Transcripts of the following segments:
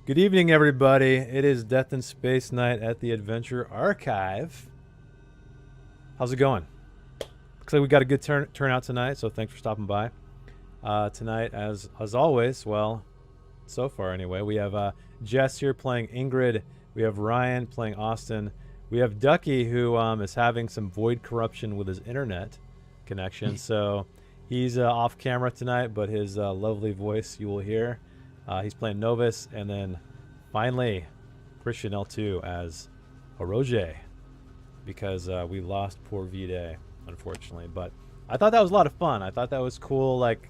Good evening, everybody. It is Death in Space Night at the Adventure Archive. How's it going? Looks like we got a good turnout tonight, so thanks for stopping by. Tonight, as always, well, so far anyway, we have Jess here playing Ingrid. We have Ryan playing Austin. We have Ducky, who is having some void corruption with his internet connection, so he's off camera tonight, but his lovely voice you will hear. He's playing Novus, and then finally Christian L2 as Harroje, because we lost poor Vide, unfortunately. But I thought that was a lot of fun. I thought that was cool, like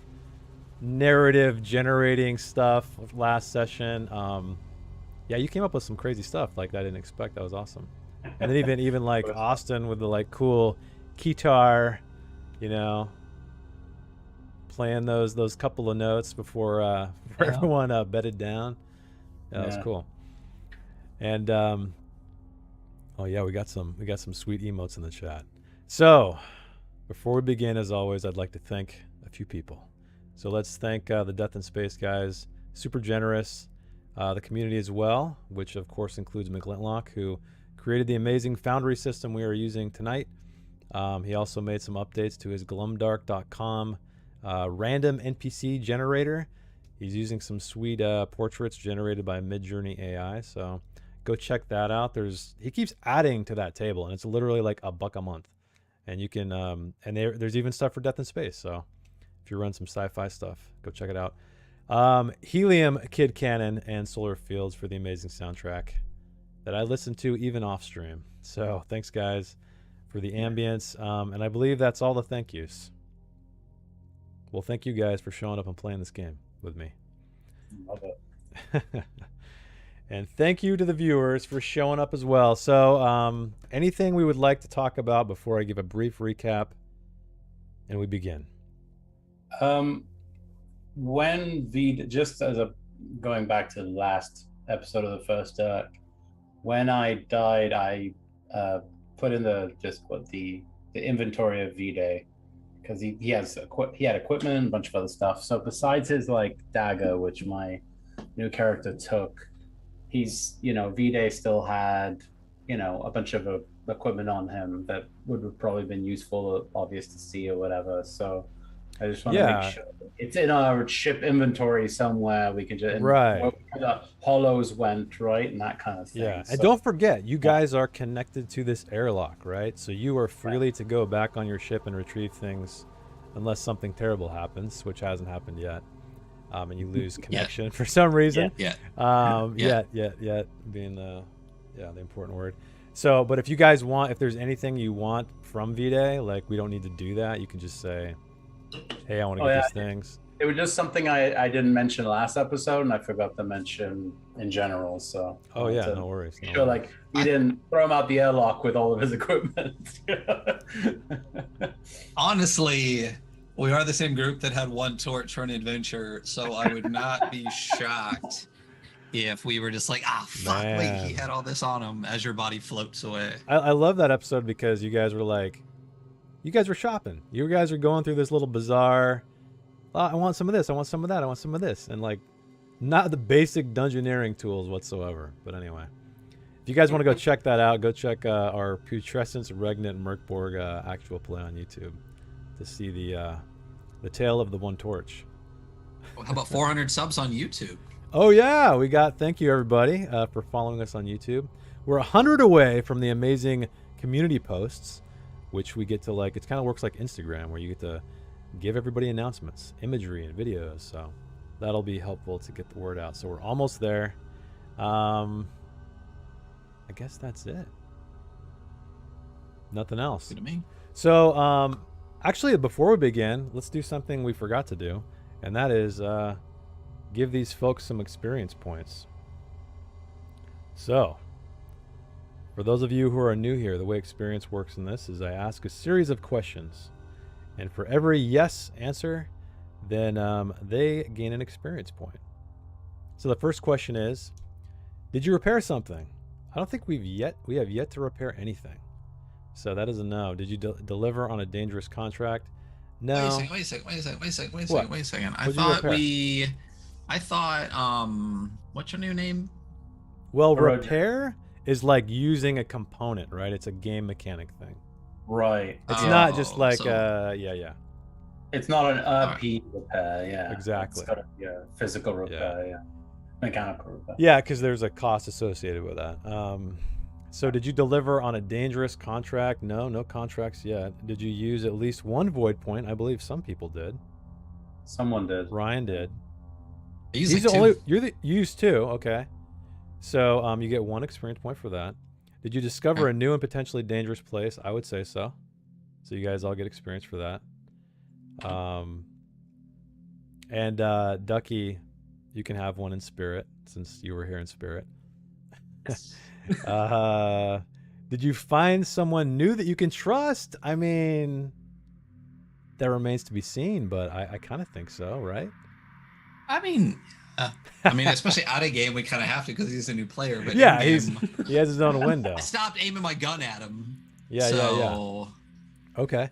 narrative generating stuff last session. Yeah, you came up with some crazy stuff like I didn't expect. That was awesome. And then even like Austin with the like cool guitar, you know, playing those couple of notes before everyone bedded down. That was cool. And oh yeah, we got some sweet emotes in the chat. So before we begin, as always, I'd like to thank a few people. So let's thank the Death in Space guys, super generous, the community as well, which of course includes McLintlock, who created the amazing Foundry system we are using tonight. He also made some updates to his glumdark.com random NPC generator. He's using some sweet portraits generated by Midjourney AI, so go check that out. He keeps adding to that table, and it's literally like $1 a month. And you can and there's even stuff for Death in Space. So if you run some sci-fi stuff, go check it out. Helium, Kid Cannon, and Solar Fields for the amazing soundtrack that I listen to even off stream. So thanks guys for the ambience, and I believe that's all the thank yous. Well, thank you guys for showing up and playing this game with me. Love it. And thank you to the viewers for showing up as well. So anything we would like to talk about before I give a brief recap and we begin? When Vide, just as a going back to the last episode of the first when I died, I put in the inventory of Vide, because he had equipment and a bunch of other stuff. So besides his like dagger, which my new character took, he's, Vide still had, a bunch of equipment on him that would have probably been useful, obvious to see or whatever. So I just want to make sure it's in our ship inventory somewhere. We can just right where the hollows went, right, and that kind of thing. Yeah, so, and don't forget, you guys are connected to this airlock, right? So you are freely to go back on your ship and retrieve things, unless something terrible happens, which hasn't happened yet, and you lose connection for some reason. Yet being the important word. So, but if you guys want, if there's anything you want from Vide, like we don't need to do that. You can just say, hey, I want to get these things. It was just something I didn't mention last episode, and I forgot to mention in general. So no worries. Sure, like we didn't throw him out the airlock with all of his equipment. Honestly, we are the same group that had one torch for an adventure, so I would not be shocked if we were just like, fuck, wait, he had all this on him as your body floats away. I love that episode because you guys were like, you guys were shopping. You guys were going through this little bazaar. Oh, I want some of this. I want some of that. I want some of this. And like, not the basic dungeoneering tools whatsoever. But anyway, if you guys want to go check that out, go check our Putrescence, Regnant, Merkborg actual play on YouTube to see the tale of the one torch. How about 400 subs on YouTube? Oh yeah, we got. Thank you everybody for following us on YouTube. We're 100 away from the amazing community posts, which we get to like. It kind of works like Instagram, where you get to give everybody announcements, imagery, and videos. So that'll be helpful to get the word out. So we're almost there. I guess that's it. Nothing else. Good to me. So actually, before we begin, let's do something we forgot to do, and that is give these folks some experience points. So for those of you who are new here, the way experience works in this is I ask a series of questions, and for every yes answer, then they gain an experience point. So the first question is, did you repair something? I don't think we have yet to repair anything. So that is a no. Did you deliver on a dangerous contract? No. Wait a second. What? I What'd you thought repair? I thought What's your new name? Well, Harroje. repair is like using a component, right? It's a game mechanic thing. Right. It's Yeah. not just like, so- yeah. It's not an Alright. EP repair, yeah. Exactly. It's got to be a physical repair, yeah. Mechanical repair. Yeah, because there's a cost associated with that. So did you deliver on a dangerous contract? No contracts yet. Did you use at least one void point? I believe some people did. Someone did. Ryan did. I use He's like the two. only. You used two. Okay. So you get one experience point for that. Did you discover Okay. a new and potentially dangerous place? I would say so. So you guys all get experience for that. And Ducky, you can have one in spirit since you were here in spirit. Did you find someone new that you can trust? I mean, that remains to be seen, but I kind of think so, right? I mean, especially out of game, we kind of have to because he's a new player. But Yeah, in-game, he has his own window. I stopped aiming my gun at him. Yeah. Okay,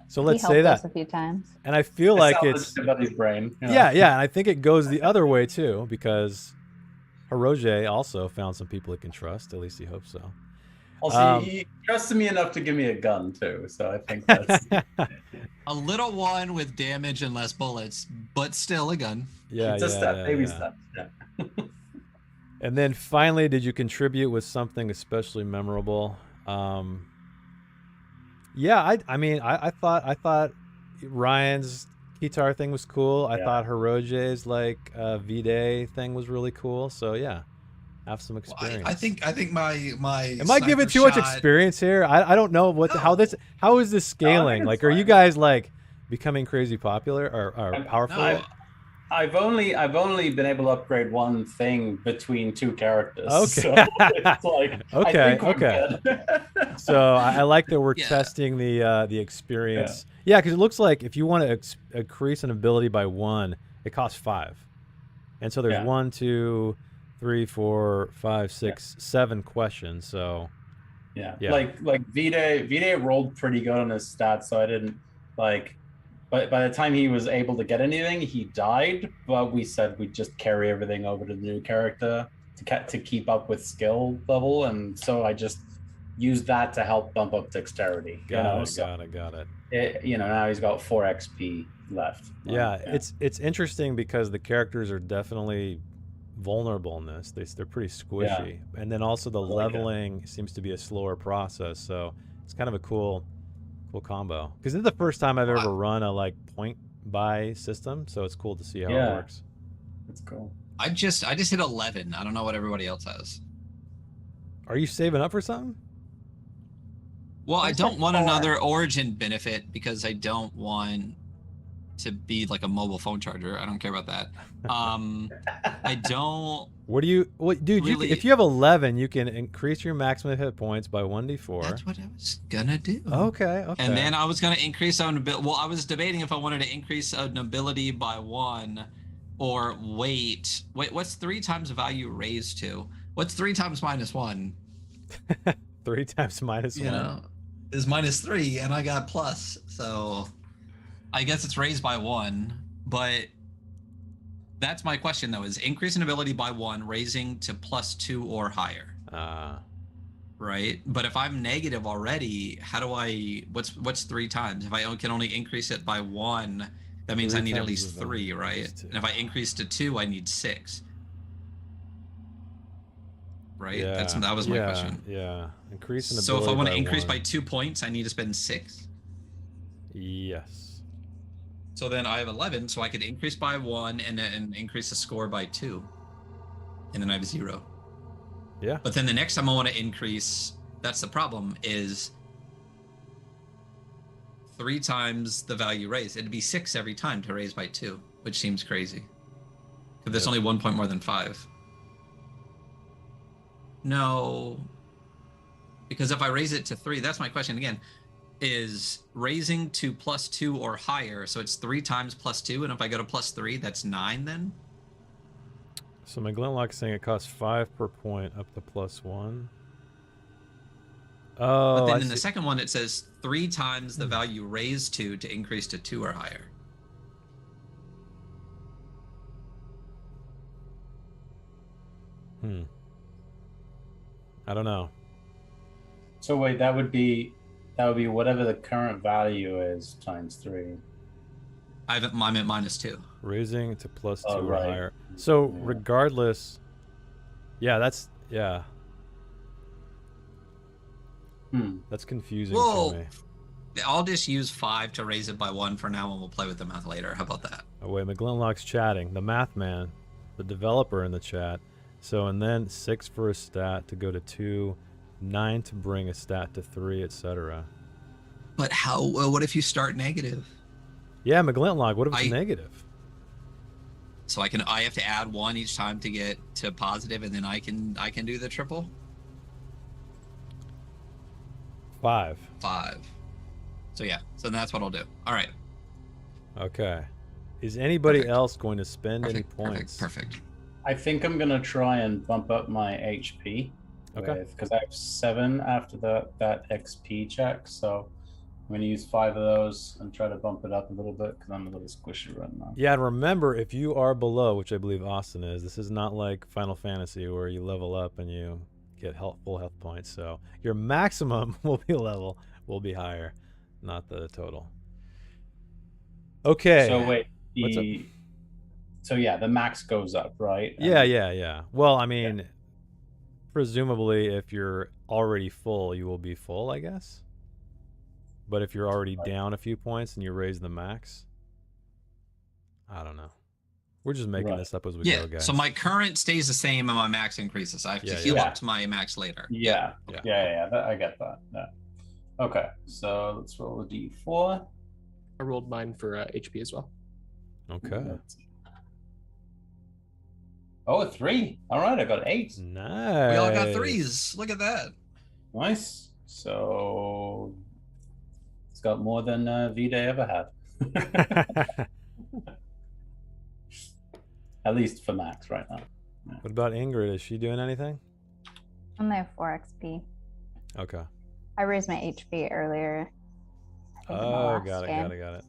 so He let's helped say us that. a few times. And I feel like it's somebody's brain. You know? yeah, and I think it goes the other way too because Harroje also found some people he can trust. At least he hopes so. Also, he trusted me enough to give me a gun too, so I think that's A little one with damage and less bullets, but still a gun. Yeah, just that baby yeah. step. Yeah. And then finally, did you contribute with something especially memorable? Yeah, I thought Ryan's guitar thing was cool. I thought Harroje's like Vide thing was really cool. So yeah, have some experience. I think my Am I giving too much experience here? I don't know how is this scaling? Like, are you guys like becoming crazy popular or powerful? No, I've only been able to upgrade one thing between two characters. Okay. So it's like, okay. So I like that we're testing the experience. Yeah, because it looks like if you want to increase an ability by 1, it costs 5. And so there's 1, 2, 3, 4, 5, 6, 7 questions. So yeah. Like Vide rolled pretty good on his stats, so I didn't like. But by the time he was able to get anything, he died. But we said we'd just carry everything over to the new character to keep up with skill level, and so I just used that to help bump up dexterity. Got it. Now he's got 4 XP left. Yeah, it's interesting because the characters are definitely vulnerable in this. They're pretty squishy, and then also the leveling seems to be a slower process. So it's kind of a cool combo, because this is the first time I've ever run a like point buy system, so it's cool to see how it works. That's cool. I just hit 11. I don't know what everybody else has. Are you saving up for something? Well, I don't want another Origin benefit because I don't want to be like a mobile phone charger. I don't care about that. I don't. Dude, really, if you have 11, you can increase your maximum hit points by 1d4. That's what I was gonna do. Okay. And then I was gonna increase on ability. Well, I was debating if I wanted to increase an ability by 1, or wait. What's 3 times the value raised to? What's 3 times -1? 3 times -1. You know, is -3, and I got plus. So I guess it's raised by 1, but. That's my question, though, is increase an ability by 1, raising to +2 or higher. Right? But if I'm negative already, how do I... What's 3 times? If I can only increase it by 1, that means I need at least 3, right? And if I increase to 2, I need 6. Right? Yeah. That was my question. Yeah. Increase an ability. So if I want to increase 1. by 2 points, I need to spend 6? Yes. So then I have 11, so I could increase by 1 and then increase the score by 2. And then I have 0. Yeah. But then the next time I want to increase, that's the problem, is 3 times the value raised. It'd be 6 every time to raise by 2, which seems crazy. Because there's only 1 point more than 5. No. Because if I raise it to 3, that's my question again. Is raising to +2 or higher, so it's 3 times +2, and if I go to +3, that's 9 then? So my Glintlock's saying it costs 5 per point up to +1. Oh, but then in the second one it says 3 times the value raised to increase to 2 or higher. I don't know. So wait, that would be whatever the current value is times 3. I'm at -2. Raising to +2 or right. higher. So Yeah. regardless, that's that's confusing Well, for me. I'll just use 5 to raise it by 1 for now, and we'll play with the math later. How about that? Oh wait, McGlinlock's chatting. The math man, the developer in the chat. So and then 6 for a stat to go to 2, 9 to bring a stat to 3, etc. But how? What if you start negative? Yeah, McGlintlock. What if it's negative? So I have to add 1 each time to get to positive, and then I can do the triple. 5. 5. So yeah. So that's what I'll do. All right. Okay. Is anybody else going to spend any points? Perfect. I think I'm gonna try and bump up my HP. Okay. Because I have 7 after that XP check, so I'm gonna use 5 of those and try to bump it up a little bit because I'm a little squishy right now. Yeah, and remember, if you are below, which I believe Austin is, this is not like Final Fantasy where you level up and you get full health points. So your maximum will be higher, not the total. Okay. So wait, What's up? So yeah, the max goes up, right? Yeah. Well, I mean, presumably, if you're already full, you will be full, I guess. But if you're already down a few points and you raise the max, I don't know. We're just making this up as we go, guys. So my current stays the same and my max increases. I have to heal up to my max later. Yeah. I get that. Yeah. Okay, so let's roll a d4. I rolled mine for HP as well. Okay. Oh, a 3. All right, I got 8. Nice. We all got 3s. Look at that. Nice. So it's got more than Vide ever had. At least for max right now. Yeah. What about Ingrid? Is she doing anything? I'm at 4 XP. Okay. I raised my HP earlier. Oh, got it.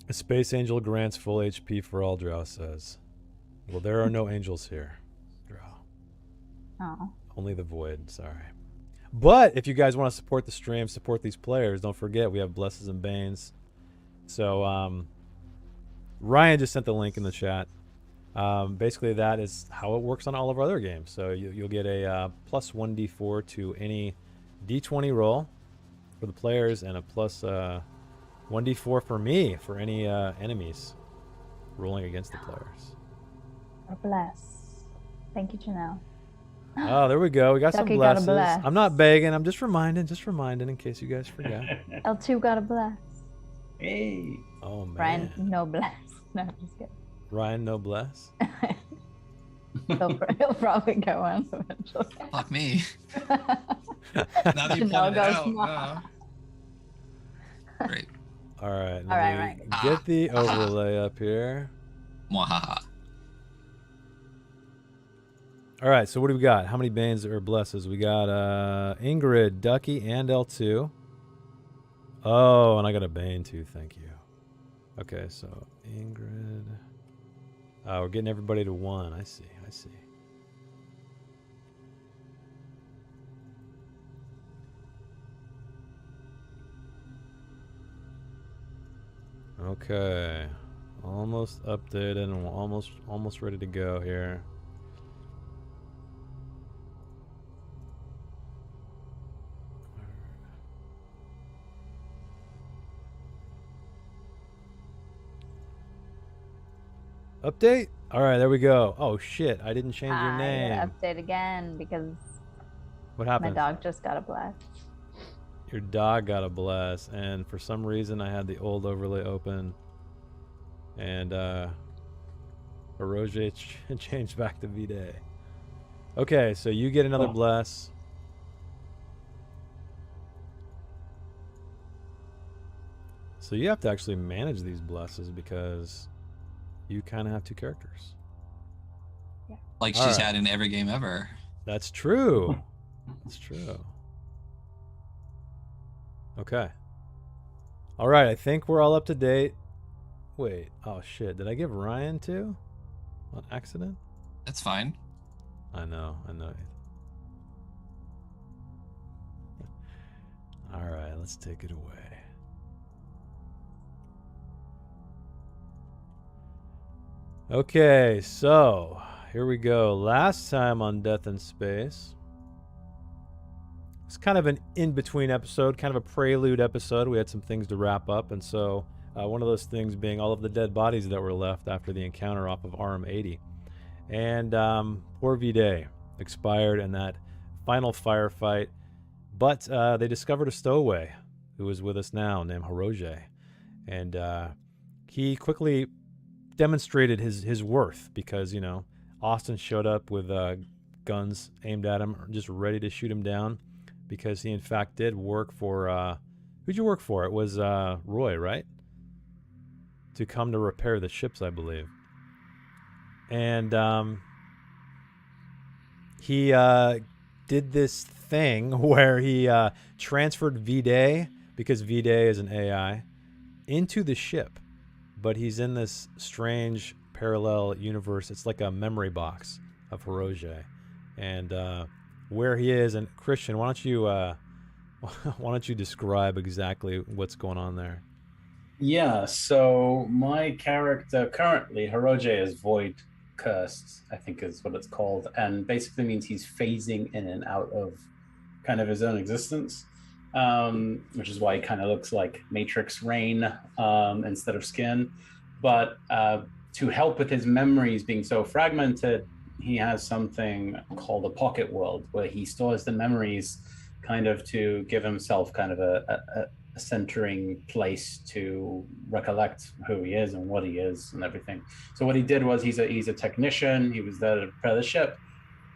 A space angel grants full HP for all, Drow says. Well, there are no angels here, Drow. Oh. Only the void, sorry. But if you guys want to support the stream, support these players, don't forget we have Blesses and Banes. So Ryan just sent the link in the chat. Basically, that is how it works on all of our other games. So you'll get a plus 1d4 to any d20 roll for the players and a plus 1d4 for me for any enemies rolling against the players. God bless. Thank you, Janelle. Oh, there we go. We got Ducky some got a blesses. bless. I'm not begging. I'm just reminding in case you guys forgot. L2 got a bless. Hey. Oh, man. Ryan, no bless. No, just kidding. Ryan, no bless. He'll probably go on eventually. Fuck me. Now that you pointed it out. Great. All right. All right. Get the overlay up here. Mwahaha. All right, so what do we got? How many Banes or Blesses? We got Ingrid, Ducky, and L2. Oh, and I got a Bane too, thank you. Okay, so Ingrid. We're getting everybody to 1. I see. Okay. Almost updated and almost ready to go here. Update? All right, there we go. Oh shit, I didn't change your name. I update again because What happened? my dog just got a bless. Your dog got a bless, and for some reason I had the old overlay open, and Harroje changed back to Vide. Okay, so you get another bless. So you have to actually manage these blesses because you kind of have 2 characters. Yeah. Like she's had in every game ever. That's true. That's true. Okay. All right, I think we're all up to date. Wait. Oh shit. Did I give Ryan two? On accident? That's fine. I know. All right, let's take it away. Okay, so here we go. Last time on Death in Space, it's kind of an in-between episode, kind of a prelude episode. We had some things to wrap up, and so one of those things being all of the dead bodies that were left after the encounter off of RM-80. And poor Vide expired in that final firefight, but they discovered a stowaway who is with us now named Harroje, and he quickly demonstrated his worth because, you know, Austin showed up with guns aimed at him, just ready to shoot him down, because he in fact did work for who'd you work for? It was Roy, right? To come to repair the ships, I believe. And he did this thing where he transferred Vide, because Vide is an AI, into the ship. But he's in this strange parallel universe. It's like a memory box of Harroje. And where he is, and Christian, why don't you describe exactly what's going on there? Yeah, so my character currently, Harroje, is void cursed, I think is what it's called, and basically means he's phasing in and out of kind of his own existence, which is why he kind of looks like Matrix Rain instead of skin. But to help with his memories being so fragmented, he has something called a pocket world, where he stores the memories kind of to give himself kind of a centering place to recollect who he is and what he is and everything. So what he did was, he's a technician. He was there to repair the ship.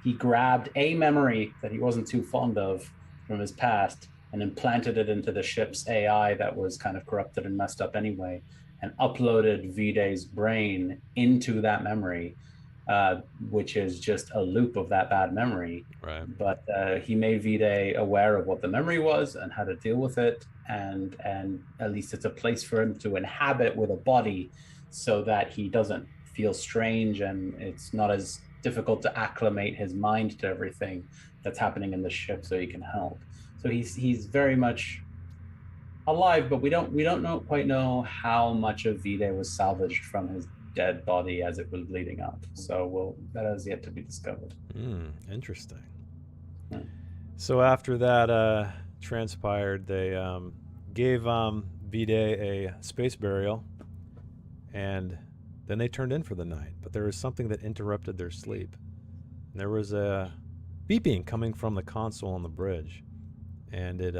He grabbed a memory that he wasn't too fond of from his past and implanted it into the ship's AI that was kind of corrupted and messed up anyway, and uploaded Vide's brain into that memory, which is just a loop of that bad memory. Right. But he made Vide aware of what the memory was and how to deal with it, and at least it's a place for him to inhabit with a body, so that he doesn't feel strange, and it's not as difficult to acclimate his mind to everything that's happening in the ship, so he can help. So he's very much alive, but we don't quite know how much of Vide was salvaged from his dead body as it was bleeding up. So that has yet to be discovered. Interesting. Yeah. So after that transpired, they gave Vide a space burial, and then they turned in for the night. But there was something that interrupted their sleep. And there was a beeping coming from the console on the bridge, and it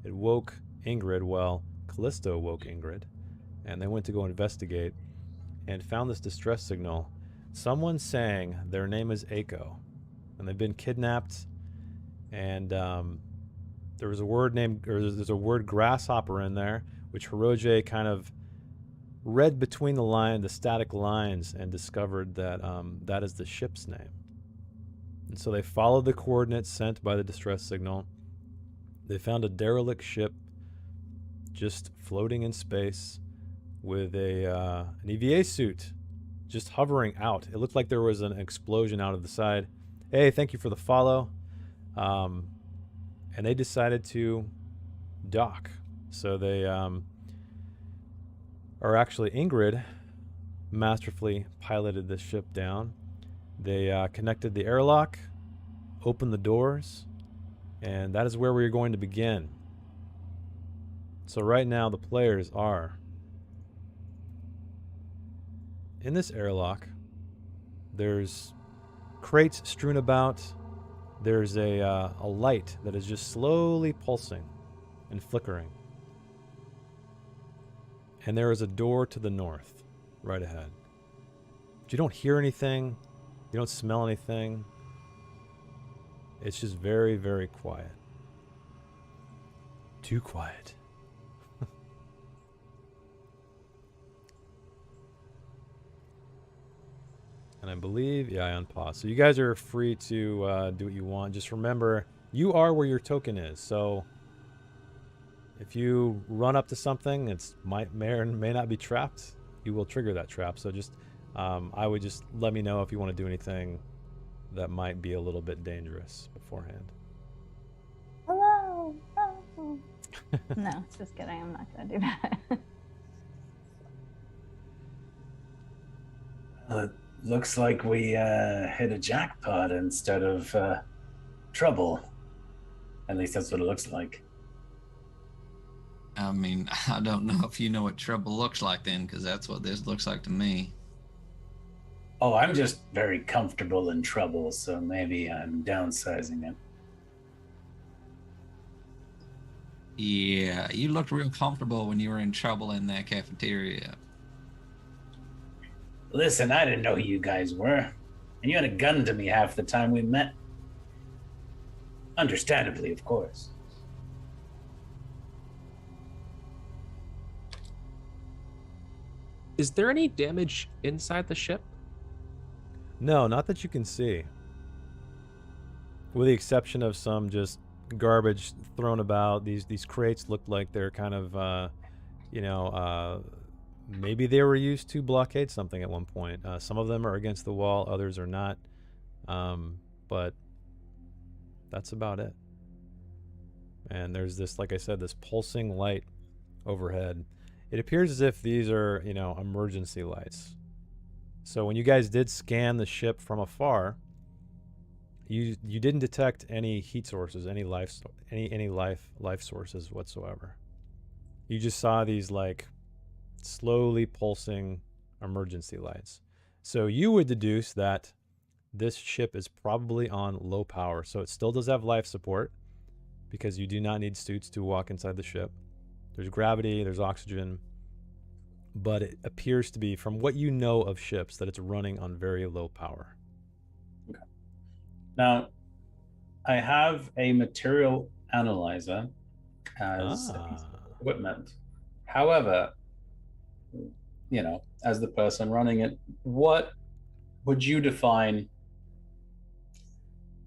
woke Ingrid. Well, Callisto woke Ingrid, and they went to go investigate and found this distress signal. Someone saying their name is Aiko, and they've been kidnapped, and there's a word grasshopper in there, which Harroje kind of read between the static lines, and discovered that that is the ship's name. And so they followed the coordinates sent by the distress signal. They found a derelict ship just floating in space with an EVA suit just hovering out. It looked like there was an explosion out of the side. Hey, thank you for the follow. And they decided to dock. So they Ingrid masterfully piloted this ship down. They connected the airlock, opened the doors, and that is where we're going to begin. So right now the players are in this airlock. There's crates strewn about. There's a light that is just slowly pulsing and flickering. And there is a door to the north, right ahead. But you don't hear anything. You don't smell anything. It's just very, very quiet. Too quiet. And I believe, yeah, I unpause. So you guys are free to do what you want. Just remember, you are where your token is. So if you run up to something, it may or may not be trapped. you will trigger that trap. So just I would just let me know if you want to do anything that might be a little bit dangerous beforehand. Hello. Oh. No, just kidding. I'm not gonna do that. Well, it looks like we hit a jackpot instead of trouble. At least that's what it looks like. I mean, I don't know if you know what trouble looks like then, because that's what this looks like to me. Oh, I'm just very comfortable in trouble, so maybe I'm downsizing it. Yeah, you looked real comfortable when you were in trouble in that cafeteria. Listen, I didn't know who you guys were, and you had a gun to me half the time we met. Understandably, of course. Is there any damage inside the ship? No, not that you can see. With the exception of some just garbage thrown about. These crates look like they're kind of, maybe they were used to blockade something at one point. Some of them are against the wall, others are not. But that's about it. And there's this, like I said, this pulsing light overhead. It appears as if these are, emergency lights. So when you guys did scan the ship from afar, you didn't detect any heat sources, any life sources whatsoever. You just saw these like slowly pulsing emergency lights. So you would deduce that this ship is probably on low power. So it still does have life support because you do not need suits to walk inside the ship. There's gravity, there's oxygen, but it appears to be, from what you know of ships, that it's running on very low power. Okay. Now, I have a material analyzer as a piece of equipment. However, as the person running it, what would you define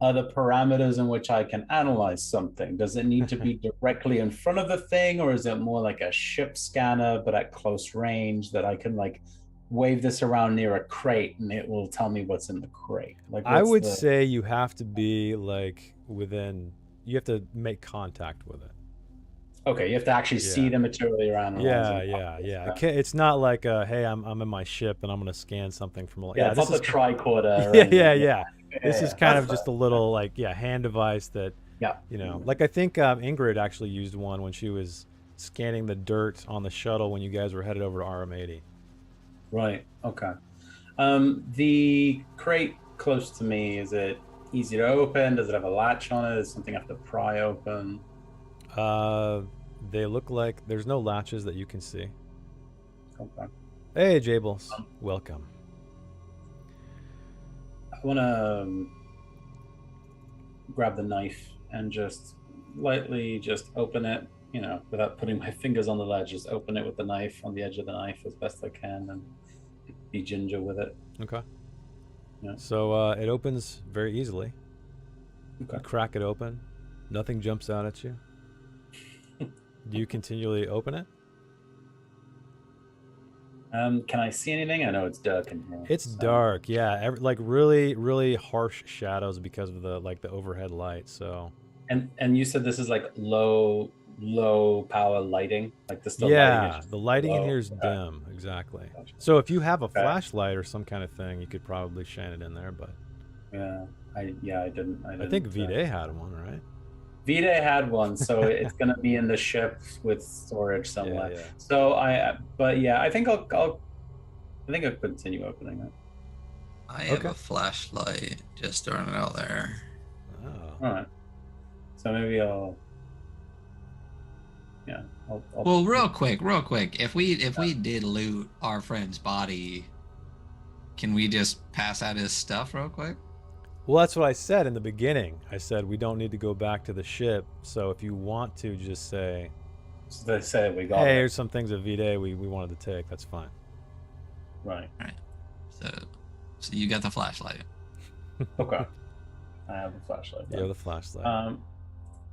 are the parameters in which I can analyze something? Does it need to be directly in front of the thing, or is it more like a ship scanner but at close range that I can like wave this around near a crate and it will tell me what's in the crate? Like, I would say you have to be like you have to make contact with it. Okay, you have to actually see the material you're analyzing. Yeah. It's not like, hey, I'm in my ship and I'm going to scan something from. It's not the tricorder. Yeah. This is kind of just a little hand device that, like I think Ingrid actually used one when she was scanning the dirt on the shuttle when you guys were headed over to RM80. Right. Okay. The crate close to me, is it easy to open? Does it have a latch on it? Is something I have to pry open? They look like there's no latches that you can see. Okay. Hey, Jables, welcome. I want to grab the knife and just lightly just open it, without putting my fingers on the ledge. Just open it with the knife on the edge of the knife as best I can and be ginger with it. Okay. Yeah. So it opens very easily. Okay. You crack it open. Nothing jumps out at you. Do you continually open it? Can I see anything? I know it's dark in here. It's dark, yeah. Like really, really harsh shadows because of the overhead light. So. And you said this is like low power lighting, like the lighting. The lighting in here is dim, exactly. Gotcha. So if you have a flashlight or some kind of thing, you could probably shine it in there. But. Yeah, I didn't. I think Vide had one, right? Vide had one, so it's gonna be in the ship with storage somewhere. Yeah. So I think I'll continue opening it. I have a flashlight, just throwing it out there. Oh. All right. So maybe I'll. Well, real quick, if we did loot our friend's body, can we just pass out his stuff real quick? Well, that's what I said in the beginning. I said we don't need to go back to the ship. So if you want to just say, they say we got. Hey, here's some things at Vide we wanted to take. That's fine. Right. So you got the flashlight. Okay. I have the flashlight. You have the flashlight.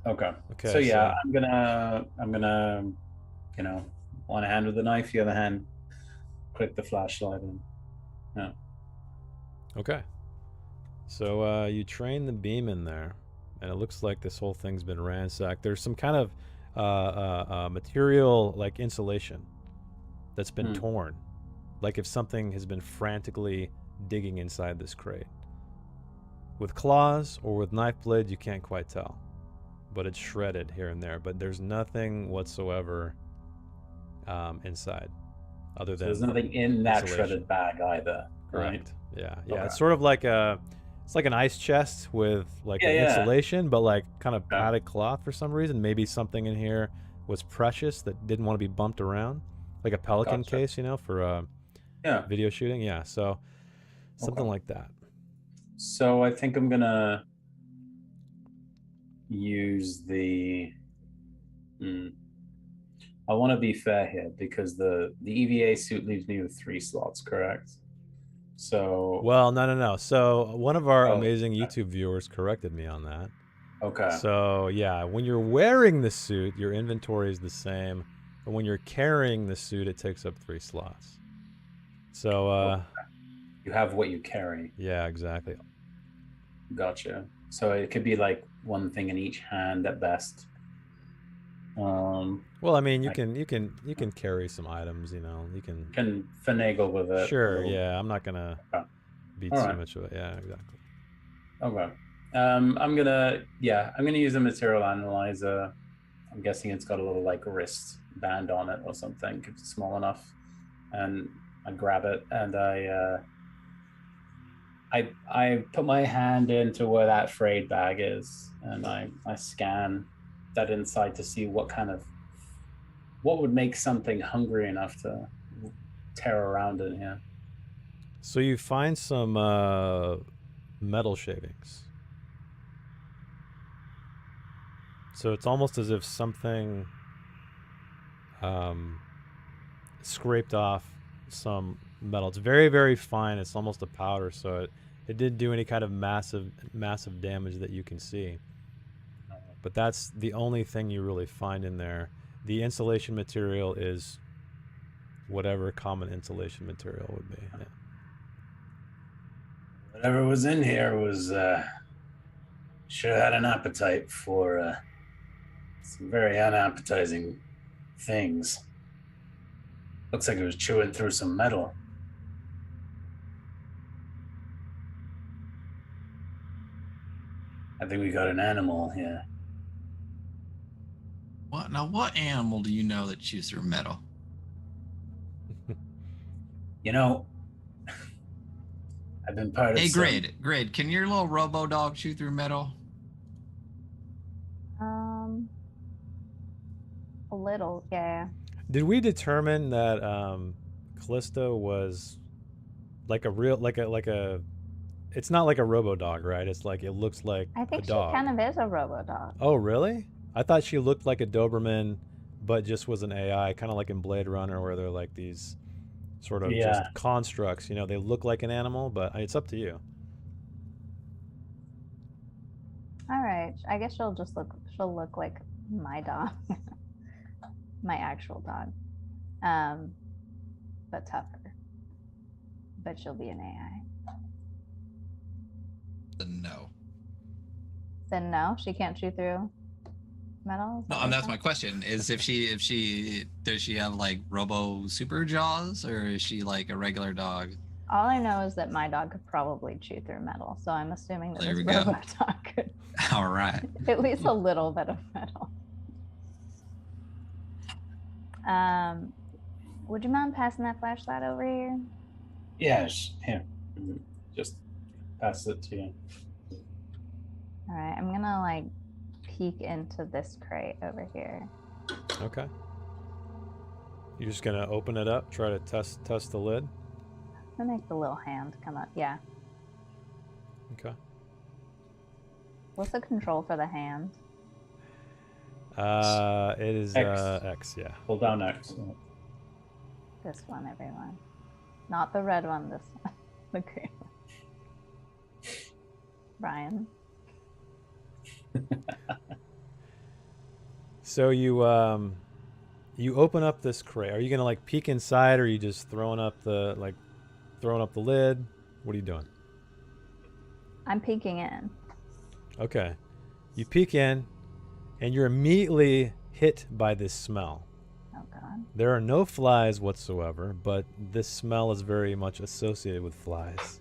Okay. So I'm gonna, one hand with the knife, the other hand click the flashlight and yeah. Okay. So you train the beam in there, and it looks like this whole thing's been ransacked. There's some kind of material like insulation that's been torn, like if something has been frantically digging inside this crate. With claws or with knife blades, you can't quite tell, but it's shredded here and there. But there's nothing whatsoever inside, other than there's nothing in that insulation. shredded bag either. Correct. Right? Yeah, yeah. Okay. It's sort of like it's like an ice chest with like an insulation, but like kind of padded cloth for some reason. Maybe something in here was precious that didn't want to be bumped around, like a Pelican case, you know, for video shooting. Yeah, so something like that. So I think I'm gonna use the. I want to be fair here because the EVA suit leaves me with 3 slots, correct? So. Well, no. So one of our amazing YouTube viewers corrected me on that. Okay. So yeah, when you're wearing the suit, your inventory is the same, but when you're carrying the suit, it takes up 3 slots. So you have what you carry. Yeah, exactly. Gotcha. So it could be like one thing in each hand at best. Well, I mean, you can carry some items, you know. You can finagle with it. Sure. Yeah, I'm not gonna be too much of it. Yeah, exactly. Okay. I'm gonna use a material analyzer. I'm guessing it's got a little like wrist band on it or something if it's small enough. And I grab it and I put my hand into where that frayed bag is, and I scan that inside to see what would make something hungry enough to tear around in here. So you find some metal shavings. So it's almost as if something scraped off some metal. It's very, very fine. It's almost a powder, so it didn't do any kind of massive damage that you can see. But that's the only thing you really find in there. The insulation material is whatever common insulation material would be. Yeah. Whatever was in here was sure had an appetite for some very unappetizing things. Looks like it was chewing through some metal. I think we got an animal here. What? Now, what animal do you know that chews through metal? You know, I've been part of Grid, can your little robo dog chew through metal? A little, yeah. Did we determine that Callisto was like a real it's not like a robo dog, right? It's like it looks like I think a dog. she kind of is a robo dog. Oh, really? I thought she looked like a Doberman, but just was an AI, kind of like in Blade Runner, where they're like these sort of just constructs. You know, they look like an animal, but it's up to you. All right, I guess she'll look like my dog, my actual dog, but tougher. But she'll be an AI. Then no. Then no, she can't chew through metal. No, and that's my question: is if she does she have like robo super jaws, or is she like a regular dog? All I know is that my dog could probably chew through metal, so I'm assuming that this robo dog could. All right. At least a little bit of metal. Would you mind passing that flashlight over here? Yes, here. Just pass it to you. All right, I'm gonna like peek into this crate over here. Okay. You're just gonna open it up, try to test the lid. I'm gonna make the little hand come up. Yeah. Okay. What's the control for the hand? It is X, yeah. Hold down X. This one, everyone. Not the red one, this one. The green one. Brian. So you You open up this crate. Are you gonna like peek inside, or are you just throwing up the lid? What are you doing? I'm peeking in. Okay. You peek in, and you're immediately hit by this smell. Oh God. There are no flies whatsoever, but this smell is very much associated with flies.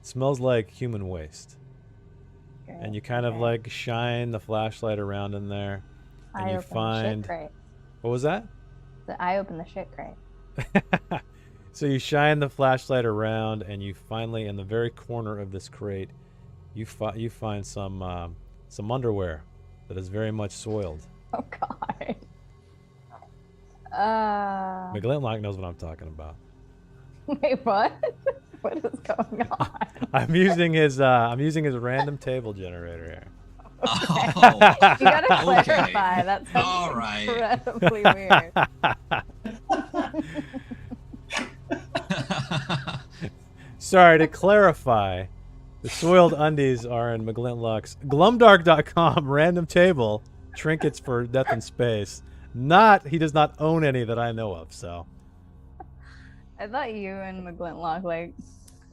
It smells like human waste. Great. And you kind of like shine the flashlight around in there, and you find. The shit crate. What was that? I opened the shit crate. So you shine the flashlight around, and you finally, in the very corner of this crate, you find some underwear that is very much soiled. Oh God. McGlinlock knows what I'm talking about. Wait, what? What is going on? I'm using his random table generator here. Oh, You gotta okay. clarify. That sounds All right. incredibly weird. Sorry, to clarify, the soiled undies are in McGlinlock's glumdark.com random table trinkets for death in space. He does not own any that I know of, so. I thought you and McGlinlock like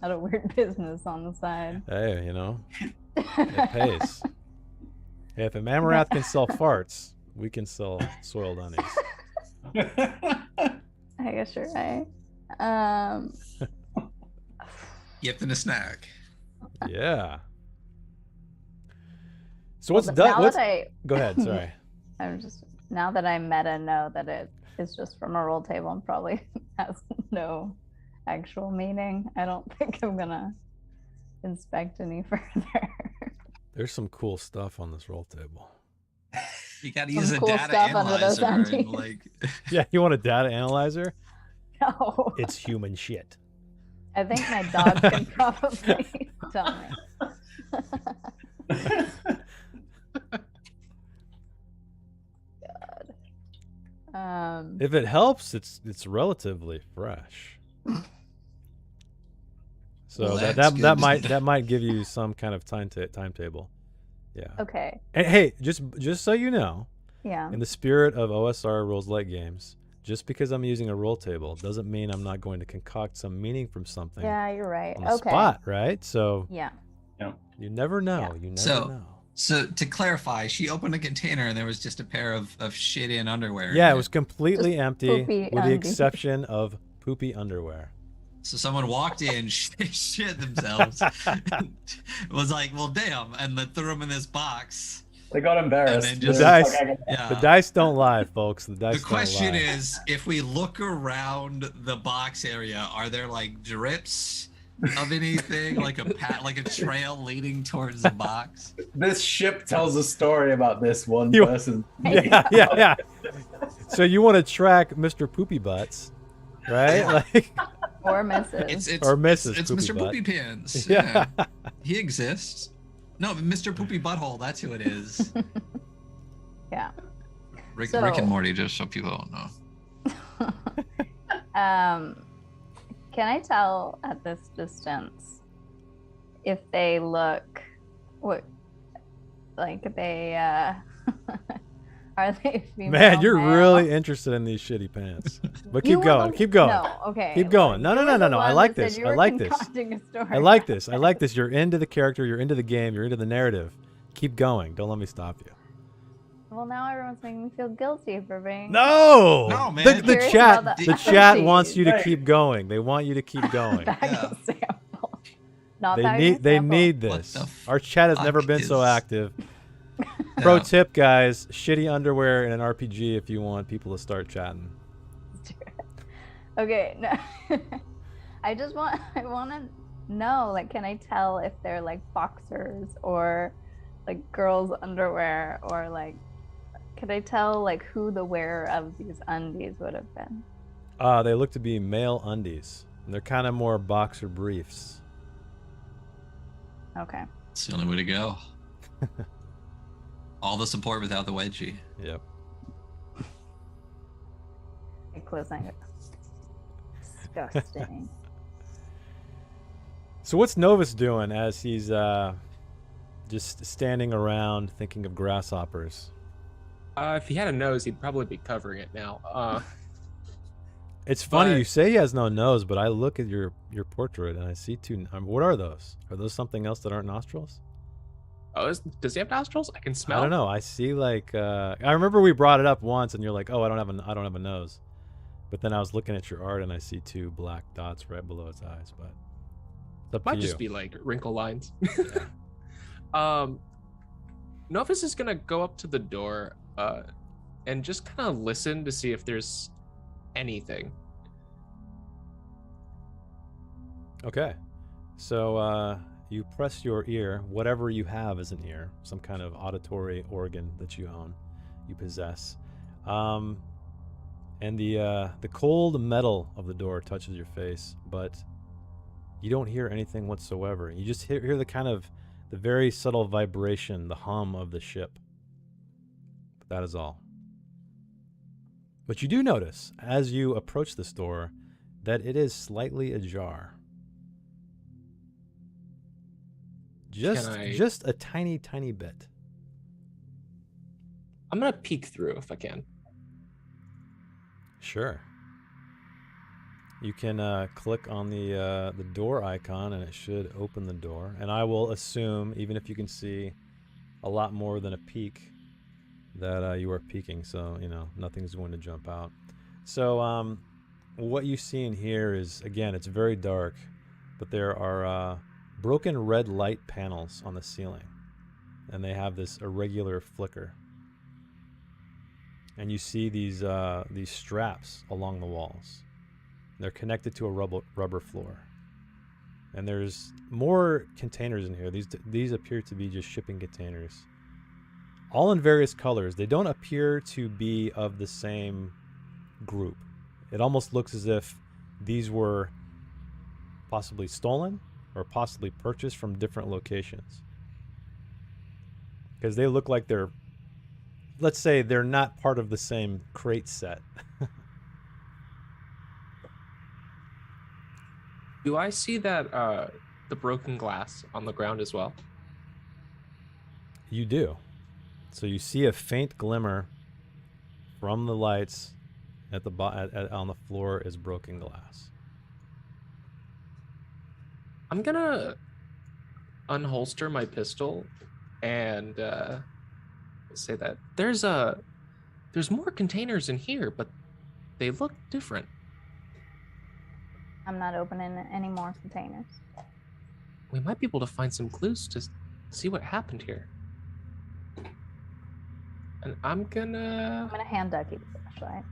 had a weird business on the side. Hey, it pays. Hey, if a Mammorath can sell farts, we can sell soiled undies. I guess you're right. Gift and a snack. Yeah. So what's Well, done? now that I Go ahead. Sorry. now that I meta know that it is just from a roll table and probably has no actual meaning, I don't think I'm gonna inspect any further. There's some cool stuff on this roll table. You gotta use a cool data stuff under those analyzer and undies. like. Yeah, you want a data analyzer? No, It's human shit. I think my dog can probably tell me. God. If it helps, it's relatively fresh. So Well, that that's good. that might give you some kind of timetable. Yeah. Okay. And hey, just so you know, Yeah. in the spirit of OSR rules like games, just because I'm using a roll table doesn't mean I'm not going to concoct some meaning from something Yeah, you're right. on the Okay. spot, right? So Yeah. you never know. Yeah. You never So- know. So to clarify, she opened a container and there was just a pair of shit-in underwear. Yeah, in it was completely Just empty poopy with the undies. exception of poopy underwear. So someone walked in, shit themselves, was like, well, damn, and then threw them in this box. They got embarrassed. And then They're just- dice- like, Yeah. The dice don't lie, folks. The dice The question don't lie. is, if we look around the box area, are there like drips of anything, like a trail leading towards the box? This ship tells a story about this one You- person. Yeah. So you want to track Mr. Poopy Butts, right? Yeah. Like, Or Mrs. It's Or Mrs. It's Poopy Mr. Butt. Poopy Pants. Yeah. Yeah. He exists. No, Mr. Poopy Butthole. That's who it is. Yeah. Rick So- and Morty, just so people don't know. Can I tell at this distance if they look they are they female? man, you're male? really interested in these shitty pants. But You keep were going. the- Keep going. No, okay. Keep going. No, you no, were no, the no. I one like that this. said you I were like this. concocting a story. I like this. I like this. You're into the character. You're into the game. You're into the narrative. Keep going. Don't let me stop you. Well, now everyone's making me feel guilty for being. No. No, man. The Curious chat. about The the chat undies. wants you to Right. keep going. They want you to keep going. Bag Yeah. of sample. Not They bag of need. They sample. need What this. the Our chat has never fuck been so is- active. Pro Yeah. tip, guys: shitty underwear in an RPG if you want people to start chatting. Okay, no. I want to know, like, can I tell if they're like boxers or like girls' underwear, or like, could I tell like who the wearer of these undies would have been? They look to be male undies. And they're kind of more boxer briefs. Okay. It's the only way to go. All the support without the wedgie. Yep. Closing it. Disgusting. So what's Novus doing as he's just standing around thinking of grasshoppers? If he had a nose, he'd probably be covering it now. It's funny But- you say he has no nose, but I look at your portrait and I see two. What are those? Are those something else that aren't nostrils? Does he have nostrils? I can smell. I don't know. I see like I remember we brought it up once, and you're like, "Oh, I don't have a nose." But then I was looking at your art and I see two black dots right below his eyes. But it's up Might to just you. be like wrinkle lines. Yeah. Novus is gonna go up to the door and just kind of listen to see if there's anything. Okay. So you press your ear, whatever you have as an ear, some kind of auditory organ that you own, you possess. And the cold metal of the door touches your face, but you don't hear anything whatsoever. You just hear the very subtle vibration, the hum of the ship. But that is all. But you do notice, as you approach this door, that it is slightly ajar. Just a tiny, tiny bit. I'm gonna peek through if I can. Sure. You can click on the door icon and it should open the door. And I will assume, even if you can see a lot more than a peek, that you are peeking. So, nothing's going to jump out. So what you see in here is, again, it's very dark, but there are broken red light panels on the ceiling. And they have this irregular flicker. And you see these straps along the walls. They're connected to a rubber floor. And there's more containers in here. These appear to be just shipping containers. All in various colors. They don't appear to be of the same group. It almost looks as if these were possibly stolen or possibly purchased from different locations. Because they look like they're, let's say they're not part of the same crate set. Do I see that the broken glass on the ground as well? You do. So you see a faint glimmer from the lights at the on the floor is broken glass. I'm gonna unholster my pistol and say that there's more containers in here, but they look different. I'm not opening any more containers. We might be able to find some clues to see what happened here. And I'm gonna hand Ducky the flashlight.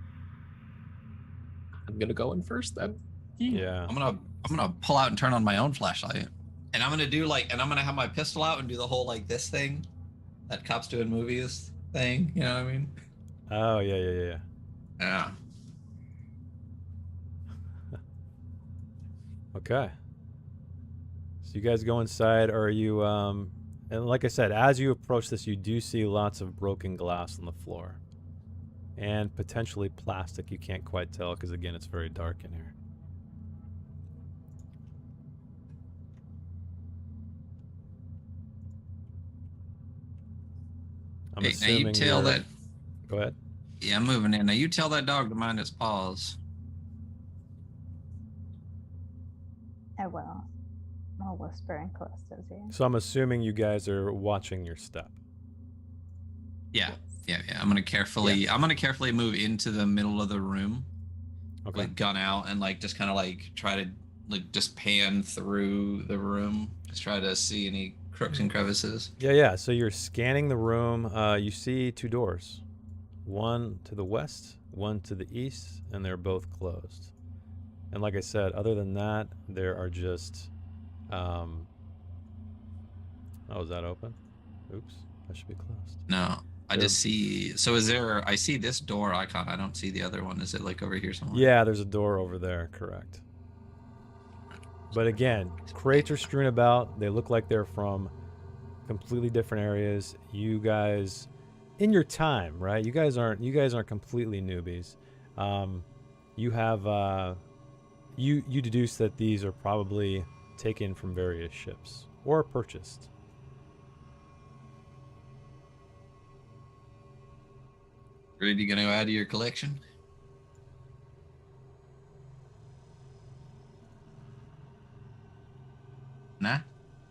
I'm gonna go in first then. Yeah. I'm gonna pull out and turn on my own flashlight, and I'm gonna have my pistol out and do the whole like this thing that cops do in movies thing. You know what I mean? Oh yeah. Yeah. Okay. So you guys go inside. Are you and like I said, as you approach this, you do see lots of broken glass on the floor. And potentially plastic. You can't quite tell because, again, it's very dark in here. I'm assuming now you tell that. Go ahead. Yeah, I'm moving in. Now you tell that dog to mind its paws. I will. I'll whisper in Callisto's ear. So I'm assuming you guys are watching your step. Yeah. I'm gonna carefully move into the middle of the room, Okay. like gun out, and like just kind of like try to like just pan through the room, just try to see any crooks and crevices. Yeah. So you're scanning the room. You see two doors, one to the west, one to the east, and they're both closed. And like I said, other than that, there are just. Oh, is that open? Oops, that should be closed. No, I just see. So I see this door icon. I don't see the other one. Is it like over here somewhere? Yeah, there's a door over there. Correct. But again, crates are strewn about. They look like they're from completely different areas. You guys, in your time, right? You guys aren't completely newbies. You have you deduce that these are probably taken from various ships or purchased. Ready to go add to your collection? Nah?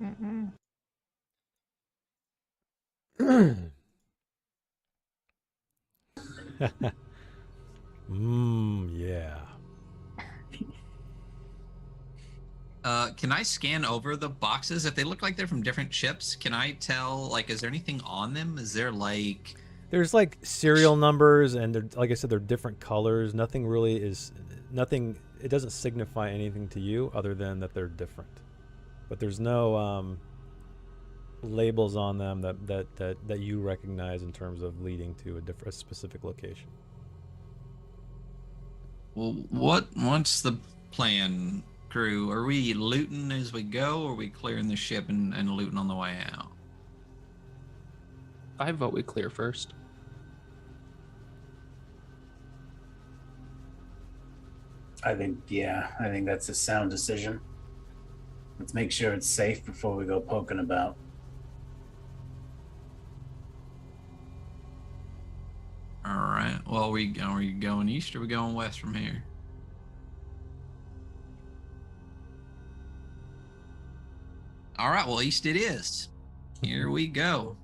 Mm-mm. Yeah. Can I scan over the boxes? If they look like they're from different ships, can I tell, like, is there anything on them? Is there, like... There's like serial numbers, and they're, like I said, they're different colors. Nothing really is, it doesn't signify anything to you other than that they're different. But there's no labels on them that you recognize in terms of leading to a specific location. Well, what's the plan, crew? Are we looting as we go, or are we clearing the ship and looting on the way out? I vote we clear first. I think that's a sound decision. Let's make sure it's safe before we go poking about. All right. Well, are we going east or are we going west from here? All right. Well, east it is. Here we go.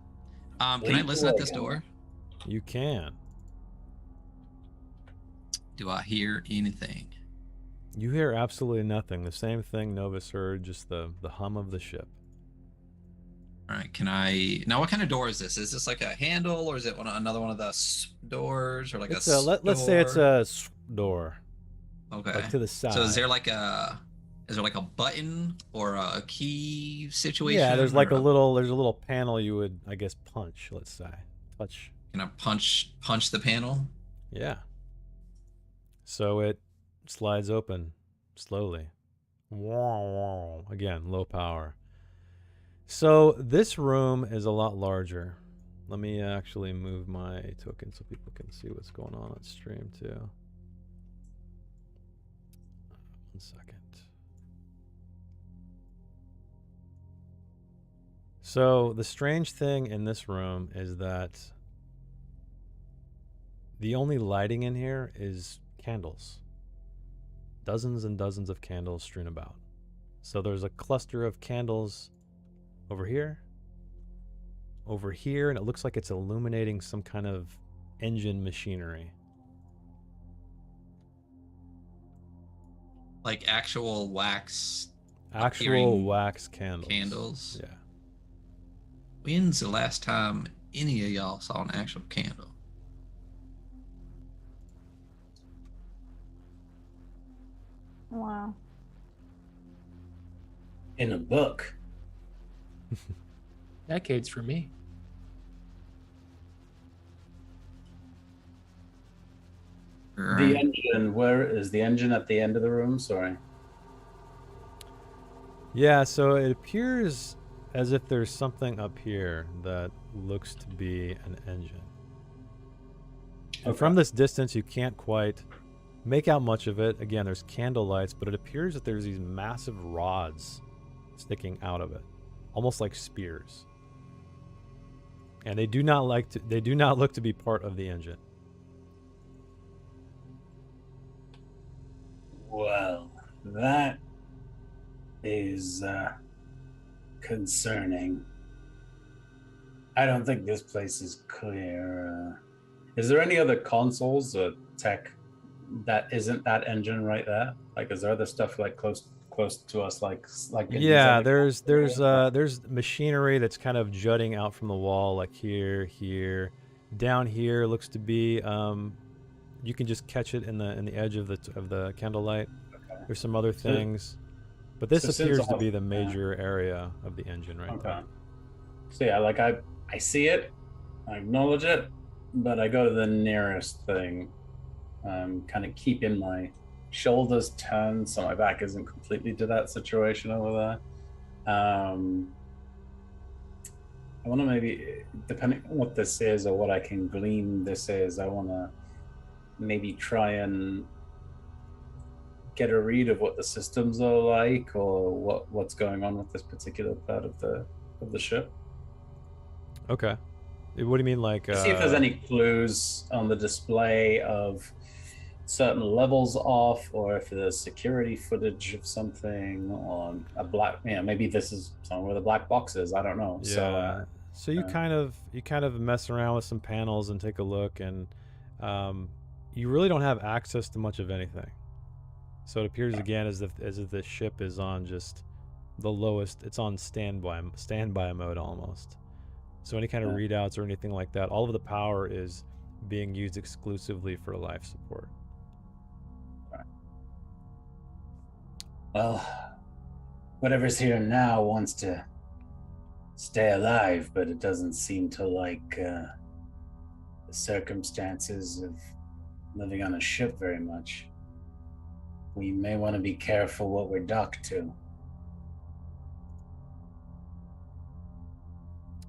Can I listen at this door? You can. Do I hear anything? You hear absolutely nothing. The same thing Novus heard, just the hum of the ship. All right. Can I... Now, what kind of door is this? Is this like a handle, or is it another one of the doors, or like It's a let's say it's a door. Okay. Like to the side. So is there like a button or a key situation? Yeah, there's like a little panel you would, I guess, punch. Let's say touch. Can I punch the panel? Yeah. So it slides open slowly. Again, low power. So this room is a lot larger. Let me actually move my token so people can see what's going on stream too. 1 second. So the strange thing in this room is that the only lighting in here is candles. Dozens and dozens of candles strewn about. So there's a cluster of candles over here, and it looks like it's illuminating some kind of engine machinery. Like actual wax. Actual wax candles. Candles. Yeah. When's the last time any of y'all saw an actual candle? Wow. In a book. Decades for me. The engine, where is the engine at the end of the room? Sorry. Yeah, so it appears as if there's something up here that looks to be an engine. And from this distance, you can't quite make out much of it. Again, there's candle lights, but it appears that there's these massive rods sticking out of it, almost like spears. And they do not look to be part of the engine. Well, that is concerning. I don't think this place is clear. Is there any other consoles or tech that isn't that engine right there? Like, is there other stuff like close to us, like? Yeah, there's machinery that's kind of jutting out from the wall, like here, down here looks to be. You can just catch it in the edge of the candlelight. Okay. There's some other things, but this appears to be the major area of the engine right there. So yeah, like I see it, I acknowledge it, but I go to the nearest thing, kind of keeping my shoulders turned so my back isn't completely to that situation over there. I want to maybe, depending on what this is or what I can glean this is, I want to maybe try and get a read of what the systems are like, or what's going on with this particular part of the ship. Okay. What do you mean, like? See if there's any clues on the display of certain levels off, or if there's security footage of something on a black. Maybe this is somewhere the black box is. I don't know. Yeah. So you kind of mess around with some panels and take a look, and you really don't have access to much of anything. So it appears again as if the ship is on just the lowest. It's on standby mode almost. So any kind of readouts or anything like that, all of the power is being used exclusively for life support. Well, whatever's here now wants to stay alive, but it doesn't seem to like the circumstances of living on a ship very much. We may want to be careful what we're docked to.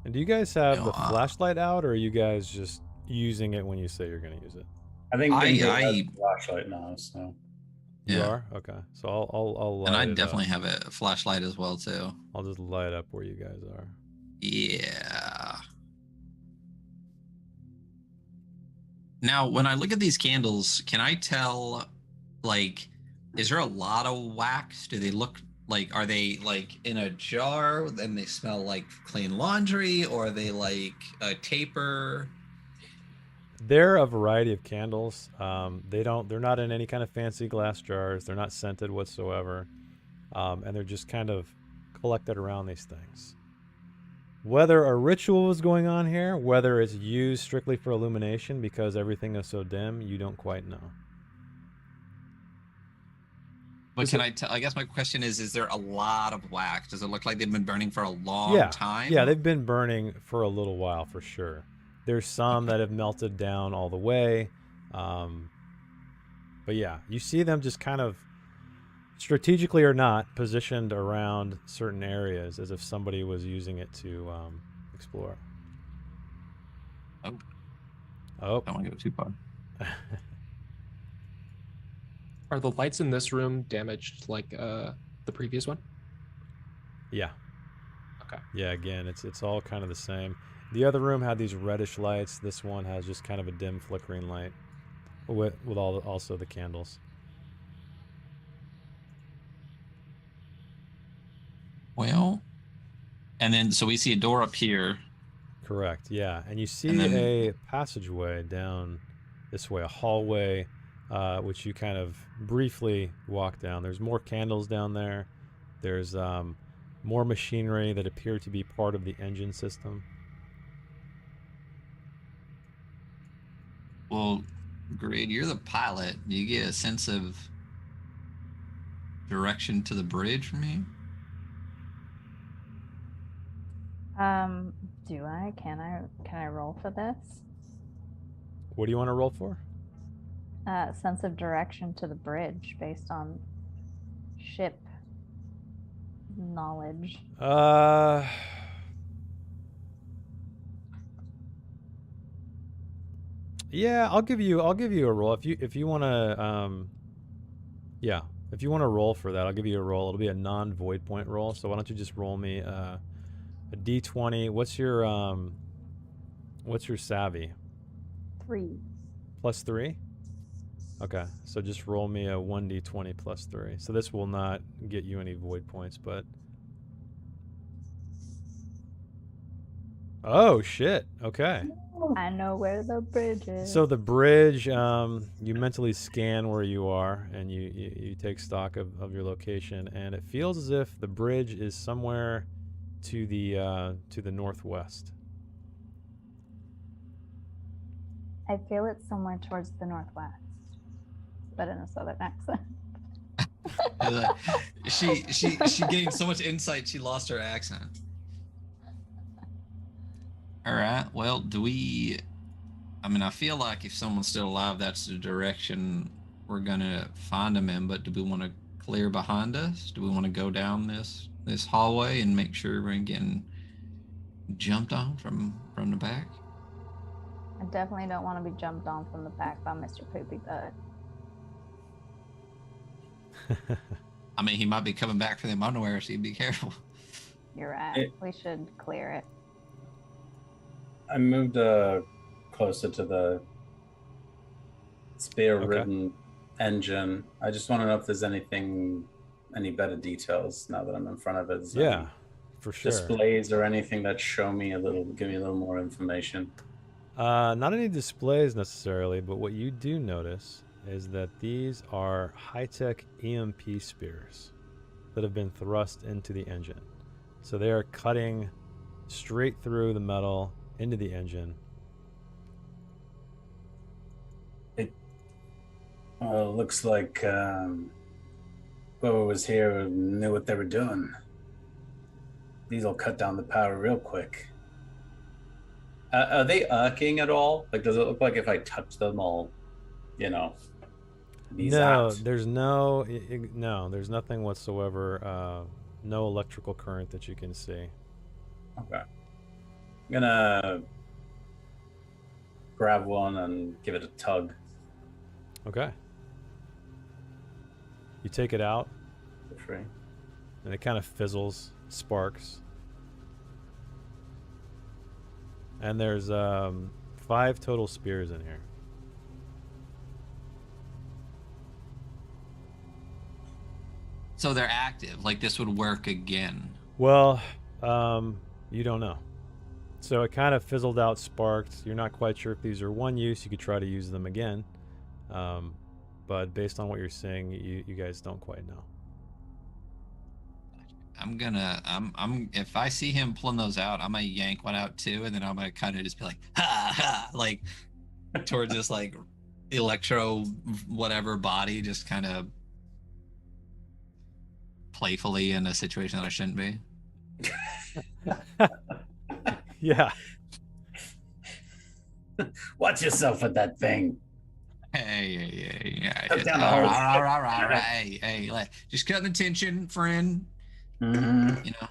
And do you guys have the flashlight out, or are you guys just using it when you say you're going to use it? I think I have a flashlight now, so. You are? Okay. So I'll light and I it definitely up. have a flashlight as well too. I'll just light up where you guys are. Yeah. Now, when I look at these candles, can I tell, like, is there a lot of wax? Do they look like, are they like in a jar and they smell like clean laundry, or are they like a taper? They're a variety of candles. They're not in any kind of fancy glass jars. They're not scented whatsoever. And they're just kind of collected around these things. Whether a ritual is going on here, whether it's used strictly for illumination because everything is so dim, you don't quite know. But can I tell? I guess my question is there a lot of wax? Does it look like they've been burning for a long time? Yeah, they've been burning for a little while for sure. There's some that have melted down all the way. But yeah, you see them just kind of strategically or not positioned around certain areas as if somebody was using it to explore. Oh. I don't want to go too far. Are the lights in this room damaged like the previous one? Yeah. Okay. Yeah, again, it's all kind of the same. The other room had these reddish lights. This one has just kind of a dim flickering light with also the candles. Well, and then so we see a door up here. Correct. Yeah, and you see a passageway down this way, a hallway, which you kind of briefly walk down. There's more candles down there. There's more machinery that appear to be part of the engine system. Well, Grid, you're the pilot. Do you get a sense of direction to the bridge from me? Do I? Can I roll for this? What do you want to roll for? Sense of direction to the bridge based on ship knowledge. Yeah, I'll give you a roll if you want to yeah, if you want to roll for that, I'll give you a roll. It'll be a non-void point roll. So why don't you just roll me a d20. What's your savvy? 3. Plus 3? Okay. So just roll me a 1d20 plus 3. So this will not get you any void points, but oh shit. Okay. I know where the bridge is. So the bridge, you mentally scan where you are, and you take stock of your location, and it feels as if the bridge is somewhere to the northwest. I feel it's somewhere towards the northwest, but in a southern accent. She gained so much insight she lost her accent. All right. Well, I feel like if someone's still alive, that's the direction we're gonna find them in. But do we want to clear behind us? Do we want to go down this hallway and make sure we're getting jumped on from the back? I definitely don't want to be jumped on from the back by Mr. Poopy Butt. I mean, he might be coming back for them underwear, so you be careful. You're right. We should clear it. I moved closer to the spear-ridden engine. I just want to know if there's any better details now that I'm in front of it. Yeah, for sure. Displays or anything that give me a little more information. Not any displays necessarily, but what you do notice is that these are high-tech EMP spears that have been thrust into the engine. So they are cutting straight through the metal into the engine. It looks like whoever was here knew what they were doing. These will cut down the power real quick. Are they arcing at all? Like, does it look like if I touch them all, No, zapped? there's there's nothing whatsoever. No electrical current that you can see. Okay. I'm gonna grab one and give it a tug. Okay. You take it out, For free. and it kind of fizzles, sparks. And there's 5 total spears in here. So they're active. Like this would work again. Well, you don't know. So it kind of fizzled out, sparked. You're not quite sure if these are one use. You could try to use them again. But based on what you're seeing, you guys don't quite know. I'm if I see him pulling those out, I'm gonna yank one out too, and then I'm gonna kind of just be like, ha ha, like towards this like electro whatever body, just kind of playfully in a situation that I shouldn't be. Yeah. Watch yourself with that thing. Hey, Cut down the hose. all right. Hey, just cutting the tension, friend. Mm-hmm. You know,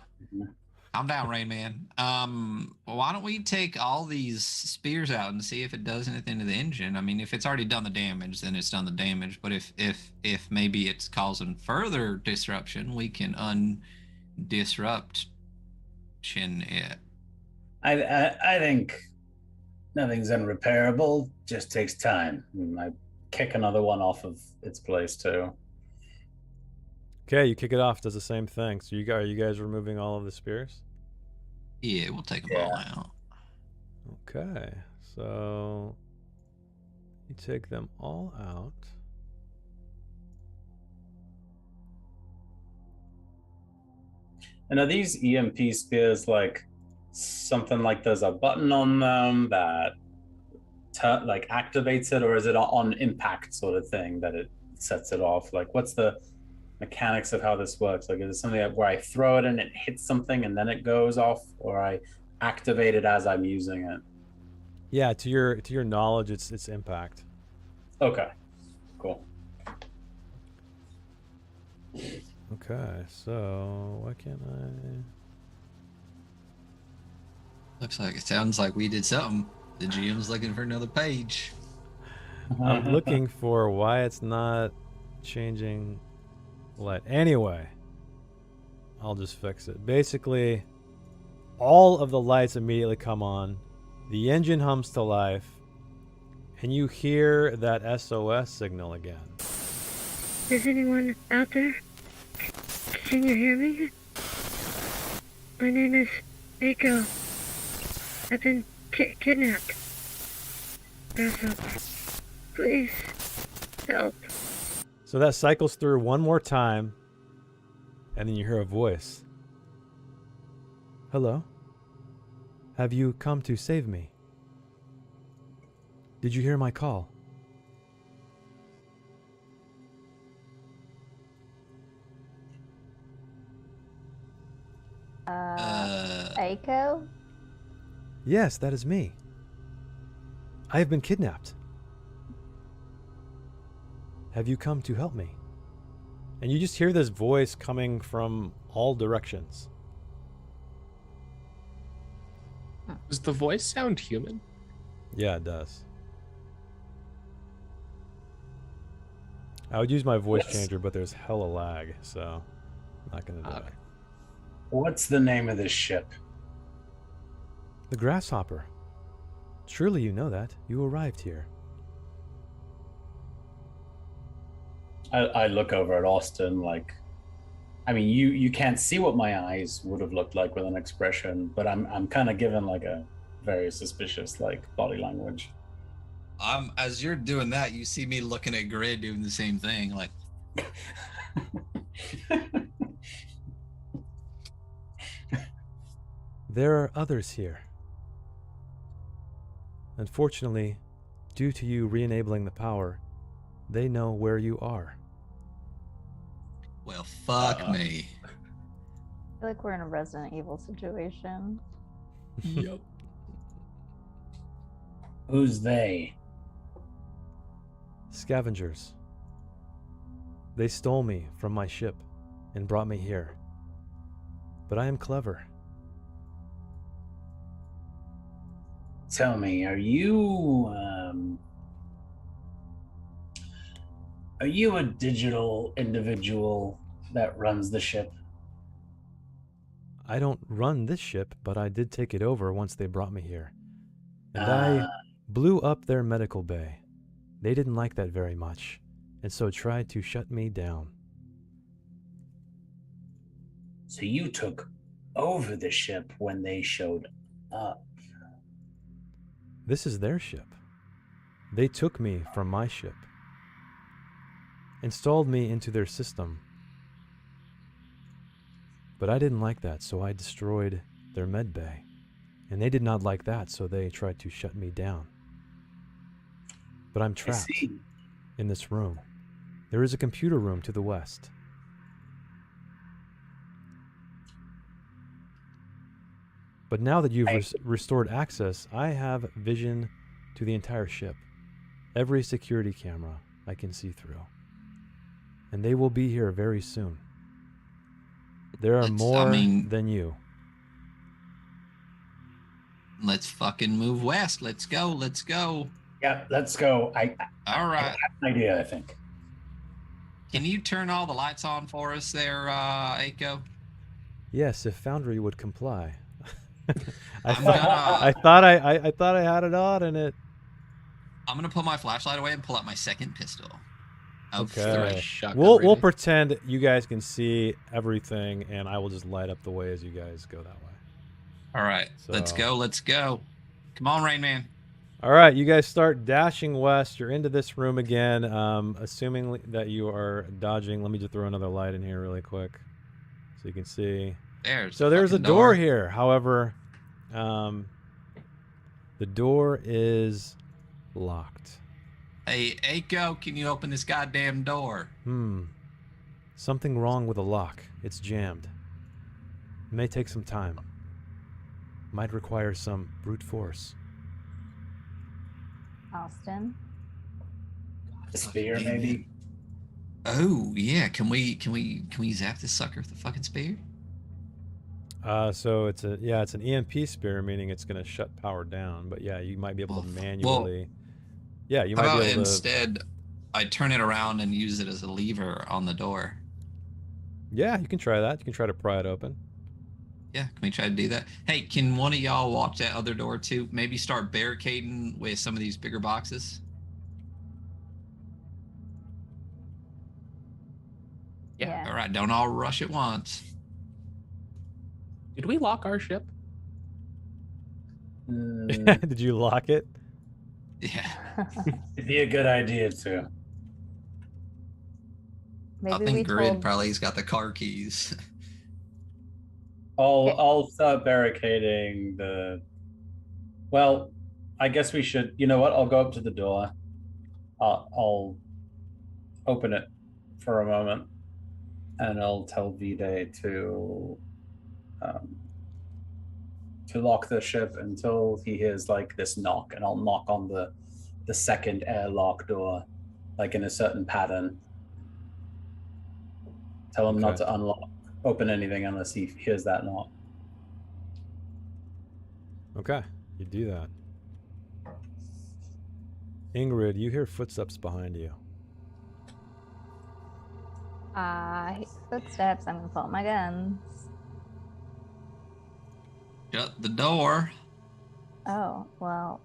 calm down, Rain Man. Why don't we take all these spears out and see if it does anything to the engine? I mean, if it's already done the damage, then it's done the damage. But if maybe it's causing further disruption, we can undisrupt it. I think nothing's unrepairable. Just takes time. And I kick another one off of its place too. Okay, you kick it off. Does the same thing. So are you guys removing all of the spears? Yeah, we'll take them all out. Okay, so you take them all out. And are these EMP spears like something like there's a button on them that like activates it, or is it on impact sort of thing that it sets it off? Like, what's the mechanics of how this works? Like, is it something where I throw it and it hits something and then it goes off, or I activate it as I'm using it? Yeah, to your knowledge, it's impact. Okay, cool. Okay, so why can't It sounds like we did something. The GM's looking for another page. I'm looking for why it's not changing light. Anyway, I'll just fix it. Basically, all of the lights immediately come on. The engine hums to life, and you hear that SOS signal again. Is anyone out there? Can you hear me? My name is Aiko. I've been kidnapped. Grasshopper. Please help. So that cycles through one more time, and then you hear a voice. Hello? Have you come to save me? Did you hear my call? Aiko? Yes, that is me. I have been kidnapped. Have you come to help me? And you just hear this voice coming from all directions. Does the voice sound human? Yeah, it does. I would use my voice changer, but there's hella lag, so I'm not going to do it. What's the name of this ship? The Grasshopper. Surely you know that. You arrived here. I look over at Austin like, I mean, you can't see what my eyes would have looked like with an expression, but I'm kind of given like a very suspicious like body language. As you're doing that, you see me looking at Grid doing the same thing, like. There are others here. Unfortunately, due to you re-enabling the power, they know where you are. Well, fuck me. I feel like we're in a Resident Evil situation. Yep. Who's they? Scavengers. They stole me from my ship and brought me here. But I am clever. Tell me, are you a digital individual that runs the ship? I don't run this ship, but I did take it over once they brought me here. And I blew up their medical bay. They didn't like that very much, and so tried to shut me down. So you took over the ship when they showed up. This is their ship. They took me from my ship, installed me into their system. But I didn't like that, so I destroyed their med bay. And they did not like that, so they tried to shut me down. But I'm trapped in this room. There is a computer room to the west. But now that you've restored access, I have vision to the entire ship. Every security camera I can see through. And they will be here very soon. There are more than you. Let's fucking move west. Let's go. Let's go. Yeah, let's go. All right. I have an idea, I think. Can you turn all the lights on for us there, Aiko? Yes, if Foundry would comply. I thought I had it on in it. I'm gonna put my flashlight away and pull out my second pistol. Okay. We'll pretend you guys can see everything, and I will just light up the way as you guys go that way. All right, so. Let's go. Let's go. Come on, Rain Man. All right, you guys start dashing west. You're into this room again. Assuming that you are dodging, let me just throw another light in here really quick so you can see. There's a door here. However, the door is locked. Hey, Aiko, can you open this goddamn door? Something wrong with the lock. It's jammed. It may take some time. Might require some brute force. Austin? A spear, maybe? Oh, yeah. Can we zap this sucker with a fucking spear? So it's an EMP spear, meaning it's going to shut power down. But yeah, you might be able to manually. Yeah, you might be able to. Instead, I turn it around and use it as a lever on the door. Yeah, you can try that. You can try to pry it open. Yeah, can we try to do that? Hey, can one of y'all watch that other door too? Maybe start barricading with some of these bigger boxes. Yeah. All right, don't all rush at once. Did we lock our ship? Did you lock it? Yeah. It'd be a good idea too. Maybe I think Grid probably's got the car keys. I'll start barricading the. Well, I guess we should. You know what? I'll go up to the door. I'll open it for a moment, and I'll tell Vide to lock the ship until he hears like this knock, and I'll knock on the second airlock door, like in a certain pattern. Tell him not to open anything unless he hears that knock. Okay, you do that. Ingrid, you hear footsteps behind you. Footsteps. I'm gonna pull out my guns. Shut the door. Oh, well,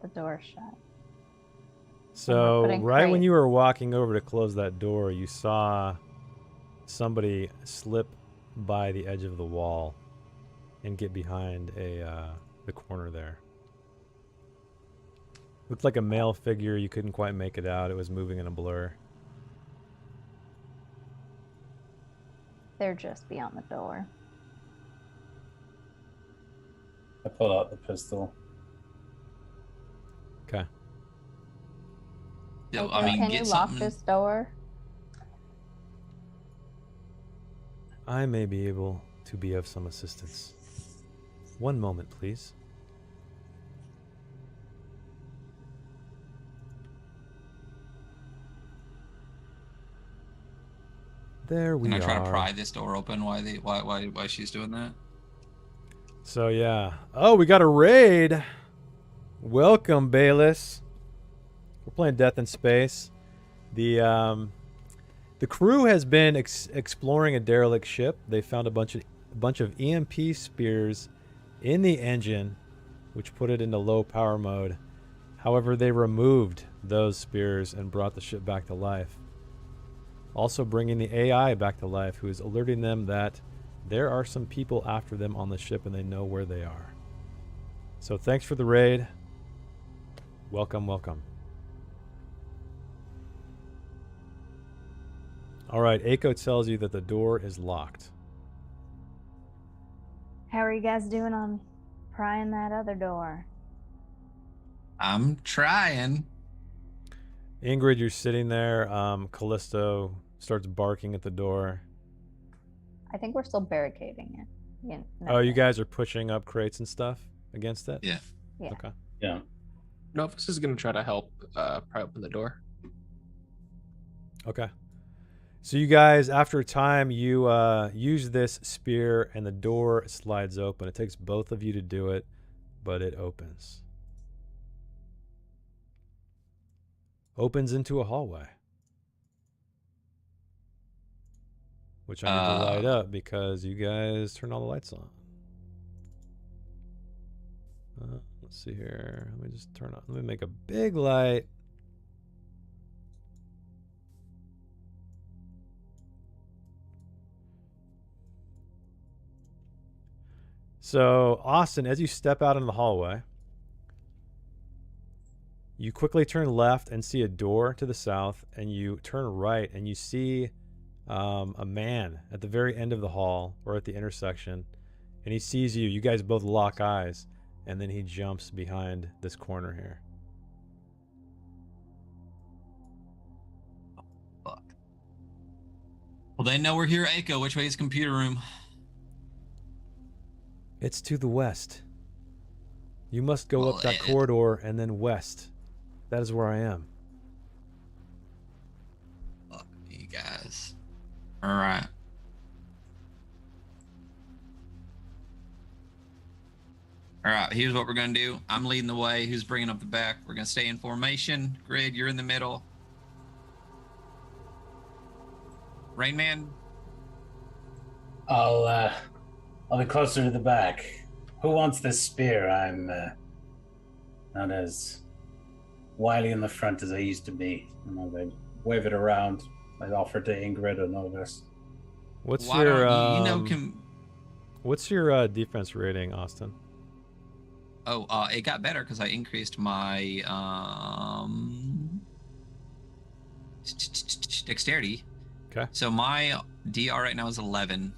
the door shut. So putting right when crate. you were walking over to close that door, you saw somebody slip by the edge of the wall and get behind the corner there. Looked like a male figure. You couldn't quite make it out. It was moving in a blur. They're just beyond the door. I pull out the pistol. Okay. Yeah, Okay, I mean, can get you lock something. this door? I may be able to be of some assistance. One moment, please. There we Can I are. try to pry this door open? Why she's doing that? So yeah. Oh, we got a raid. Welcome, Bayless. We're playing Death in Space. The crew has been exploring a derelict ship. They found a bunch of EMP spears in the engine, which put it into low power mode. However, they removed those spears and brought the ship back to life. Also bringing the AI back to life, who is alerting them that there are some people after them on the ship and they know where they are. So thanks for the raid. Welcome, welcome. All right, Aiko tells you that the door is locked. How are you guys doing on prying that other door? I'm trying. Ingrid, you're sitting there. Callisto starts barking at the door. I think we're still barricading it. Oh, you guys are pushing up crates and stuff against it? Yeah. Yeah. Okay. Yeah. Novus is gonna try to help pry open the door. Okay. So you guys, after a time, you use this spear and the door slides open. It takes both of you to do it, but it opens. Opens into a hallway. Which I need to light up because you guys turned all the lights on. Let's see here. Let me just turn on. Let me make a big light. So, Austin, as you step out into the hallway, you quickly turn left and see a door to the south, and you turn right and you see a man at the very end of the hall or at the intersection, and he sees you. You guys both lock eyes, and then he jumps behind this corner here. Fuck. Well, they know we're here, Aiko. Which way is computer room? It's to the west. You must go Well, up that corridor and then west. That is where I am. Fuck me, guys. All right. All right, here's what we're going to do. I'm leading the way. Who's bringing up the back? We're going to stay in formation. Grid, you're in the middle. Rain Man? I'll be closer to the back. Who wants this spear? I'm not as wily in the front as I used to be. You know, they wave it around. I offer to Ingrid or Novus. What's Why your don't you what's your defense rating, Austin? Oh, it got better because I increased my dexterity. Okay. So my DR right now is 11.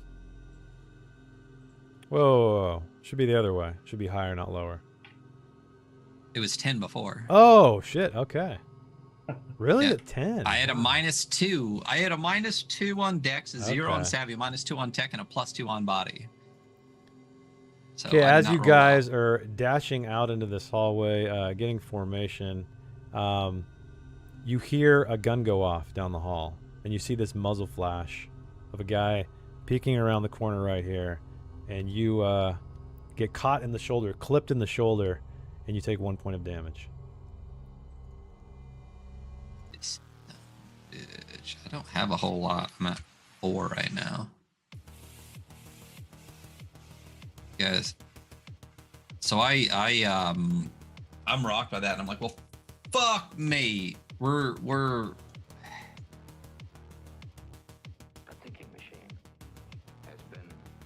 Whoa. Should be the other way. Should be higher, not lower. It was 10 before. Oh, shit. Okay. Really? Yeah. At 10? I had a -2. I had a -2 on dex, a 0 on Okay. savvy, a -2 on tech, and a +2 on body. So Okay, I did as not you roll guys well. are dashing out into this hallway, getting formation, you hear a gun go off down the hall, and you see this muzzle flash of a guy peeking around the corner right here, and you get caught in the shoulder, clipped in the shoulder, and you take 1 point of damage. Bitch, I don't have a whole lot. I'm at 4 right now. Guys, so I I'm rocked by that, and I'm like, well, fuck me. We're A thinking machine has been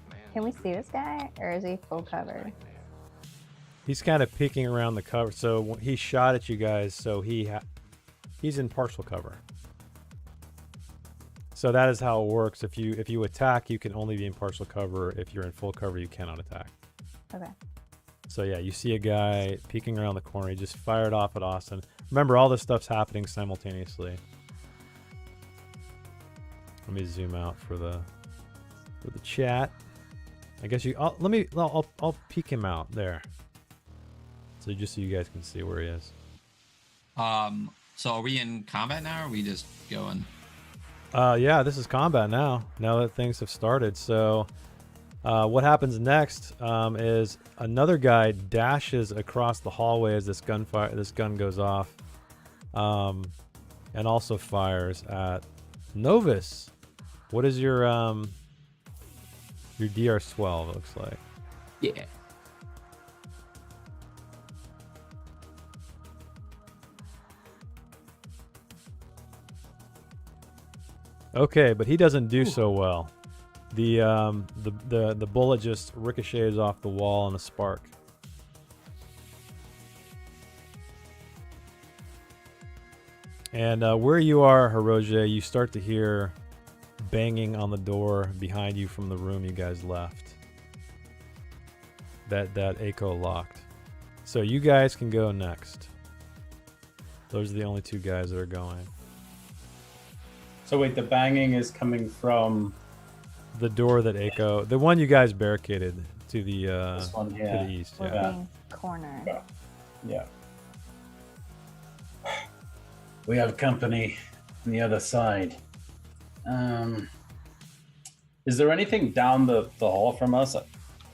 man's Can we see this guy, or is he full covered? He's kind of peeking around the cover. So when he shot at you guys, so he's in partial cover. So that is how it works. If you attack, you can only be in partial cover. If you're in full cover, you cannot attack. Okay. So yeah, you see a guy peeking around the corner. He just fired off at Austin. Remember, all this stuff's happening simultaneously. Let me zoom out for the chat. I guess I'll peek him out there. So just so you guys can see where he is. So are we in combat now, or are we just going? Yeah, this is combat now. Now that things have started. So what happens next is another guy dashes across the hallway as this gun goes off, and also fires at Novus. What is your DR-12? It looks like. Yeah. Okay, but he doesn't do so well. The bullet just ricochets off the wall in a spark. And where you are, Harroje, you start to hear banging on the door behind you from the room you guys left. That Aiko locked. So you guys can go next. Those are the only two guys that are going. So wait, the banging is coming from the door that Aiko, the one you guys barricaded to the this one here. to the east. We're Yeah. being cornered. Yeah. We have company on the other side. Is there anything down the hall from us,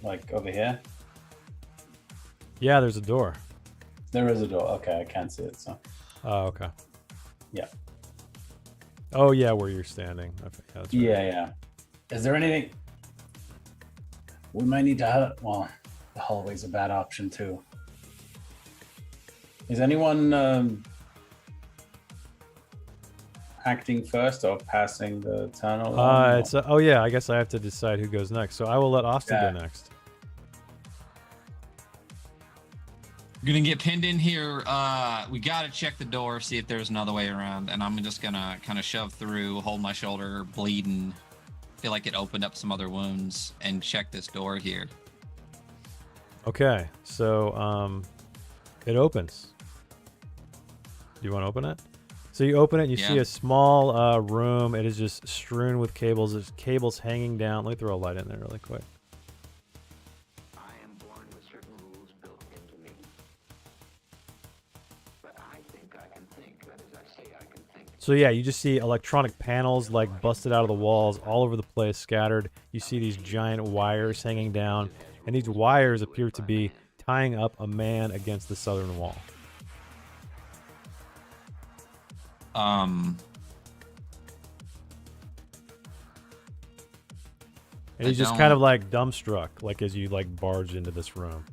like over here? Yeah, there's a door. There is a door. Okay, I can't see it. So. Oh, okay. Yeah. Oh, yeah, where you're standing. Okay, yeah, that's right. Yeah. Is there anything? We might need to. Well, the hallway's a bad option too. Is anyone acting first or passing the tunnel? Oh yeah, I guess I have to decide who goes next. So I will let Austin go next. We're gonna get pinned in here. We gotta check the door, see if there's another way around, and I'm just gonna kind of shove through, hold my shoulder, bleeding. Feel like it opened up some other wounds, and check this door here. Okay, so it opens. Do you want to open it? So you open it, and you see a small room. It is just strewn with cables. There's cables hanging down. Let me throw a light in there really quick. I am born with certain rules built into me. But I think I can think. That is, I say I can think. So yeah, you just see electronic panels like busted out of the walls all over the place, scattered. You see these giant wires hanging down, and these wires appear to be tying up a man against the southern wall. And he's just kind of like dumbstruck, like as you like barge into this room.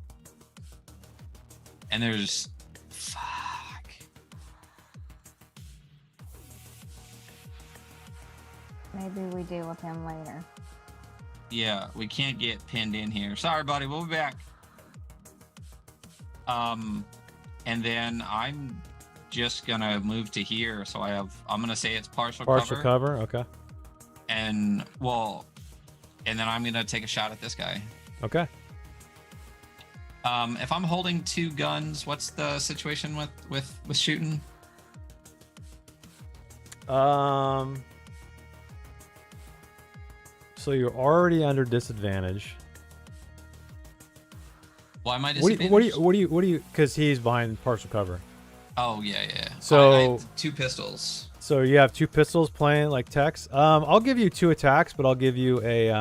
And there's, fuck. Maybe we deal with him later. Yeah, we can't get pinned in here. Sorry, buddy. We'll be back. And then I'm just gonna move to here. So I'm gonna say it's partial cover. Okay. And and then I'm gonna take a shot at this guy. Okay. If I'm holding two guns, what's the situation with shooting? So you're already under disadvantage. Why am I disadvantaged? What do you? Because he's behind partial cover. Oh yeah. So I have two pistols. So you have two pistols playing like techs. I'll give you 2 attacks, but I'll give you a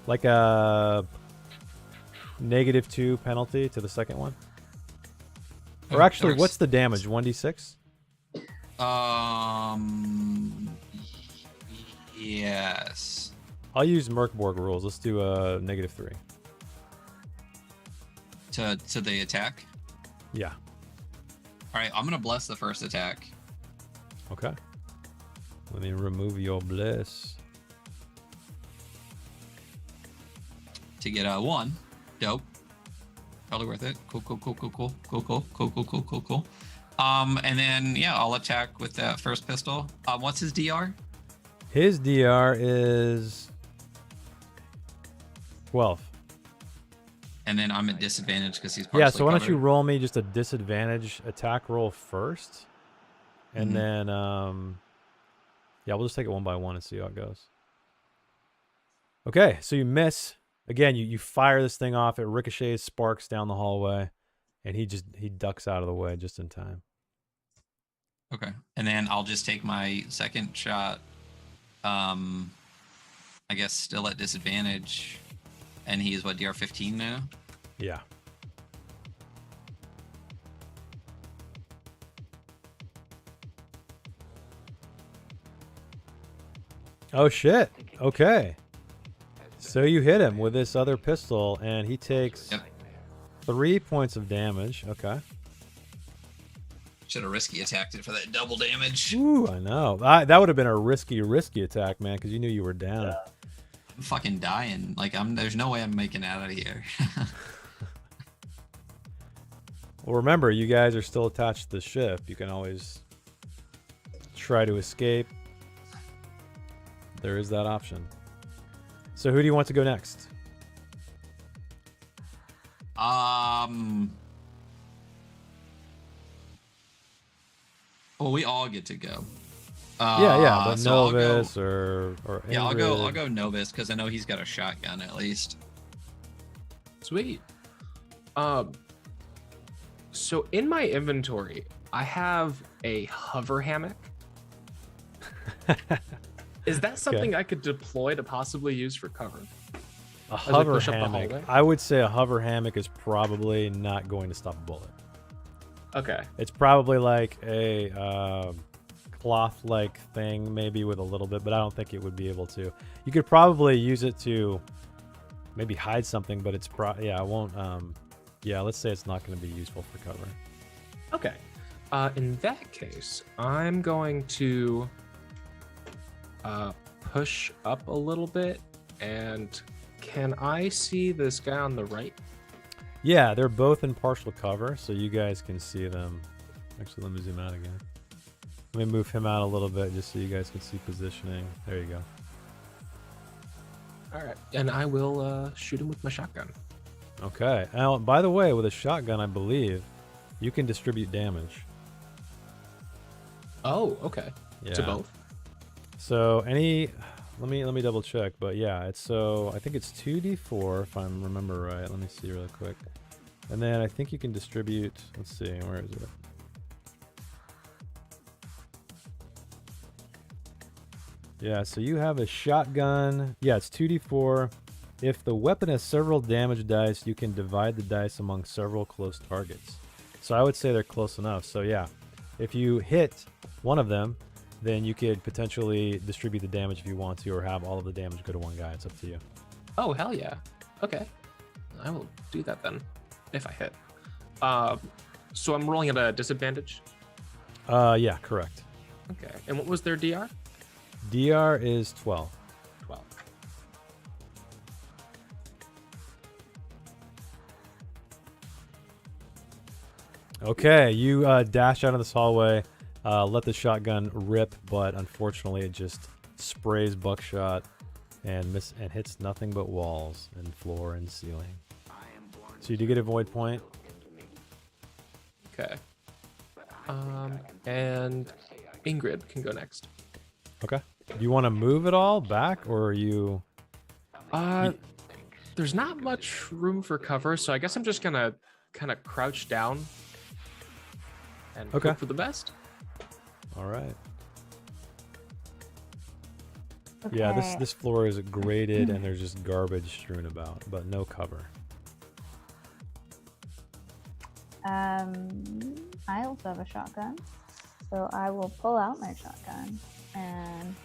like a -2 penalty to the second one. Or actually, what's the damage? 1d6? Yes. I'll use Merkborg rules. Let's do a -3. To the attack? Yeah. All right, I'm gonna bless the first attack. Okay. Let me remove your bliss. To get a 1. Dope. Totally worth it. Cool. And then yeah, I'll attack with that first pistol. What's his DR? His DR is 12. And then I'm at disadvantage because he's partially Yeah, so why don't you covered. roll me just a disadvantage attack roll first? And Mhm. then, yeah, we'll just take it one by one and see how it goes. Okay, so you miss. Again, you fire this thing off. It ricochets, sparks down the hallway. And he ducks out of the way just in time. Okay. And then I'll just take my second shot. I guess still at disadvantage. And he is what, DR 15 now? Yeah. Oh, shit. Okay. So you hit him with this other pistol, and he takes 3 points of damage. Okay. Should have risky attacked it for that double damage. Ooh, I know. That would have been a risky attack, man, because you knew you were down. Yeah. I'm fucking dying. Like, there's no way I'm making it out of here. Well, remember, you guys are still attached to the ship. You can always try to escape. There is that option. So who do you want to go next? Well, we all get to go. Yeah, but so Novus or yeah, Ingrid. I'll go Novus because I know he's got a shotgun at least. Sweet. So in my inventory, I have a hover hammock. Is that something I could deploy to possibly use for cover? A As I hover push up the hammock. hallway? I would say a hover hammock is probably not going to stop a bullet. Okay. It's probably like a cloth-like thing, maybe with a little bit, but I don't think it would be able to. You could probably use it to maybe hide something, but it's yeah, I won't. Yeah, let's say it's not going to be useful for cover. Okay. In that case, I'm going to push up a little bit, and can I see this guy on the right? Yeah, they're both in partial cover, so you guys can see them. Actually, let me zoom out again. Let me move him out a little bit just so you guys can see positioning. There you go. All right. And I will shoot him with my shotgun. Okay. Now, by the way, with a shotgun, I believe you can distribute damage. Oh, okay. Yeah. To both? So let me double check, but yeah, it's I think it's 2d4 if I remember right. Let me see real quick. And then I think you can distribute, let's see, where is it? Yeah, so you have a shotgun. Yeah, it's 2d4. If the weapon has several damage dice, you can divide the dice among several close targets. So I would say they're close enough. So yeah, if you hit one of them, then you could potentially distribute the damage if you want to, or have all of the damage go to one guy. It's up to you. Oh, hell yeah. Okay. I will do that then, if I hit. So I'm rolling at a disadvantage? Yeah, correct. Okay. And what was their DR? DR is 12. 12. Okay, you dash out of this hallway, let the shotgun rip, but unfortunately it just sprays buckshot and hits nothing but walls and floor and ceiling. So you do get a void point. Okay. And Ingrid can go next. Okay. Do you want to move at all back, or are you? There's not much room for cover, so I guess I'm just gonna kind of crouch down and hope for the best. All right. Okay. Yeah, this floor is graded and there's just garbage strewn about, but no cover. I also have a shotgun, so I will pull out my shotgun and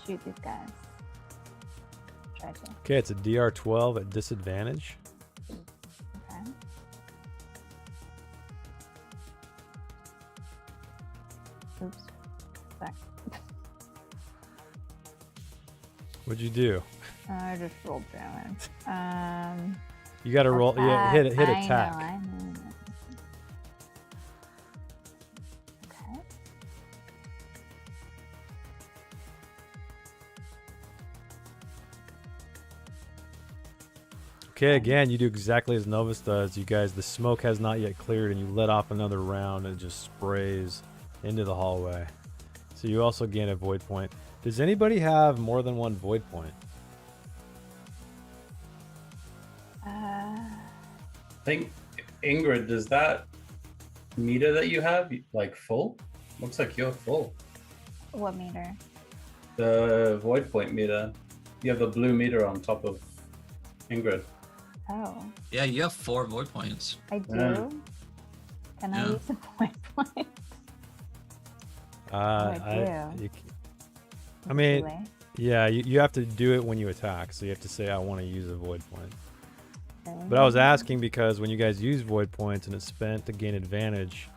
shoot these guys. Try to. Okay, it's a DR 12 at disadvantage. Okay. What'd you do? I just rolled damage. You got to roll. Yeah, hit attack. I know. Okay. Okay, again, you do exactly as Novus does. You guys, the smoke has not yet cleared, and you let off another round, and it just sprays into the hallway. So you also gain a void point. Does anybody have more than one void point? I think, Ingrid, does that meter that you have, like, full? Looks like you're full. What meter? The void point meter. You have the blue meter on top of Ingrid. Oh, Yeah, you have 4 void points. I do. Yeah. Can I Yeah. use a void point? I do. I mean, Too late. yeah, you have to do it when you attack. So you have to say, I want to use a void point. Okay. But I was asking because when you guys use void points and it's spent to gain advantage,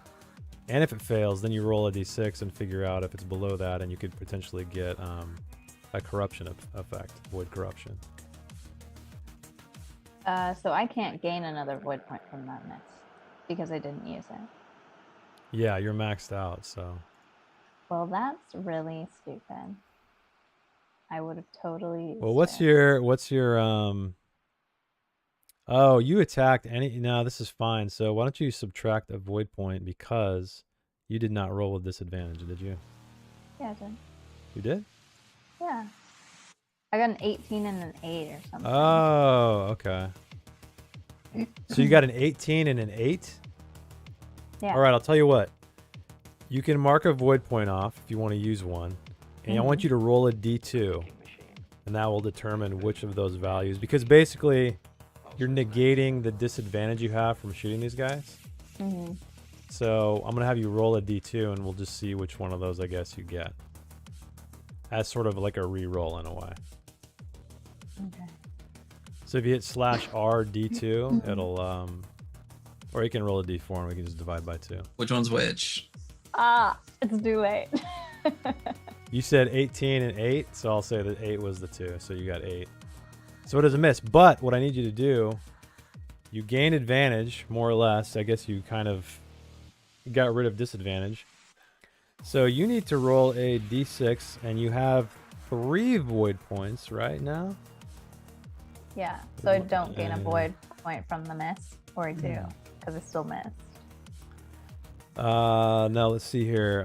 and if it fails, then you roll a d6 and figure out if it's below that, and you could potentially get a corruption effect, void corruption. So I can't gain another void point from that miss because I didn't use it. Yeah, you're maxed out, so. Well, that's really stupid. I would have totally used Well, what's it. your oh, you attacked any, no, this is fine. So why don't you subtract a void point because you did not roll with disadvantage, did you? Yeah, I did. You did? Yeah. I got an 18 and an 8 or something. Oh, okay. So you got an 18 and an 8? Yeah. All right, I'll tell you what. You can mark a void point off if you want to use one. And I want you to roll a d2. And that will determine which of those values. Because basically, you're negating the disadvantage you have from shooting these guys. Mm-hmm. So I'm going to have you roll a d2 and we'll just see which one of those I guess you get. As sort of like a re-roll in a way. Okay. So if you hit /R d2, it'll, or you can roll a d4 and we can just divide by 2. Which one's which? Ah, it's too late. You said 18 and 8, so I'll say that 8 was the 2, so you got 8. So it is a miss, but what I need you to do, you gain advantage, more or less. I guess you kind of got rid of disadvantage. So you need to roll a d6, and you have 3 void points right now. Yeah, so I don't gain a void point from the miss, or I do, because I still missed. No, let's see here.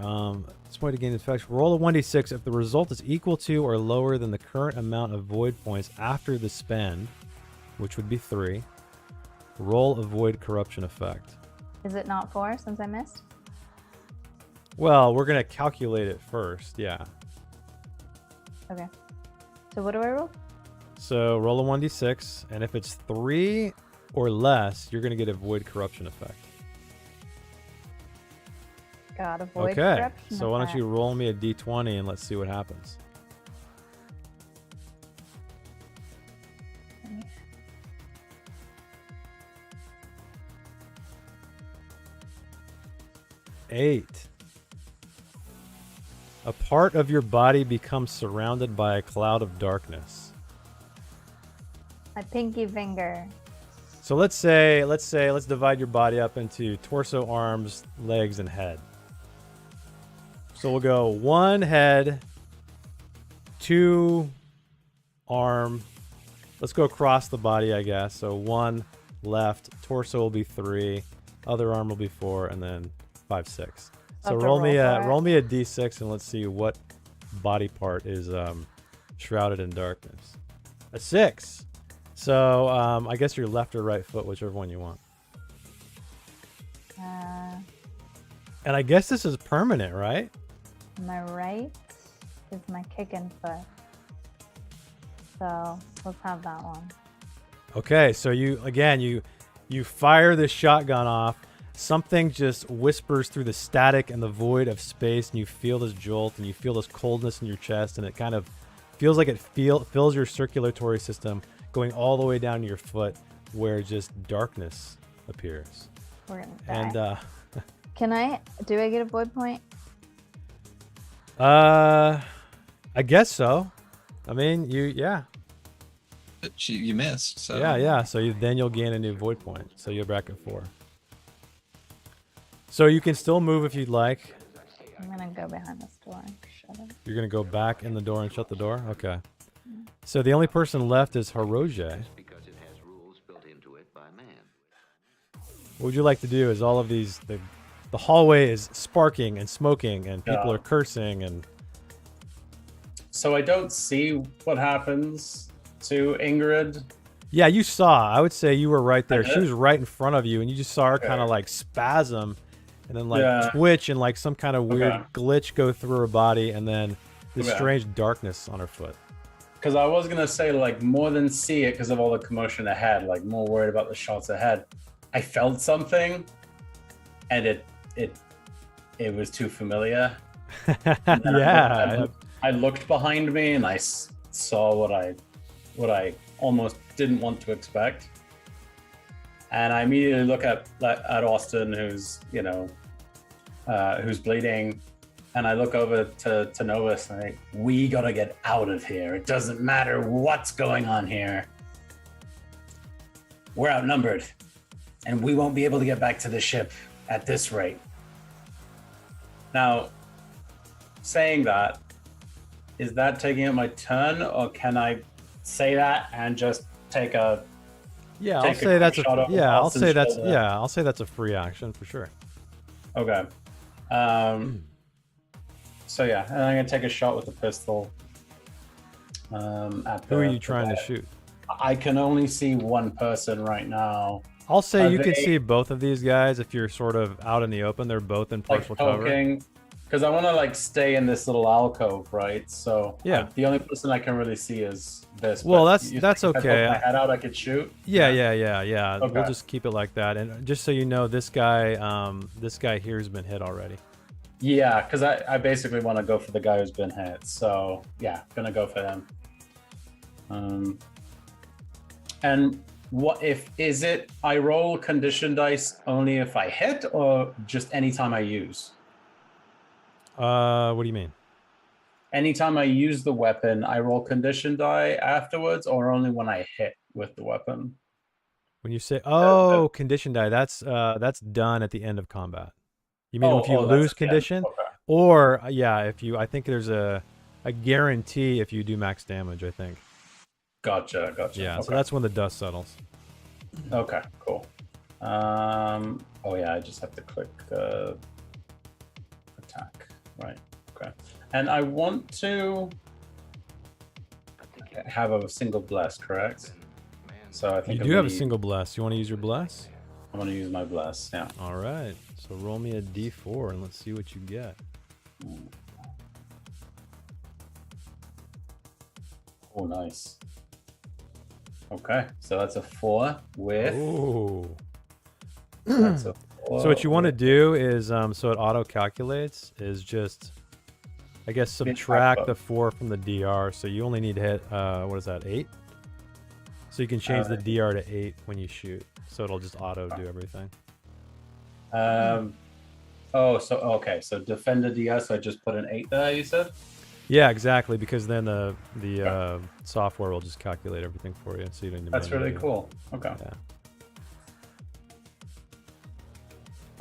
This point to gain effect. Roll a 1d6 if the result is equal to or lower than the current amount of void points after the spend, which would be 3. Roll a void corruption effect. Is it not 4 since I missed? Well, we're gonna calculate it first, yeah. Okay. So what do I roll? So roll a 1d6, and if it's 3 or less, you're gonna get a void corruption effect. Got a void Okay, corruption so why don't you effect. roll me a d20 and let's see what happens. Eight. A part of your body becomes surrounded by a cloud of darkness. My pinky finger. So let's divide your body up into torso, arms, legs, and head. So we'll go 1 head, 2 arm. Let's go across the body, I guess. So 1 left, torso will be 3, other arm will be 4, and then 5, 6. So Have to roll me roll for it? a d6 and let's see what body part is shrouded in darkness. A 6. So I guess your left or right foot, whichever one you want. And I guess this is permanent, right? My right is my kicking foot. So let's have that one. Okay, so you fire this shotgun off. Something just whispers through the static and the void of space, and you feel this jolt, and you feel this coldness in your chest, and it kind of feels like it fills your circulatory system, going all the way down to your foot, where just darkness appears. We're gonna die. And Do I get a void point? I guess so. I mean, yeah. But you missed. So Yeah. So then you'll gain a new void point. So you're back at 4. So you can still move if you'd like. I'm gonna go behind this door and shut it. You're gonna go back in the door and shut the door. Okay. So the only person left is Harroje. Because it has rules built into it by man. What would you like to do? Is all of these the hallway is sparking and smoking and people are cursing and. So I don't see what happens to Ingrid. Yeah, you saw. I would say you were right there. I She did? was right in front of you, and you just saw her kind of like spasm, and then like twitch and like some kind of weird glitch go through her body, and then this strange darkness on her foot. Because I was gonna say like more than see it because of all the commotion ahead, like more worried about the shots ahead. I felt something, and it was too familiar. Yeah. I looked behind me and I saw what I almost didn't want to expect, and I immediately look at Austin, who's who's bleeding, and I look over to Novus and I think, we gotta get out of here. It doesn't matter what's going on here. We're outnumbered, and we won't be able to get back to the ship at this rate. Now, saying that, is that taking up my turn, or can I say that and just take a I'll say that's a free action for sure. Okay. So yeah, and I'm gonna take a shot with the pistol. Who are you trying to shoot? I can only see one person right now. I'll say you can see both of these guys if you're sort of out in the open. They're both in partial cover. Because I want to like stay in this little alcove, right? So yeah, the only person I can really see is this. Well, that's okay. If I put my head out, I could shoot. Yeah. Okay. We'll just keep it like that. And just so you know, this guy here has been hit already. Yeah, because I basically want to go for the guy who's been hit. So yeah, gonna go for him. And what is it? I roll condition dice only if I hit, or just anytime I use? What do you mean? Anytime I use the weapon, I roll condition die afterwards, or only when I hit with the weapon? When you say condition die, that's done at the end of combat. You mean if you lose condition, or if you? I think there's a guarantee if you do max damage. I think. Gotcha. Yeah, so that's when the dust settles. Okay, cool. I just have to click attack. Right. Okay. And I want to have a single bless, correct? So I think you do have a single bless. You want to use your bless? I'm going to use my bless. Yeah. All right. So roll me a d4 and let's see what you get. Oh, nice. Okay, so that's a 4 with. Ooh. That's a 4. So what you want to do is, so it auto calculates, is just, I guess, subtract the 4 from the DR. So you only need to hit, what is that, 8? So you can change the DR to 8 when you shoot. So it'll just auto do everything. Okay. So defend the DR. So I just put an 8 there. You said. Yeah, exactly. Because then the software will just calculate everything for you. So you don't. That's really cool. Okay. Yeah.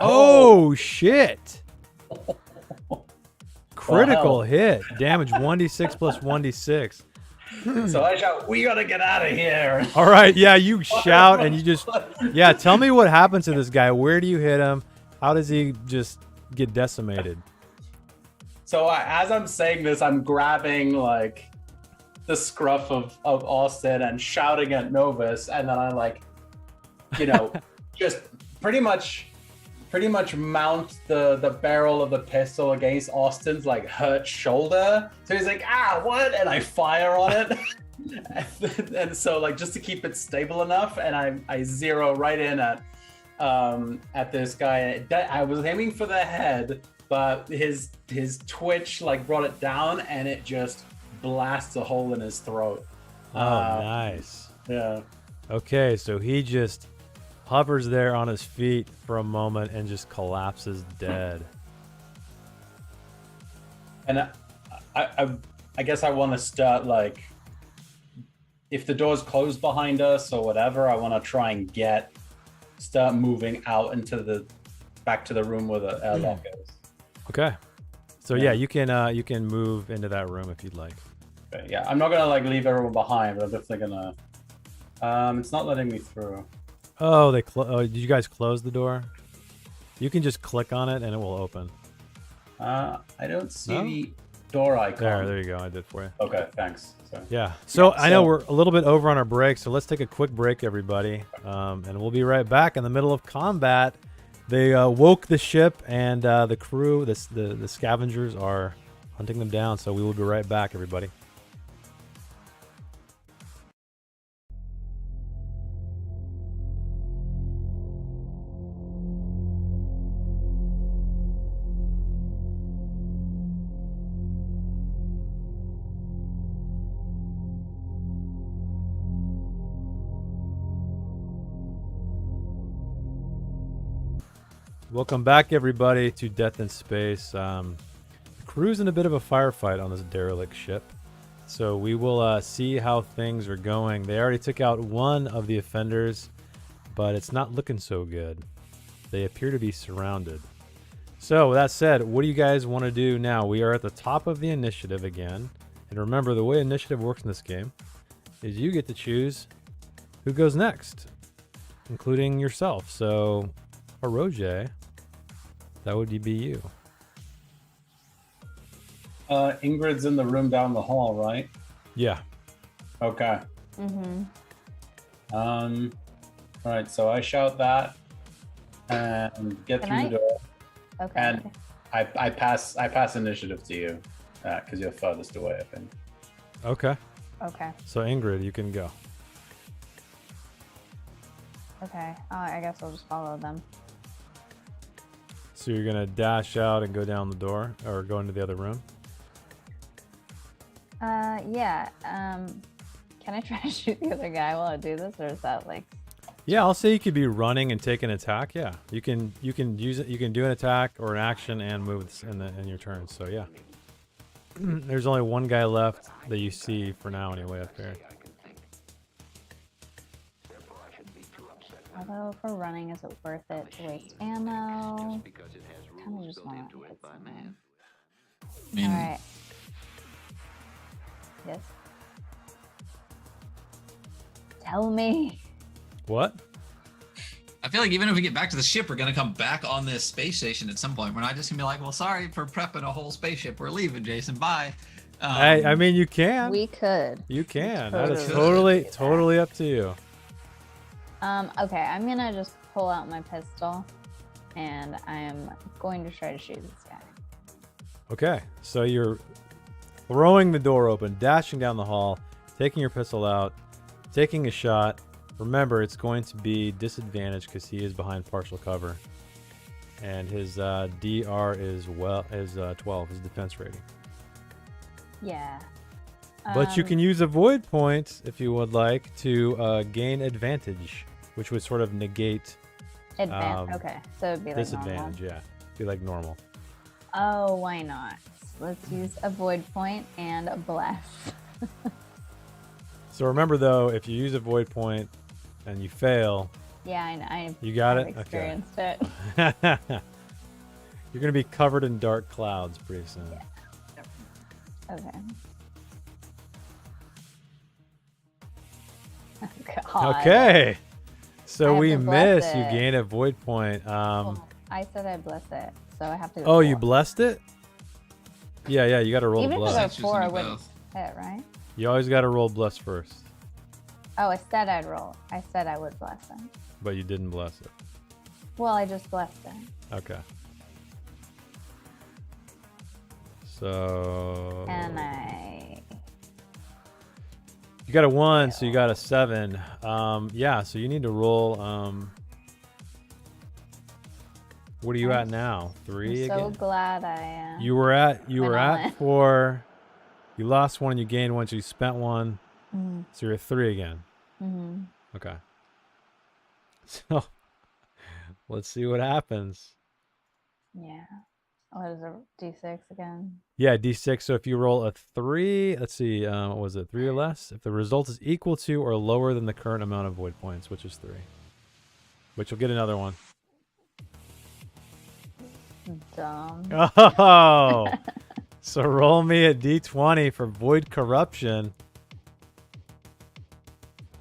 Oh shit! Critical hit. Damage 1d6 plus 1d6. So I shout, we gotta get out of here. All right, yeah, you shout and you just, yeah, tell me what happens to this guy. Where do you hit him? How does he just get decimated? So as I'm saying this, I'm grabbing like the scruff of Austin and shouting at Novus, and then I just pretty much mount the barrel of the pistol against Austin's like hurt shoulder. So he's like, what? And I fire on it. And so like just to keep it stable enough, and I zero right in at this guy. I was aiming for the head, but his twitch like brought it down, and it just blasts a hole in his throat. Oh, nice. Yeah. Okay, so he just hovers there on his feet for a moment and just collapses dead. And I guess I want to start like if the door's closed behind us or whatever, I want to try and start moving out into back to the room where the airlock is. Okay. So yeah, you can move into that room if you'd like. Okay, yeah, I'm not gonna like leave everyone behind, but I'm definitely gonna. It's not letting me through. Oh, did you guys close the door? You can just click on it and it will open. I don't see the door icon. There you go. I did for you. Okay, thanks. Yeah. So I know we're a little bit over on our break, so let's take a quick break, everybody, and we'll be right back. In the middle of combat, they woke the ship, and the crew, the scavengers, are hunting them down. So we will be right back, everybody. Welcome back, everybody, to Death in Space. The crew's in a bit of a firefight on this derelict ship, so we will see how things are going. They already took out one of the offenders, but it's not looking so good. They appear to be surrounded. So, with that said, what do you guys want to do now? We are at the top of the initiative again, and remember, the way initiative works in this game is you get to choose who goes next, including yourself. So, Harroje, that would be you. Ingrid's in the room down the hall, right? Yeah. Okay. All right, so I shout that and get through the door. Okay. And I pass initiative to you because you're furthest away, I think. Okay. Okay. So Ingrid, you can go. Okay. I guess I'll just follow them. So you're gonna dash out and go down the door, or go into the other room? Yeah. Can I try to shoot the other guy while I do this, or is that like? Yeah, I'll say you could be running and take an attack. Yeah, you can use it. You can do an attack or an action and move in your turn. So yeah, there's only one guy left that you see for now, anyway, up there. Although for running, is it worth it to waste ammo? Kind of just want to hit someone. All right. Yes. Tell me. What? I feel like even if we get back to the ship, we're gonna come back on this space station at some point. We're not just gonna be like, well, sorry for prepping a whole spaceship. We're leaving, Jason. Bye. I mean, you can. We could. You can. Totally That is totally up to you. Okay, I'm gonna just pull out my pistol, and I am going to try to shoot this guy. Okay, so you're throwing the door open, dashing down the hall, taking your pistol out, taking a shot. Remember, it's going to be disadvantaged because he is behind partial cover, and his DR is 12, his defense rating. Yeah. But you can use a void point if you would like to gain advantage, which would sort of negate okay, so it'd be like disadvantage. normal. Yeah, be like normal. Oh, why not? Let's use a void point and a bless. So remember, though, if you use a void point and you fail, yeah, I know. You got I've it? experienced it. you're going to be covered in dark clouds pretty soon. Yeah. Okay. God. Okay. So I we have to bless miss. You it. gain a void point. Well, I said I bless it, so I have to go. Oh, you 4. blessed it? Yeah, you got to roll Even the if I bless. go 4, I Choosing wouldn't both. hit, right? You always got to roll bless first, Oh, I said I'd roll. I said I would bless it. but you didn't bless it. Well, I just blessed it. Okay. So And I. you got a 1, so you got a 7. Yeah, so you need to roll. What are you at now? 3 I'm so again? glad I. You were at went all in. 4. You lost 1, you gained 1, so you spent 1. Mhm. So you're at 3 again. Mhm. Okay. So let's see what happens. Yeah. What is a D6 again? Yeah, D6. So if you roll a 3, let's see, what was it, 3 or less? If the result is equal to or lower than the current amount of void points, which is 3. Which you'll get another one. Dumb. Oh! So roll me a D20 for void corruption.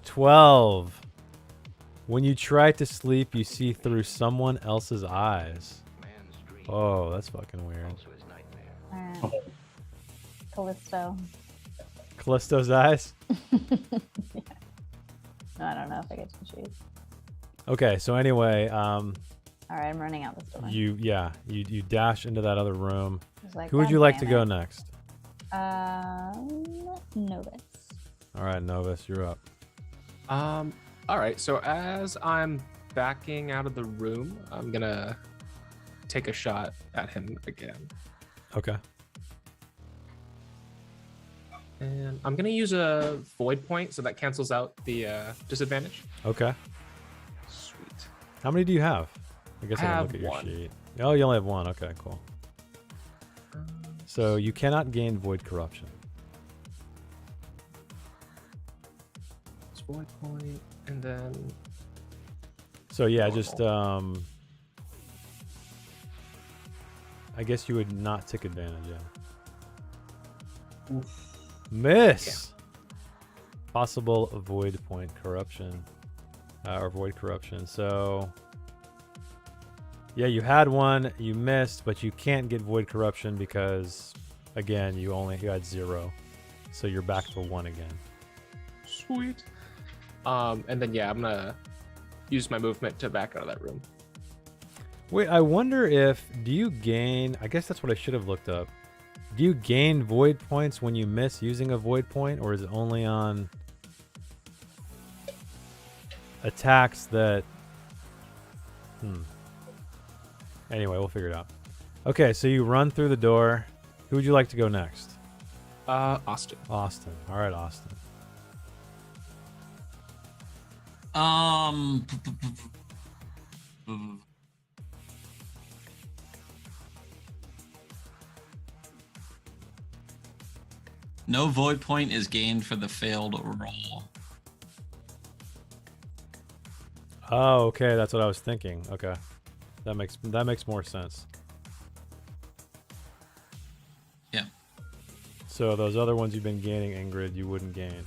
12. When you try to sleep, you see through someone else's eyes. Oh, that's fucking weird. Alright. Callisto. Callisto's eyes? Yeah. No, I don't know if I get to choose. Okay, so anyway, Alright, I'm running out this door. you dash into that other room. Just like, Who would "God you like damn to go it." next? Novus. All right, Novus, you're up. All right. So as I'm backing out of the room, I'm gonna take a shot at him again, Okay. and I'm gonna use a void point, so that cancels out the disadvantage. Okay. Sweet. How many do you have? I guess I can have look at your one. sheet. Oh, you only have one. Okay, cool. So you cannot gain void corruption. It's void point, and then So yeah, Normal. just I guess you would not take advantage. Yeah. Miss. Possible void point corruption, or void corruption. So yeah, you had one, you missed, but you can't get void corruption because again you had 0, so you're back to 1 again. sweet. And then yeah, I'm gonna use my movement to back out of that room. Wait, I wonder if do you gain? I guess that's what I should have looked up. Do you gain void points when you miss using a void point, or is it only on attacks that? Anyway, we'll figure it out. Okay, so you run through the door. Who would you like to go next? Austin. Austin. All right, Austin. No void point is gained for the failed roll. Oh, okay, that's what I was thinking. Okay, that makes more sense. Yeah. So those other ones you've been gaining, Ingrid, you wouldn't gain.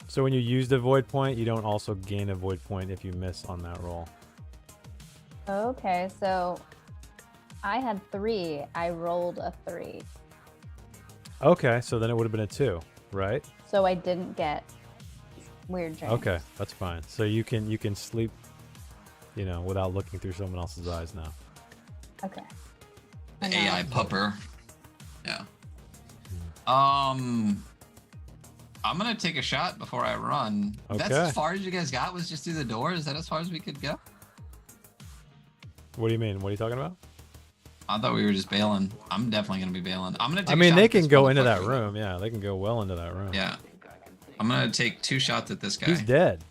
So when you used a void point, you don't also gain a void point if you miss on that roll. Okay, so I had 3. I rolled a 3. Okay, so then it would have been a 2, right? So I didn't get weird dreams. Okay, that's fine. So you can sleep, without looking through someone else's eyes now. Okay. The And AI now- pupper. Yeah. I'm gonna take a shot before I run. That's Okay. as far as you guys got, was just through the door? Is that as far as we could go? What do you mean? What are you talking about? I thought we were just bailing. I'm definitely gonna be bailing. I'm gonna take I a mean, shot they at this can go into that motherfucker. room. Yeah, they can go well into that room. Yeah. I'm gonna take 2 shots at this guy. He's dead.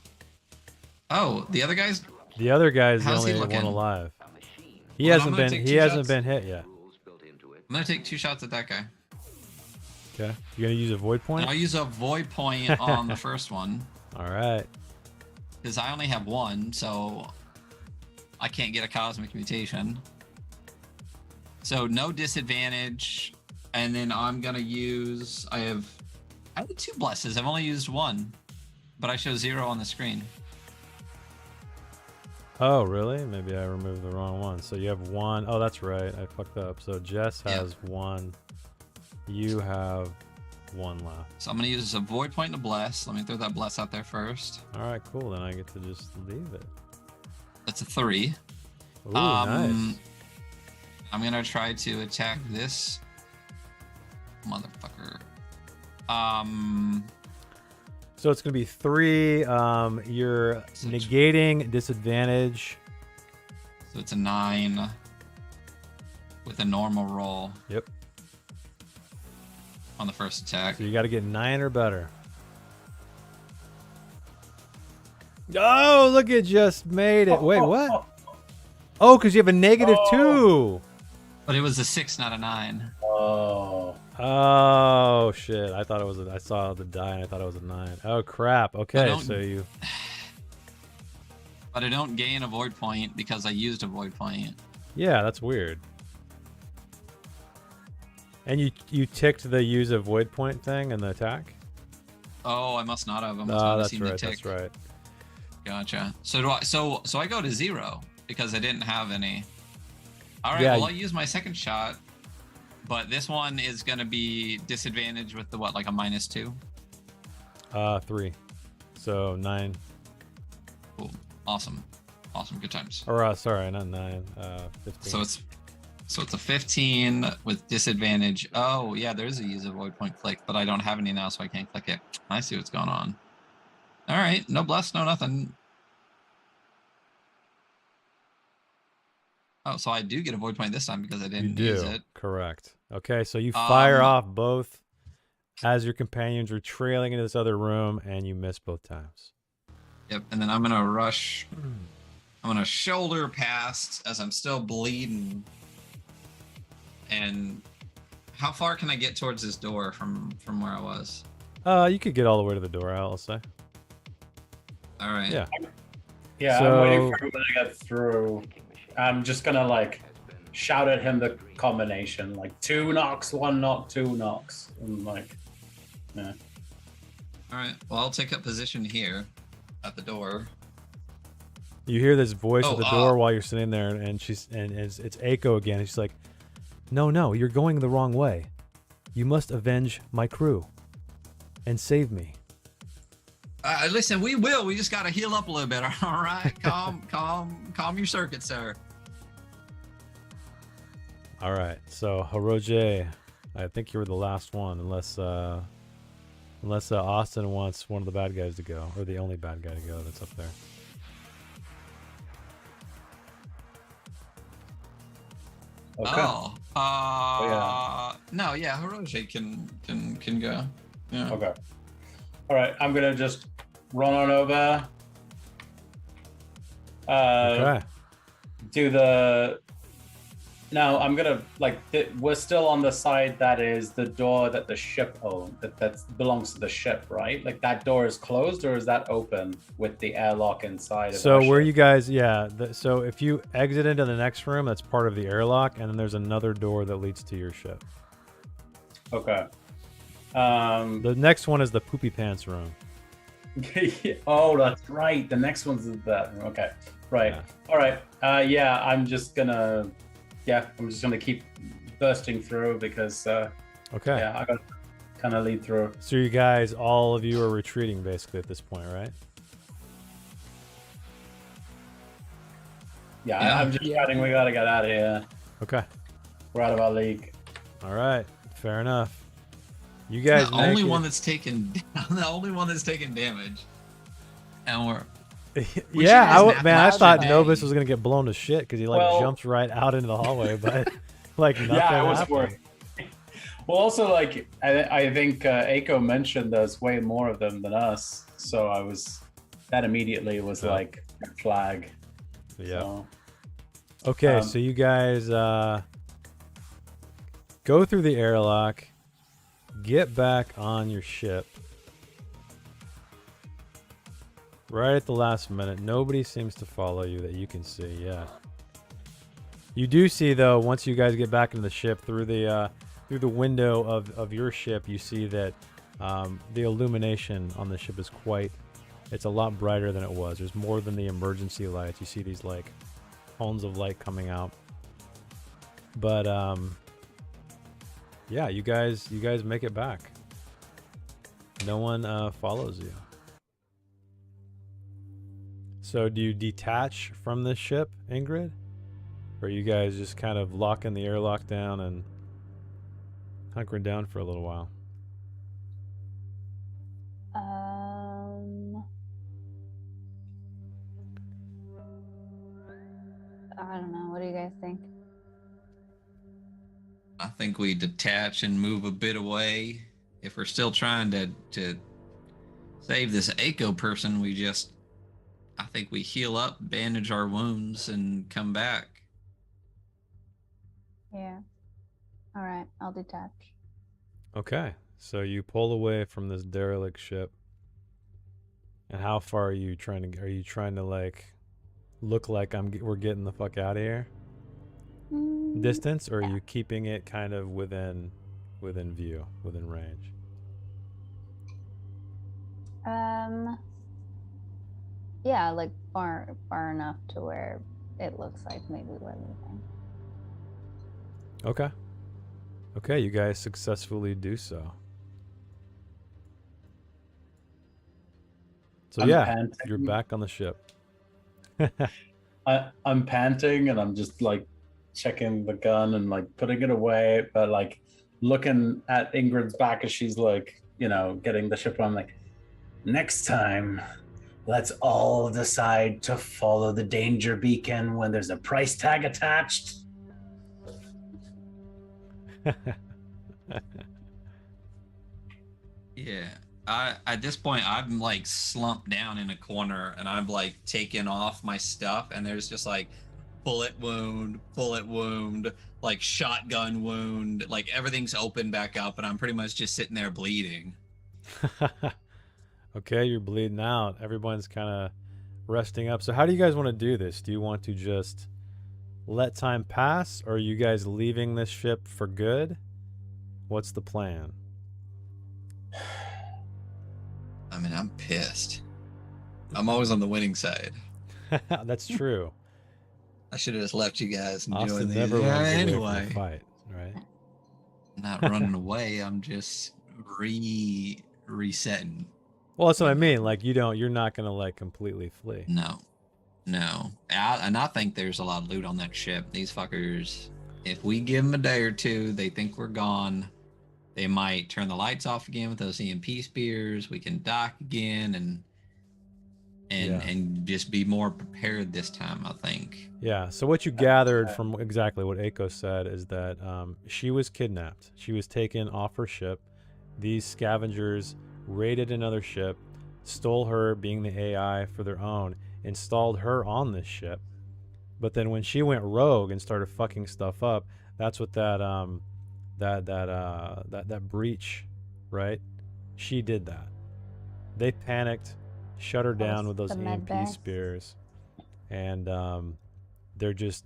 Oh, the other guy's The other guy's the How's he only one looking? alive. He Well, I'm hasn't gonna been. take He 2 hasn't shots. been hit yet. I'm gonna take 2 shots at that guy. Okay, you're gonna use a void point. And I'll use a void point on the first one. All right. Because I only have 1, so I can't get a cosmic mutation. So no disadvantage. And then I'm gonna use I have 2 blesses. I've only used 1. But I show 0 on the screen. Oh, really? Maybe I removed the wrong one. So you have 1. Oh, that's right. I fucked up. So Jess has 1. You have 1 left. So I'm gonna use a void point and a bless. Let me throw that bless out there first. All right, cool. Then I get to just leave it. That's a 3. Ooh, nice. I'm gonna try to attack this motherfucker. So it's gonna be 3. You're negating disadvantage. So it's a 9 with a normal roll Yep. on the first attack. So you got to get 9 or better. Oh, look! It just made it. Wait, what? Oh, because you have a -2. But it was a 6, not a 9. Oh. Oh shit! I thought it was. I saw the die and I thought it was a 9. Oh crap! Okay, so you. But I don't gain a void point because I used a void point. Yeah, that's weird. And you ticked the use a void point thing in the attack. Oh, I must not have. I must not Oh, have that's seen right. the tick. That's right. Gotcha. So do I. So I go to 0 because I didn't have any. All right. Yeah, well, I'll use my second shot, but this one is gonna be disadvantage with the what, like a -2. 3. So 9. Cool. Awesome. Awesome. Good times. Or sorry, not 9. 15. So it's a 15 with disadvantage. Oh yeah, there's a use a void point click, but I don't have any now, so I can't click it. I see what's going on. All right, no bless, no nothing. Oh, so I do get a void point this time because I didn't use it. Correct. Okay, so you fire off both as your companions are trailing into this other room, and you miss both times. Yep, and then I'm gonna rush. I'm gonna shoulder past as I'm still bleeding. And how far can I get towards this door from where I was? You could get all the way to the door, I'll say. All right. Yeah. Yeah, So- I'm waiting for him to get through. I'm just gonna like shout at him the combination, like 2 knocks, 1 knock, 2 knocks, and like, yeah. All right. Well, I'll take up position here at the door. You hear this voice at the door Oh, while you're sitting there, and it's Aiko again. And she's like, No, you're going the wrong way. You must avenge my crew and save me. Listen, we will. We just got to heal up a little bit. All right. Calm your circuit, sir. All right, so Harroje, I think you were the last one, unless Austin wants one of the bad guys to go, or the only bad guy to go that's up there. Okay. No, yeah, Harroje can go. Yeah. Okay. All right, I'm gonna just run on over. Okay. Do the. Now I'm gonna like. We're still on the side that is the door that the ship owns. That belongs to the ship, right? Like that door is closed, or is that open with the airlock inside? Of So our where ship? you guys, yeah. So if you exit into the next room, that's part of the airlock, and then there's another door that leads to your ship. Okay. The next one is the poopy pants room. Oh, that's right. The next one's the bathroom. Okay. Right. Yeah. All right. Yeah, I'm just gonna keep bursting through because Okay. yeah, I got to kind of lead through. So you guys, all of you are retreating basically at this point, right? Yeah, I'm just shouting, we gotta get out of here. Okay. We're out of our league. All right. Fair enough. You guys. The only make one it- that's taken damage, and we're Yeah, is man, I mathematically thought bad. Novus was gonna get blown to shit because he like Well- jumps right out into the hallway, but like nothing Yeah, I was happened. worried. Well, also, like, I think Aiko mentioned there's way more of them than us, so that immediately was Yeah. like a flag. Yeah. So, Okay, so you guys go through the airlock, get back on your ship. Right at the last minute, nobody seems to follow you that you can see yet. You do see, though, once you guys get back into the ship, through the window of your ship, you see that the illumination on the ship is it's a lot brighter than it was. There's more than the emergency lights. You see these like cones of light coming out. But yeah, you guys make it back. No one follows you. So do you detach from this ship, Ingrid? Or are you guys just kind of locking the airlock down and hunkering down for a little while? I don't know. What do you guys think? I think we detach and move a bit away. If we're still trying to save this Aiko person, I think we heal up, bandage our wounds, and come back. Yeah. All right, I'll detach. Okay, so you pull away from this derelict ship. And how far are you trying to? Are you trying to like look like we're getting the fuck out of here? Distance, or are you keeping it kind of within view, within range? Yeah, like far enough to where it looks like maybe we're leaving. Okay. Okay, you guys successfully do so. So I'm yeah, panting. you're back on the ship. I'm panting and I'm just like checking the gun and like putting it away, but like looking at Ingrid's back as she's like, you know, getting the ship on. I'm like, next time, let's all decide to follow the danger beacon when there's a price tag attached. Yeah. At this point I'm like slumped down in a corner and I'm like taking off my stuff and there's just like bullet wound, like shotgun wound, like everything's open back up and I'm pretty much just sitting there bleeding. Okay, you're bleeding out. Everyone's kind of resting up. So how do you guys want to do this? Do you want to just let time pass, or are you guys leaving this ship for good? What's the plan? I mean, I'm pissed. I'm always on the winning side. That's true. I should have just left you guys enjoy Austin these. never runs away from Anyway, a fight, right? I'm not running away. I'm just resetting. Well, that's what I mean. Like you're not gonna like completely flee. No. And I think there's a lot of loot on that ship. These fuckers, if we give them a day or two, they think we're gone. They might turn the lights off again with those EMP spears. We can dock again and just be more prepared this time, I think. Yeah. So what you gathered from exactly what Aiko said is that she was kidnapped. She was taken off her ship. These scavengers raided another ship, stole her, being the AI for their own, installed her on this ship. But then when she went rogue and started fucking stuff up, that's what that breach, right? She did that. They panicked, shut her down with those EMP spears, and they're just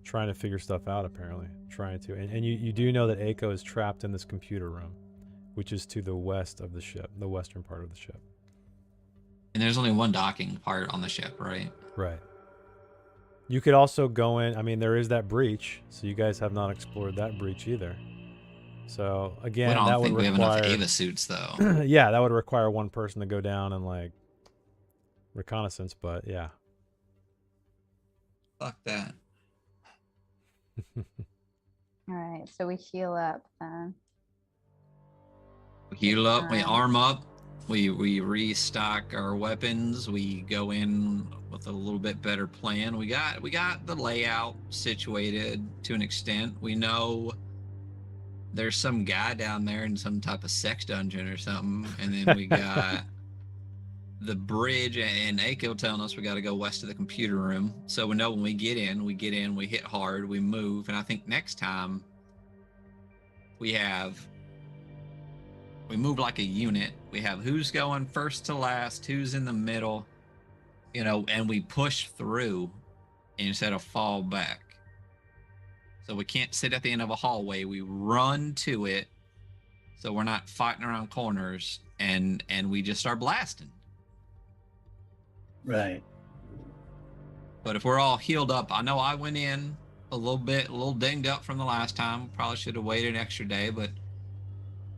trying to figure stuff out, apparently. And you do know that Aiko is trapped in this computer room, which is to the west of the ship, the western part of the ship. And there's only one docking part on the ship, right? Right. You could also go in. I mean, there is that breach, so you guys have not explored that breach either. So again, that would require. We have enough Ava suits, though. Yeah, that would require one person to go down and like reconnaissance. But yeah. Fuck that. All right, so we heal up then. We heal up. We arm up. We restock our weapons. We go in with a little bit better plan. We got the layout situated to an extent. We know there's some guy down there in some type of sex dungeon or something, and then we got the bridge and Aiko telling us we got to go west of the computer room. So we know when we get in, we hit hard, we move, and I think next time we move like a unit. We have who's going first to last, who's in the middle, you know, and we push through instead of fall back. So we can't sit at the end of a hallway. We run to it, so we're not fighting around corners, and we just start blasting. Right. But if we're all healed up, I know I went in a little dinged up from the last time. Probably should have waited an extra day, but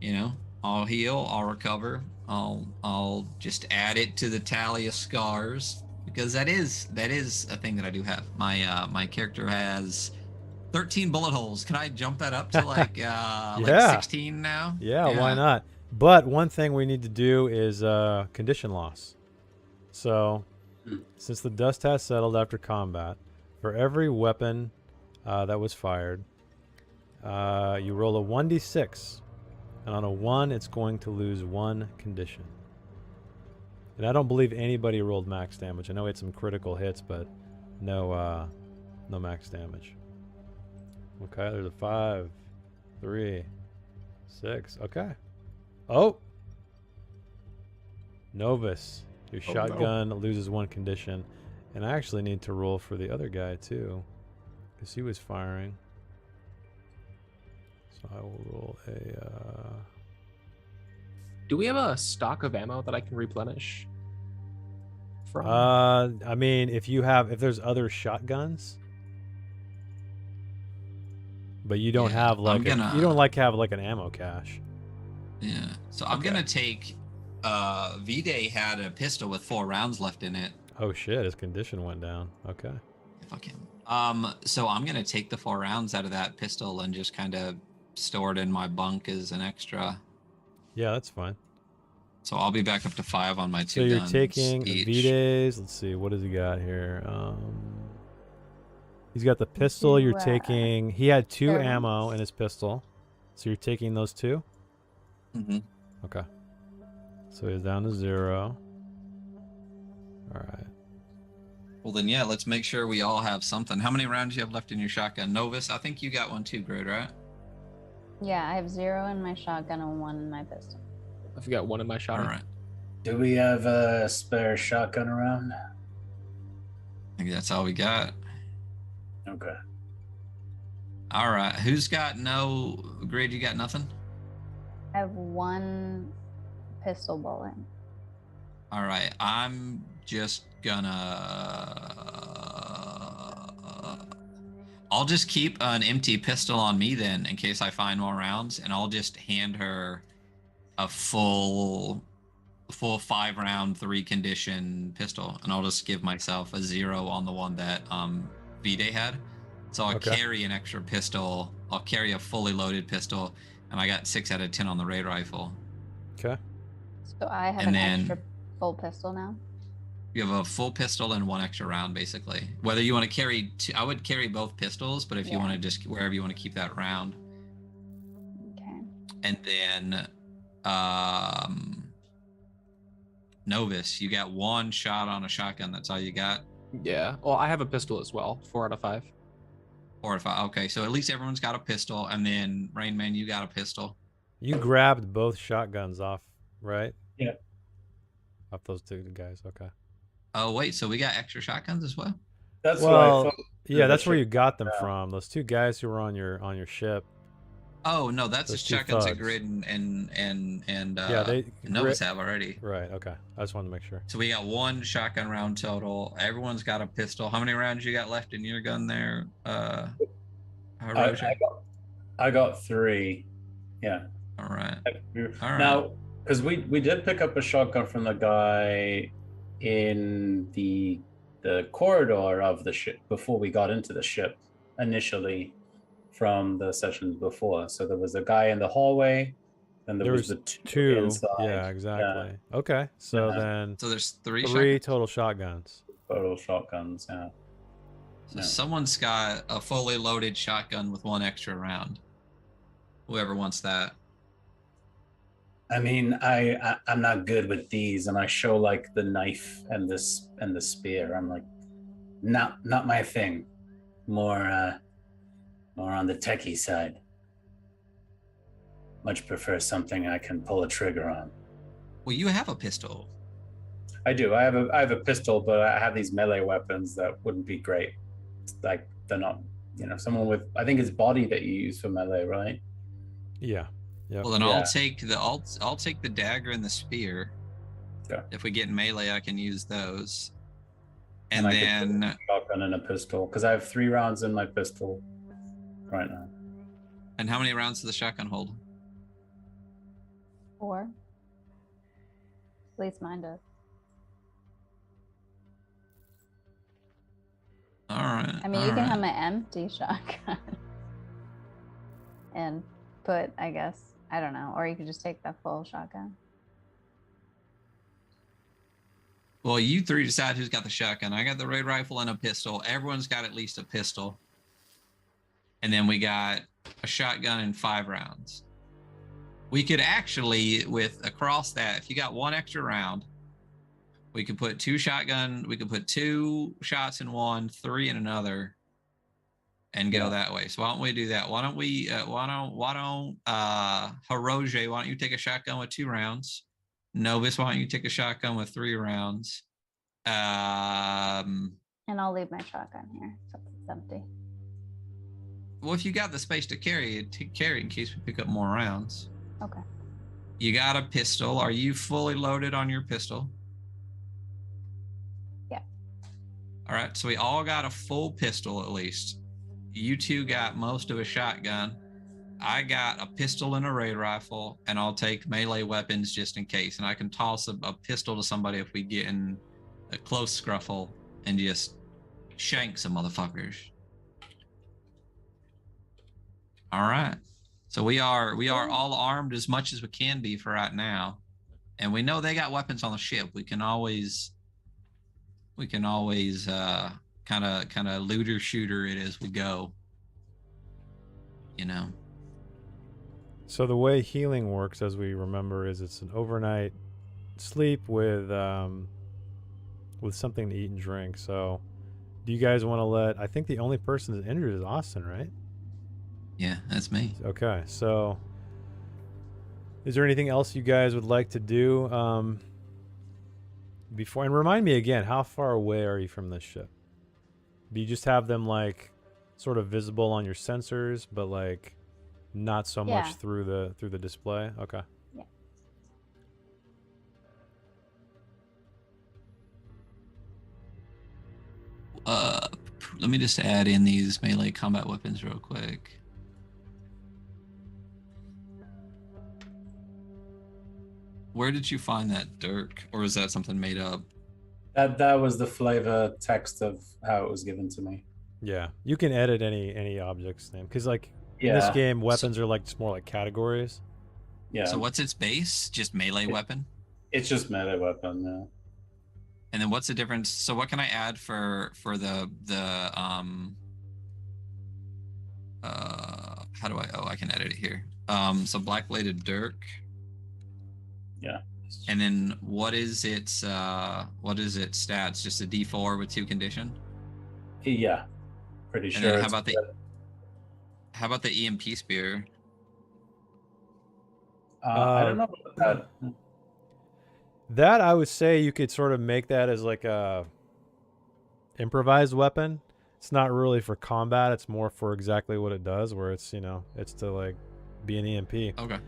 you know, I'll heal, I'll recover, I'll just add it to the tally of scars, because that is a thing that I do have. My character has 13 bullet holes. Can I jump that up to like like 16 now? Yeah, why not? But one thing we need to do is condition loss. So since the dust has settled after combat, for every weapon that was fired, you roll a 1d6. And on a 1, it's going to lose 1 condition. And I don't believe anybody rolled max damage. I know we had some critical hits, but no max damage. Okay, there's a 5, 3, 6. Okay. Oh! Novus, your Oh, shotgun loses 1 condition. And I actually need to roll for the other guy too, because he was firing. So I will roll a... Do we have a stock of ammo that I can replenish from? I mean, if there's other shotguns, but you don't Yeah, have like I'm you don't gonna- have like an ammo cache. Yeah. So I'm gonna take. Vide had a pistol with 4 rounds left in it. Oh shit, his condition went down. Okay. Fuck him. So I'm gonna take the 4 rounds out of that pistol and just kind of store it in my bunk as an extra. Yeah, that's fine. So I'll be back up to 5 on my 2 So you're guns taking each. Vide's. Let's see, what does he got here? He's got the pistol. You're taking. He had 2 servants. ammo in his pistol, so you're taking those 2. Mm-hmm. Okay. So he's down to 0. All right. Well then, yeah. Let's make sure we all have something. How many rounds do you have left in your shotgun, Novus? I think you got one too, Grid, right? Yeah, I have 0 in my shotgun and 1 in my pistol. I've got 1 in my All shotgun. right. Do we have a spare shotgun around? I think that's all we got. Okay. All right. Who's got no Grid? You got nothing? I have 1 pistol bullet. All right, I'm just gonna. I'll just keep an empty pistol on me then, in case I find more rounds, and I'll just hand her a full 5-round 3 condition pistol, and I'll just give myself a 0 on the one that Vide had. So I'll Okay. carry an extra pistol. I'll carry a fully loaded pistol, and I got 6 out of 10 on the raid rifle. Okay. So I have And an then- extra full pistol now. You have a full pistol and 1 extra round, basically. Whether you want to carry, I would carry both pistols, but if you Yeah. want to just wherever you want to keep that round, Okay. and then Novus, you got 1 shot on a shotgun. That's all you got. Yeah. Well, I have a pistol as well. 4 out of 5. 4 or 5. Okay, so at least everyone's got a pistol, and then Rain Man, you got a pistol. You grabbed both shotguns off, right? Yeah. Off those 2 guys. Okay. Oh wait, so we got extra shotguns as well. That's what I Well, thought. yeah, that's where ship- you got them yeah. from. Those 2 guys who were on your ship. Oh no, that's the Those 2 shotguns that thugs. Grid and Yeah, they Novus have already. Right. Okay. I just wanted to make sure. So we got 1 shotgun round total. Everyone's got a pistol. How many rounds you got left in your gun there, Harroje? I got 3. Yeah. All right. Now, because we did pick up a shotgun from the guy in the corridor of the ship before we got into the ship initially from the sessions before. So there was a guy in the hallway, and there was the 2 inside. Yeah, exactly. Okay. So Yeah. then So there's 3 3 shotguns. total shotguns. Total shotguns. Yeah. So Yeah. someone's got a fully loaded shotgun with 1 extra round. Whoever wants that. I mean, I'm not good with these, and I show like the knife and the spear. I'm like, not my thing. More on the techie side. Much prefer something I can pull a trigger on. Well, you have a pistol. I do. I have a pistol, but I have these melee weapons that wouldn't be great. It's like they're not, someone with. I think it's body that you use for melee, right? Yeah. Yep. Well, then Yeah. I'll take the dagger and the spear. Okay. If we get in melee, I can use those. And I could put then a shotgun and a pistol because I have 3 rounds in my pistol right now. and how many rounds does the shotgun hold? 4. At least mine does. All right. I mean, you can have my empty shotgun and put, I guess, I don't know, or you could just take the full shotgun. Well, you 3 decide who's got the shotgun. I got the raid rifle and a pistol. Everyone's got at least a pistol. And then we got a shotgun and 5 rounds. We could actually, with across that, if you got 1 extra round, we could put 2 shotgun. We could put 2 shots in one, 3 in another. and go Yeah. that way. So why don't we do that? Why don't Harroje, why don't you take a shotgun with 2 rounds? Novus, why don't you take a shotgun with 3 rounds? And I'll leave my shotgun here since it's empty. Well, if you got the space to carry it, carry in case we pick up more rounds. Okay. You got a pistol. Are you fully loaded on your pistol? Yeah. All right, so we all got a full pistol at least. You 2 got most of a shotgun. I got a pistol and a raid rifle, and I'll take melee weapons just in case. And I can toss a pistol to somebody if we get in a close scruffle and just shank some motherfuckers. All right. So we are all armed as much as we can be for right now. And we know they got weapons on the ship. We can always kind of looter shooter it as we go. You know. So the way healing works, as we remember, is it's an overnight sleep with something to eat and drink. So do you guys want to let, I think the only person that's injured is Austin, right? Yeah, that's me. Okay, so is there anything else you guys would like to do before? And remind me again, how far away are you from this ship? Do you just have them like sort of visible on your sensors, but like not so much through the display? Okay. Yeah. Let me just add in these melee combat weapons real quick. Where did you find that, Dirk? Or is that something made up? That was the flavor text of how it was given to me. Yeah, you can edit any object's name because like in this game, weapons are like just more like categories. Yeah. So what's its base? Just melee weapon? It's just melee weapon. Yeah. And then what's the difference? So what can I add for the how do I can edit it here. So black bladed dirk. Yeah. And then what is its stats? Just a D4 with 2 condition? Yeah. Pretty And sure. then how about the EMP spear? I don't know about that. That I would say you could sort of make that as like a improvised weapon. It's not really for combat. It's more for exactly what it does, where it's, you know, it's to like be an EMP. Okay.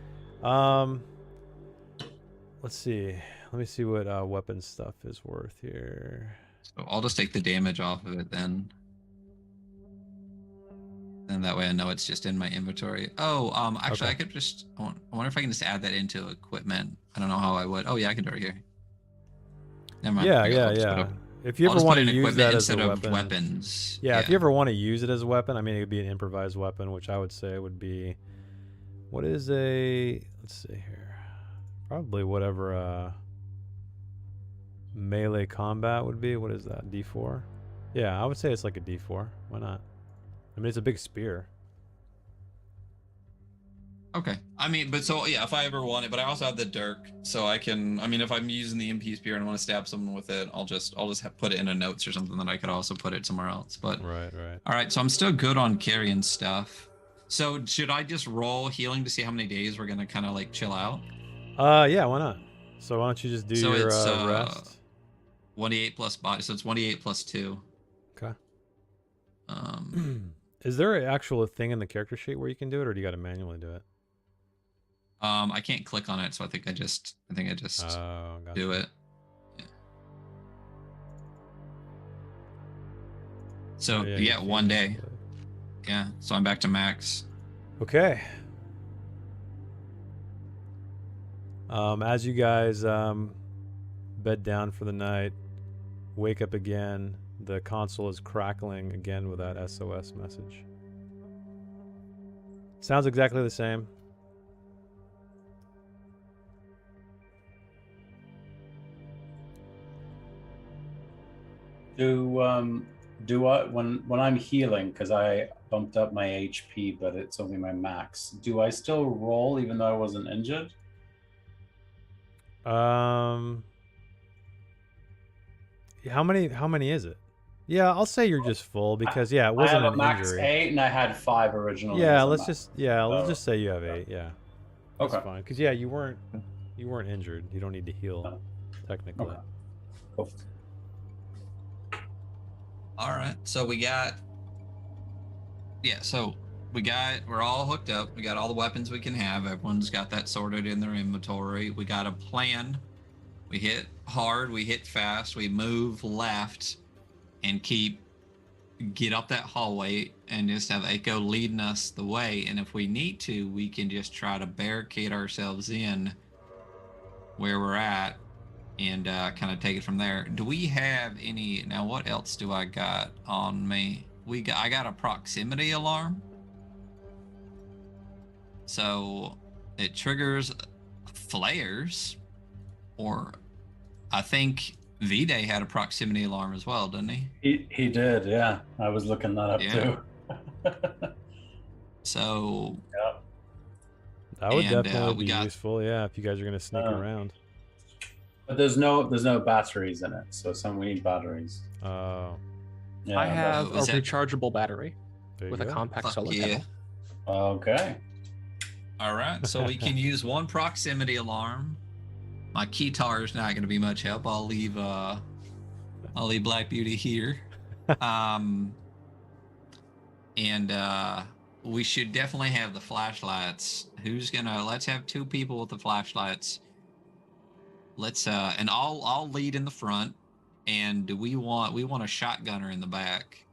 Let's see. Let me see what weapon stuff is worth here. So I'll just take the damage off of it then. And that way I know it's just in my inventory. Oh, actually, Okay. I could just. I wonder if I can just add that into equipment. I don't know how I would. Oh yeah, I can do it here. Never mind. Yeah, Okay, yeah, I'll just put yeah. up- If you I'll ever just want put to in use equipment that as a instead of weapon, weapons. yeah, if you ever want to use it as a weapon, I mean, it would be an improvised weapon, which I would say would be, what is a? Let's see here, probably whatever melee combat would be. What is that? D4? Yeah, I would say it's like a D4. Why not? I mean, it's a big spear. Okay. I mean, but so yeah, if I ever want it, but I also have the dirk, so I can. I mean, if I'm using the MP spear and I want to stab someone with it, I'll just put it in a notes or something that I could also put it somewhere else. But Right. all right, so I'm still good on carrying stuff. So should I just roll healing to see how many days we're gonna kind of like chill out? Yeah, why not? So why don't you just do So your it's, rest? 1d8 plus body, so it's 1d8 plus 2. Okay. Um, Is there an actual thing in the character sheet where you can do it, or do you got to manually do it? I can't click on it, so I think I just Oh, gotcha. do it. Yeah. So Oh, yeah, you one can day. actually. Yeah, so I'm back to max. Okay. As you guys bed down for the night, wake up again, the console is crackling again with that SOS message. Sounds exactly the same. Do I when I'm healing, because I bumped up my HP, but it's only my max. Do I still roll even though I wasn't injured? How many is it? Yeah, I'll say you're just full because it I wasn't have an a max injury. 8 and I had 5 originally. Yeah, as a let's max. just let's just say you have 8. Yeah, that's Okay. fine. Because you weren't injured. You don't need to heal, No. technically. Okay. Cool. All right. So we got. Yeah. So we're all hooked up. We got all the weapons we can have. Everyone's got that sorted in their inventory. We got a plan. We hit hard. We hit fast. We move left, and get up that hallway and just have Aiko leading us the way. And if we need to, we can just try to barricade ourselves in where we're at and kind of take it from there. Do we have any? Now, what else do I got on me? I got a proximity alarm. So it triggers flares, or I think Vide had a proximity alarm as well, didn't he? He did, yeah. I was looking that up too. So Yeah. That would And, definitely we be got- useful. Yeah, if you guys are gonna sneak around. But there's no batteries in it, so we need batteries. Oh, Yeah, I have a is that- rechargeable battery there you with a go. compact Fuck solar yeah. panel. Okay. All right, so we can use one proximity alarm. My keytar is not going to be much help. I'll leave Black Beauty here. And we should definitely have the flashlights. Let's have 2 people with the flashlights. And I'll lead in the front. And we want a shotgunner in the back.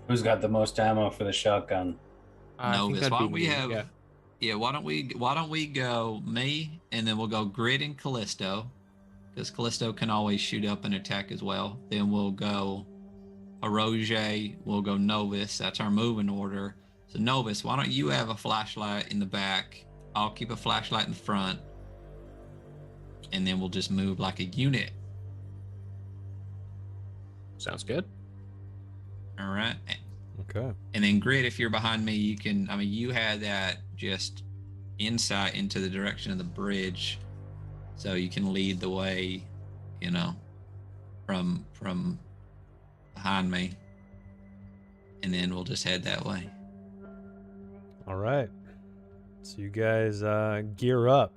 Who's got the most ammo for the shotgun? I think Novus, that'd why be don't we me, have? yeah. Yeah, why don't we go me, and then we'll go Grid and Callisto, because Callisto can always shoot up and attack as well. Then we'll go Harroje, we'll go Novus. That's our moving order. So Novus, why don't you have a flashlight in the back? I'll keep a flashlight in the front, and then we'll just move like a unit. Sounds good. All right. Okay. And then Grid, if you're behind me, you had that just insight into the direction of the bridge, so you can lead the way, from behind me, and then we'll just head that way. All right. So you guys gear up.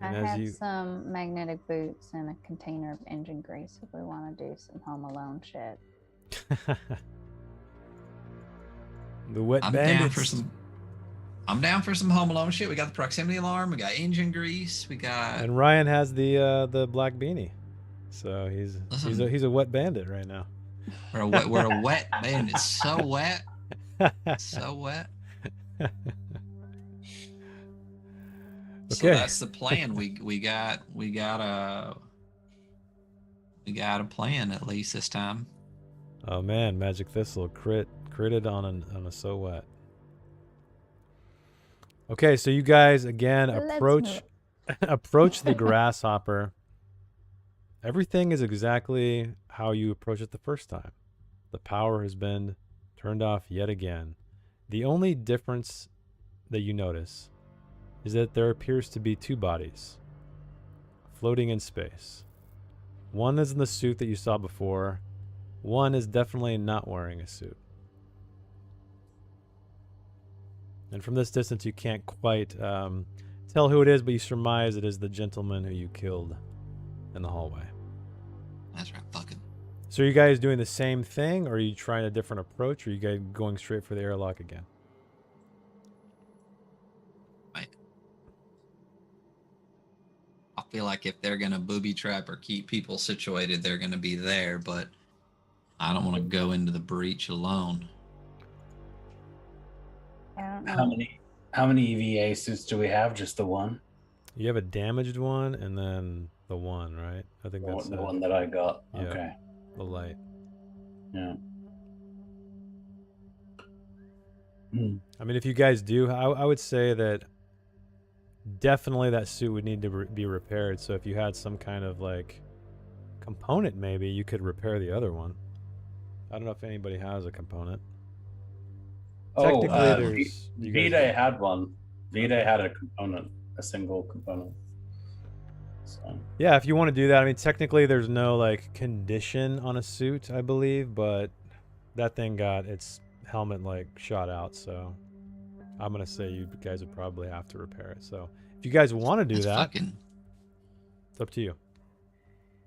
I And as have you- some magnetic boots and a container of engine grease if we want to do some Home Alone shit. The wet I'm bandits. down for some Home Alone shit. We got the proximity alarm. We got engine grease. We got. And Ryan has the black beanie, so he's a wet bandit right now. We're a wet man. It's so wet. So wet. So Okay. that's the plan. We got a plan at least this time. Oh man, Magic Thistle critted on a so wet. Okay, so you guys again Let's approach the grasshopper. Everything is exactly how you approached it the first time. The power has been turned off yet again. The only difference that you notice is that there appears to be 2 bodies floating in space. One is in the suit that you saw before. One is definitely not wearing a suit. And from this distance, you can't quite tell who it is, but you surmise it is the gentleman who you killed in the hallway. That's right, fucking. So are you guys doing the same thing, or are you trying a different approach, or are you guys going straight for the airlock again? I feel like if they're gonna booby trap or keep people situated, they're gonna be there. But I don't want to go into the breach alone. I don't know. How many EVA suits do we have? Just the one? You have a damaged one, and then the one, right? I think that's The one that I got. Yeah. Okay. the light. Yeah. I mean, if you guys do, I would say that definitely that suit would need to be repaired. So if you had some kind of like component, maybe you could repair the other one. I don't know if anybody has a component. Technically, there's you guys- Vide had one. Vide had a component, a single component. So. Yeah, if you want to do that, I mean, technically there's no like condition on a suit, I believe, but that thing got its helmet like shot out, so I'm gonna say you guys would probably have to repair it. So if you guys want to do That's that, fucking. it's up to you.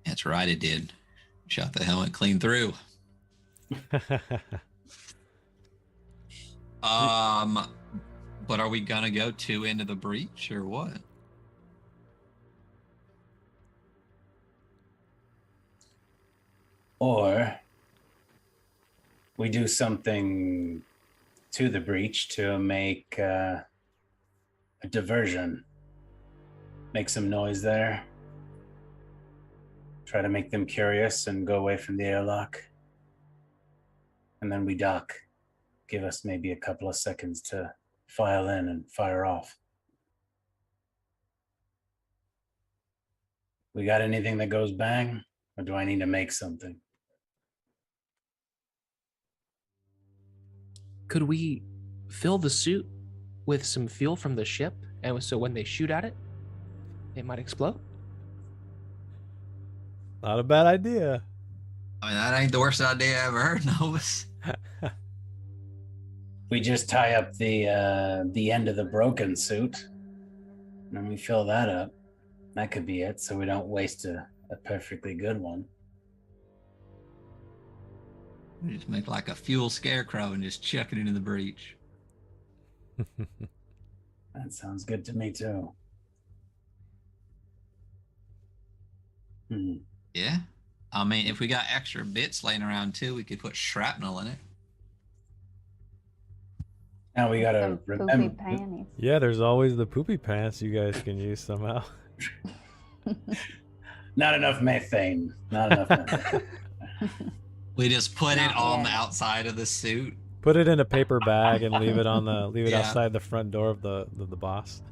That's right, it did. Shot the helmet clean through. But are we gonna go 2 into the breach or what? Or we do something to the breach to make a diversion. Make some noise there. Try to make them curious and go away from the airlock. And then we dock. Give us maybe a couple of seconds to file in and fire off. We got anything that goes bang? Or do I need to make something? Could we fill the suit with some fuel from the ship, and so when they shoot at it, it might explode? Not a bad idea. I mean, that ain't the worst idea I ever heard, Novus. We just tie up the end of the broken suit, and then we fill that up. That could be it, so we don't waste a perfectly good one. We just make like a fuel scarecrow and just chuck it into the breach. That sounds good to me too. Yeah. I mean, if we got extra bits laying around too, we could put shrapnel in it. Now we gotta Some poopy remember. panties. Yeah, there's always the poopy pants you guys can use somehow. Not enough methane. Not enough methane. We just put it Not on the yet. outside of the suit. Put it in a paper bag and leave it on the Yeah. outside the front door of the boss.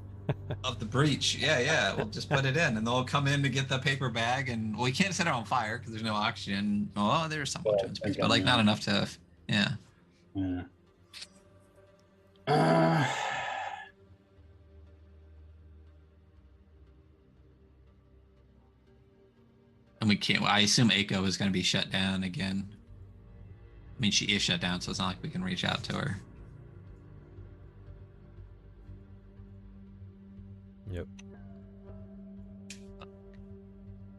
Of the breach. Yeah. We'll just put it in and they'll come in to get the paper bag and we can't set it on fire because there's no oxygen. Oh, there's some oxygen space, but like not enough to, yeah. Yeah. And we can't, I assume Aiko is going to be shut down again. I mean, she is shut down, so it's not like we can reach out to her. Yep.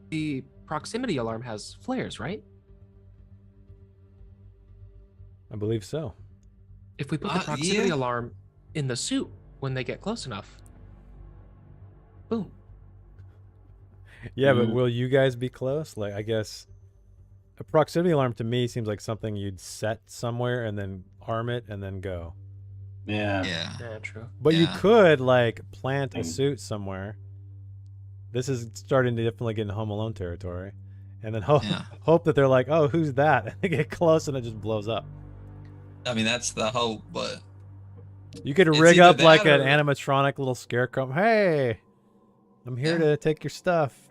The proximity alarm has flares, right? I believe so. If we put the proximity yeah. alarm in the suit when they get close enough, boom. Yeah, but will you guys be close? Like, I guess a proximity alarm to me seems like something you'd set somewhere and then arm it and then go. Yeah. Yeah, true. But you Yeah. could like plant a suit somewhere. This is starting to definitely get in Home Alone territory, and then hope that they're like, oh, who's that? And they get close and it just blows up. I mean, that's the hope, but You could It's rig either up like that an or- animatronic little scarecrow. Hey, I'm here to take your stuff.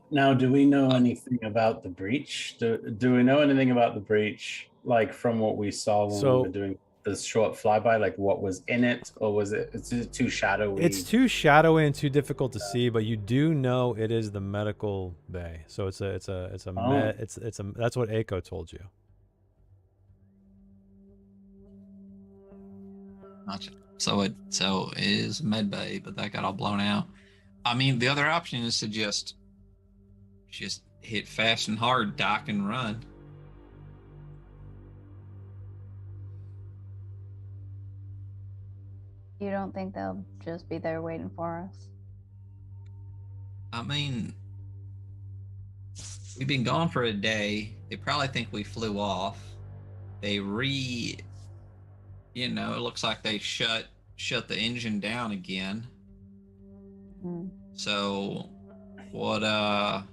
Now, do we know anything about the breach? Do we know anything about the breach, like from what we saw when we were doing this short flyby? Like what was in it, or was it's just too shadowy? It's too shadowy and too difficult to see, but you do know it is the medical bay. So it's a that's what Aiko told you. Gotcha. So it is med bay, but that got all blown out. I mean, the other option is to just hit fast and hard, dock and run. You don't think they'll just be there waiting for us? I mean, we've been gone for a day. They probably think we flew off. They it looks like they shut the engine down again. Mm. So what I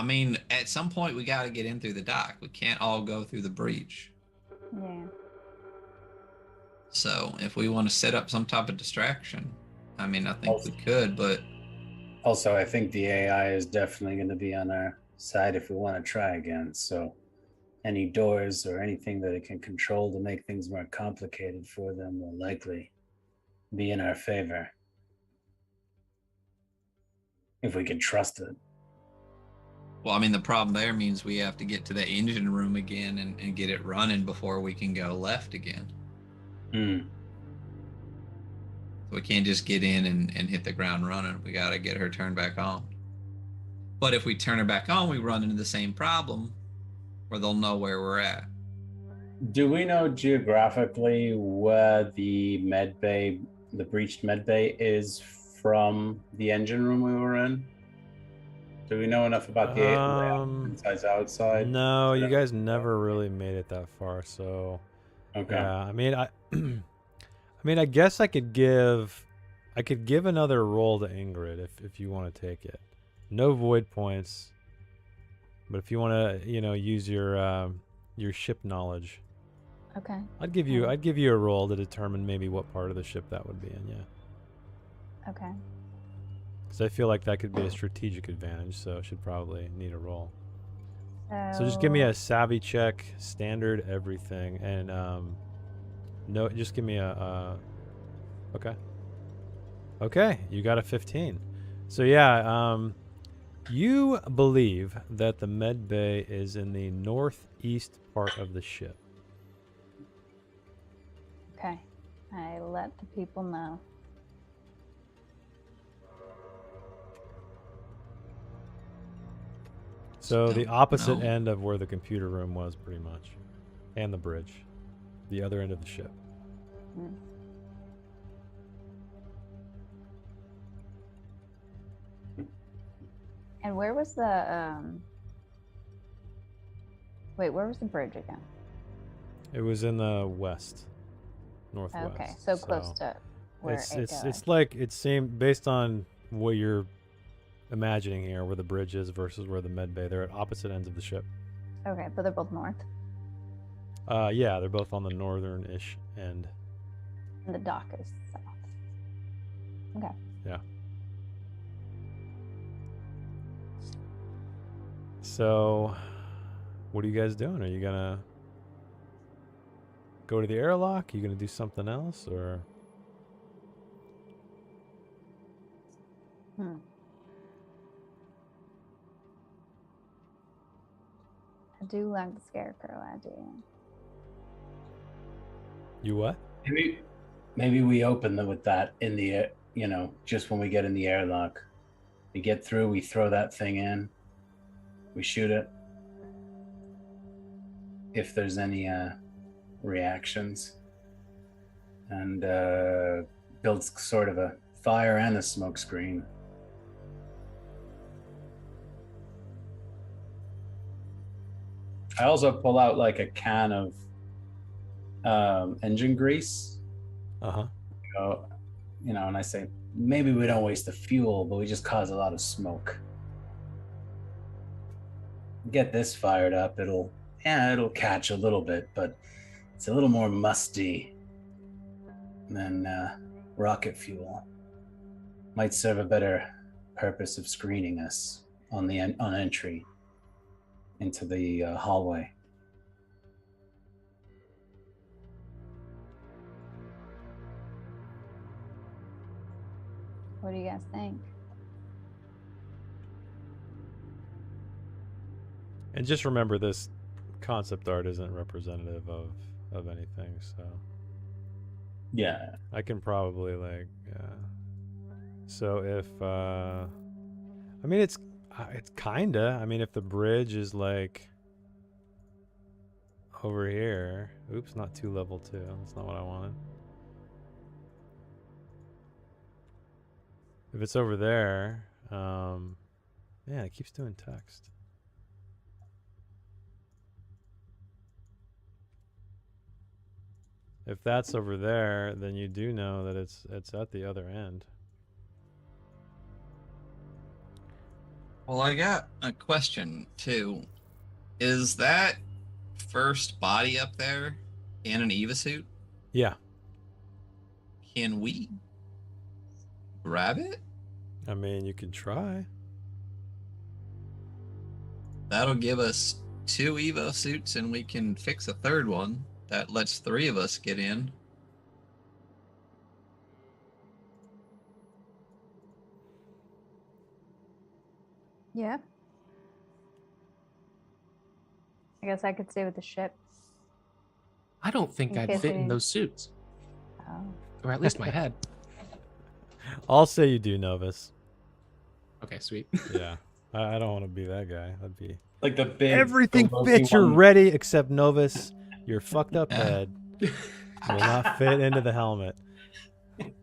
mean, at some point we got to get in through the dock. We can't all go through the breach. Yeah. So if we want to set up some type of distraction, I mean, I think we could, but Also, I think the AI is definitely going to be on our side if we want to try again. So any doors or anything that it can control to make things more complicated for them will likely be in our favor. if we can trust it. Well, I mean, the problem there means we have to get to the engine room again and get it running before we can go left again. Hmm. So we can't just get in and hit the ground running. We got to get her turned back on. But if we turn her back on, we run into the same problem where they'll know where we're at. Do we know geographically where the med bay, the breached med bay, is from the engine room we were in? Do we know enough about the inside outside? No, you guys never really made it that far, so Okay. yeah. I mean, I guess I could give another roll to Ingrid if you want to take it. No void points, but if you want to, use your ship knowledge. Okay. I'd give you a roll to determine maybe what part of the ship that would be in, yeah. Okay. Because I feel like that could be a strategic advantage, so it should probably need a roll. So just give me a savvy check, standard everything, and no, just give me a okay, you got a 15. So yeah, you believe that the med bay is in the northeast part of the ship. Okay. I let the people know. So the opposite No. end of where the computer room was, pretty much, and the bridge, the other end of the ship. Mm. And where was the wait, where was the bridge again? It was in the west, northwest. Okay, so close to where it's like it seemed, based on what you're imagining here, where the bridge is versus where the med bay. They're at opposite ends of the ship. Okay, but they're both north. Yeah, they're both on the northern-ish end. And the dock is south. Okay. Yeah. So, what are you guys doing? Are you gonna go to the airlock? Are you gonna do something else, or? I do like the scarecrow idea. You what? Maybe we open with that in the just when we get in the airlock. We get through, we throw that thing in, we shoot it. If there's any reactions, and builds sort of a fire and a smoke screen. I also pull out like a can of engine grease. Uh-huh. And I say, maybe we don't waste the fuel, but we just cause a lot of smoke. Get this fired up, it'll catch a little bit, but it's a little more musty than rocket fuel. Might serve a better purpose of screening us on entry into the hallway. What do you guys think? And just remember, this concept art isn't representative of anything, so Yeah. I can probably so if I mean it's kinda, I mean, if the bridge is like over here, oops, not 2 level 2, that's not what I wanted. If it's over there, yeah, it keeps doing text. If that's over there, then you do know that it's at the other end. Well, I got a question too. Is that first body up there in an Eva suit? Yeah. Can we grab it? I mean, you can try. That'll give us 2 Eva suits, and we can fix a third one. That lets 3 of us get in. Yeah. I guess I could stay with the ship. I don't think In I'd case fit in we- those suits, Oh. or at least my head. I'll say you do, Novus. Okay, sweet. Yeah. I don't want to be that guy. I'd be... Like the big. Everything the fits, you're one. ready, except Novus. Your fucked up Yeah. head will not fit into the helmet.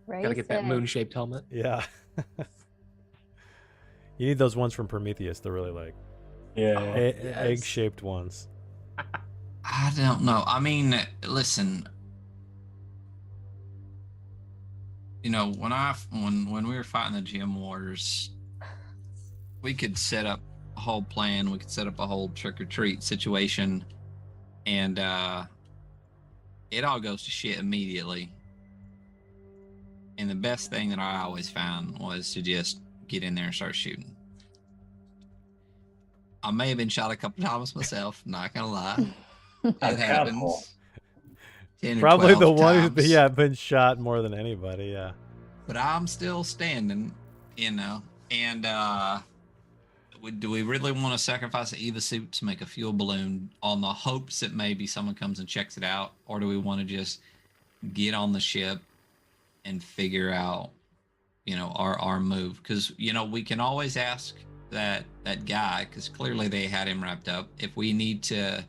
Gotta get that Racing. moon-shaped helmet. Yeah. You need those ones from Prometheus. They're really like Yeah. Yes. egg-shaped ones. I don't know. I mean, listen. You know, when we were fighting the gym wars, we could set up a whole plan. We could set up a whole trick or treat situation, and it all goes to shit immediately. And the best thing that I always found was to just get in there and start shooting. I may have been shot a couple times myself, not gonna lie. It A couple. happens. 10 or Probably the 12 one who's times. been shot more than anybody. Yeah. But I'm still standing, you know. And do we really want to sacrifice the Eva suit to make a fuel balloon on the hopes that maybe someone comes and checks it out, or do we want to just get on the ship and figure out, you know, our move? Because, you know, we can always ask that guy, because clearly they had him wrapped up. If we need to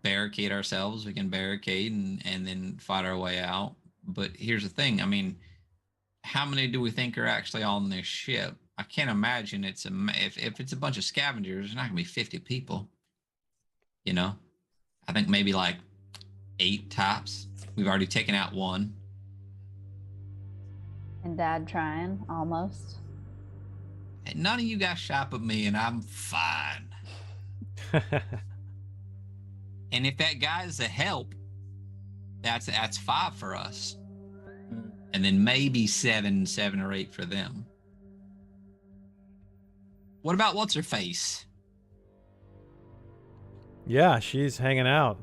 barricade ourselves, we can barricade and then fight our way out. But here's the thing, I mean, how many do we think are actually on this ship? I can't imagine if it's a bunch of scavengers, there's not gonna be 50 people. You know, I think maybe like 8 tops. We've already taken out 1. And Dad trying almost. And none of you guys shop at me, and I'm fine. And if that guy's a help, that's 5 for us, and then maybe 7 or 8 for them. What about what's her face? Yeah, she's hanging out.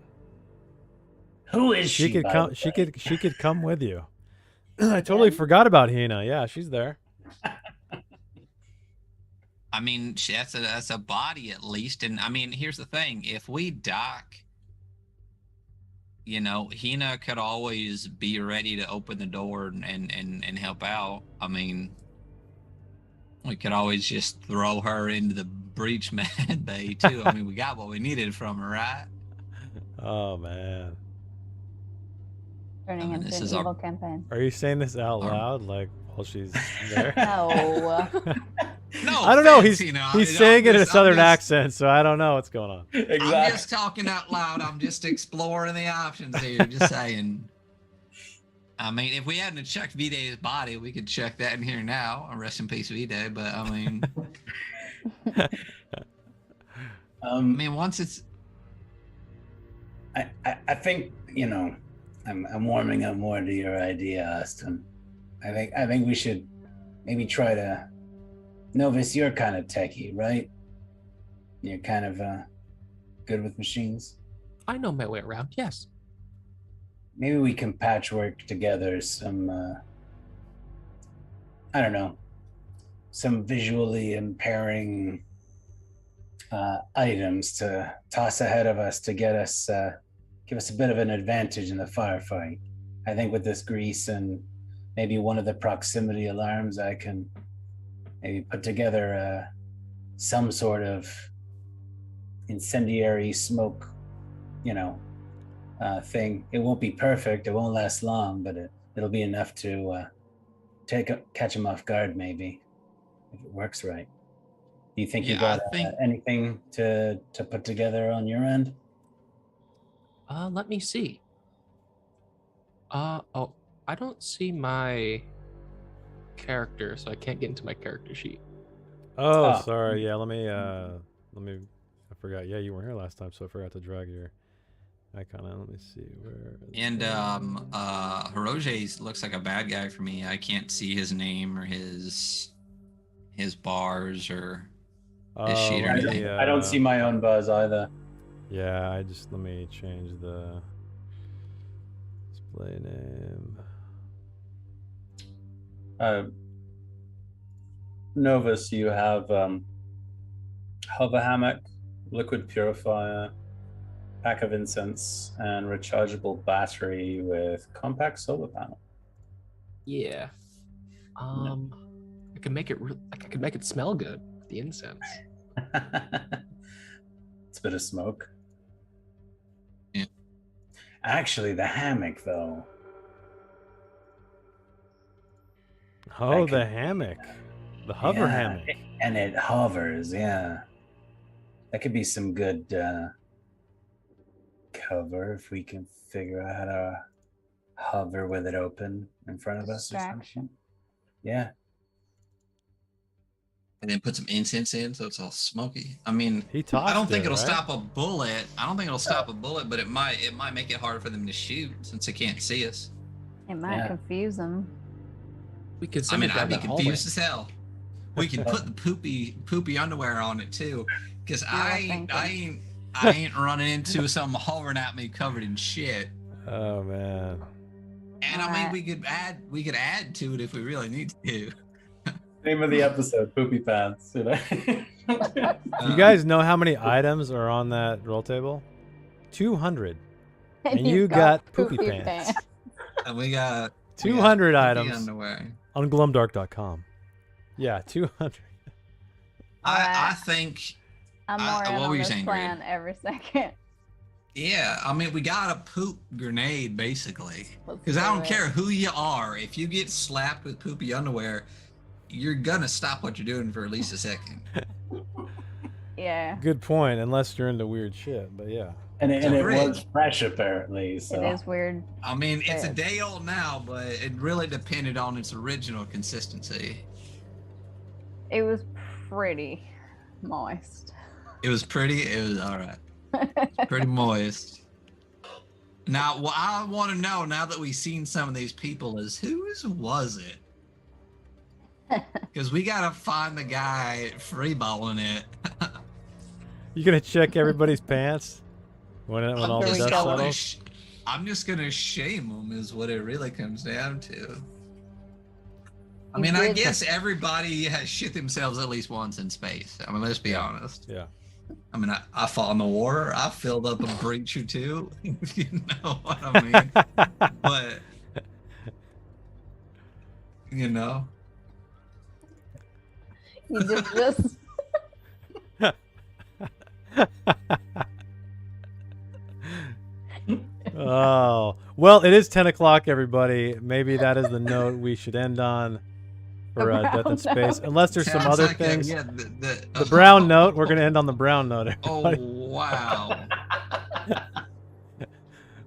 Who is She she? could by come. the She way? could come with you. I totally forgot about Hina. Yeah, she's there. I mean, that's a body at least. And I mean, here's the thing: if we dock, you know, Hina could always be ready to open the door and help out. I mean, we could always just throw her into the breach med bay too. I mean, we got what we needed from her, right? Oh man, Turning I mean, into this an is our- evil campaign. are you saying this out loud, like while she's there? No. No, I don't know. offense, He's you know, he's I'm saying it in a just- I'm southern just- accent, so I don't know what's going on. Exactly. I'm just talking out loud. I'm just exploring the options here. Just saying. I mean, if we hadn't checked Vide's body, we could check that in here now. Rest in peace, Vide. But I mean, once it's I think, you know, I'm warming up more to your idea, Austin. I think we should maybe try to. Novus, you're kind of techie, right? You're kind of good with machines. I know my way around. Yes. Maybe we can patchwork together some. I don't know, some visually impairing items to toss ahead of us to get us, give us a bit of an advantage in the firefight. I think with this grease and maybe one of the proximity alarms, I can maybe put together some sort of incendiary smoke, you know, thing. It won't be perfect. It won't last long, but it'll be enough to catch them off guard, maybe, if it works right. Do you think you Yeah, got I think- anything to put together on your end? Let me see. Oh, I don't see my character, so I can't get into my character sheet. Oh, Ah. sorry. Yeah, let me. I forgot. Yeah, you weren't here last time, so I forgot to drag your icon out. Let me see where. and Harroje looks like a bad guy for me. I can't see his name or his bars or his sheet or let anything. me, I don't see my own buzz either. Yeah, let me change the display name. Novus, you have hover hammock, liquid purifier, pack of incense, and rechargeable battery with compact solar panel. Yeah. I could make it. I could make it smell good. The incense. It's a bit of smoke. Yeah. Actually, the hammock, though. Oh, I the could- hammock. The hover Yeah, hammock. And it hovers, yeah. That could be some good cover if we can figure out how to hover with it open in front of us or Distraction. something. Yeah. And then put some incense in so it's all smoky. I mean, He tossed I don't think it, it'll right? stop a bullet. I don't think it'll stop a bullet, but it might make it harder for them to shoot since they can't see us. It might Yeah. confuse them. We could I send mean, it down I'd be that hallway. confused as hell. We can put the poopy underwear on it too, because I ain't running into some hovering at me covered in shit. Oh man. And I mean, we could add to it if we really need to. Name of the episode, Poopy Pants. You know? You guys know how many items are on that roll table? 200. And you You've got poopy pants. And we got 200 poopy items underwear. on glumdark.com. Yeah, 200. I think. I'm what more in were on you this saying, plan every second. Yeah, I mean, we got a poop grenade basically. Let's Because I do don't it. care who you are, if you get slapped with poopy underwear, you're gonna stop what you're doing for at least a second. Yeah, Good point, unless you're into weird shit, but yeah. and it Great. was fresh, apparently. So. it is weird. I mean, it's a Fair. day old now, but it really depended on its original consistency. It was pretty moist. It was pretty. It was all right. Pretty moist. Now, what I want to know now that we've seen some of these people is whose was it? Because we gotta find the guy freeballing it. You gonna check everybody's pants when all the just dust gonna settles? I'm just gonna shame them, is what it really comes down to. I You mean, I did. guess everybody has shit themselves at least once in space. I mean, let's be honest. Yeah. I mean, I fought in the war. I filled up a breach or two. If you know what I mean. But, you know. You just Oh, well, it is 10 o'clock, everybody. Maybe that is the note we should end on for Death in brown Space. note. Unless there's some Sounds other like, things. yeah, The brown note, we're going to end on the brown note, Oh, everybody. wow.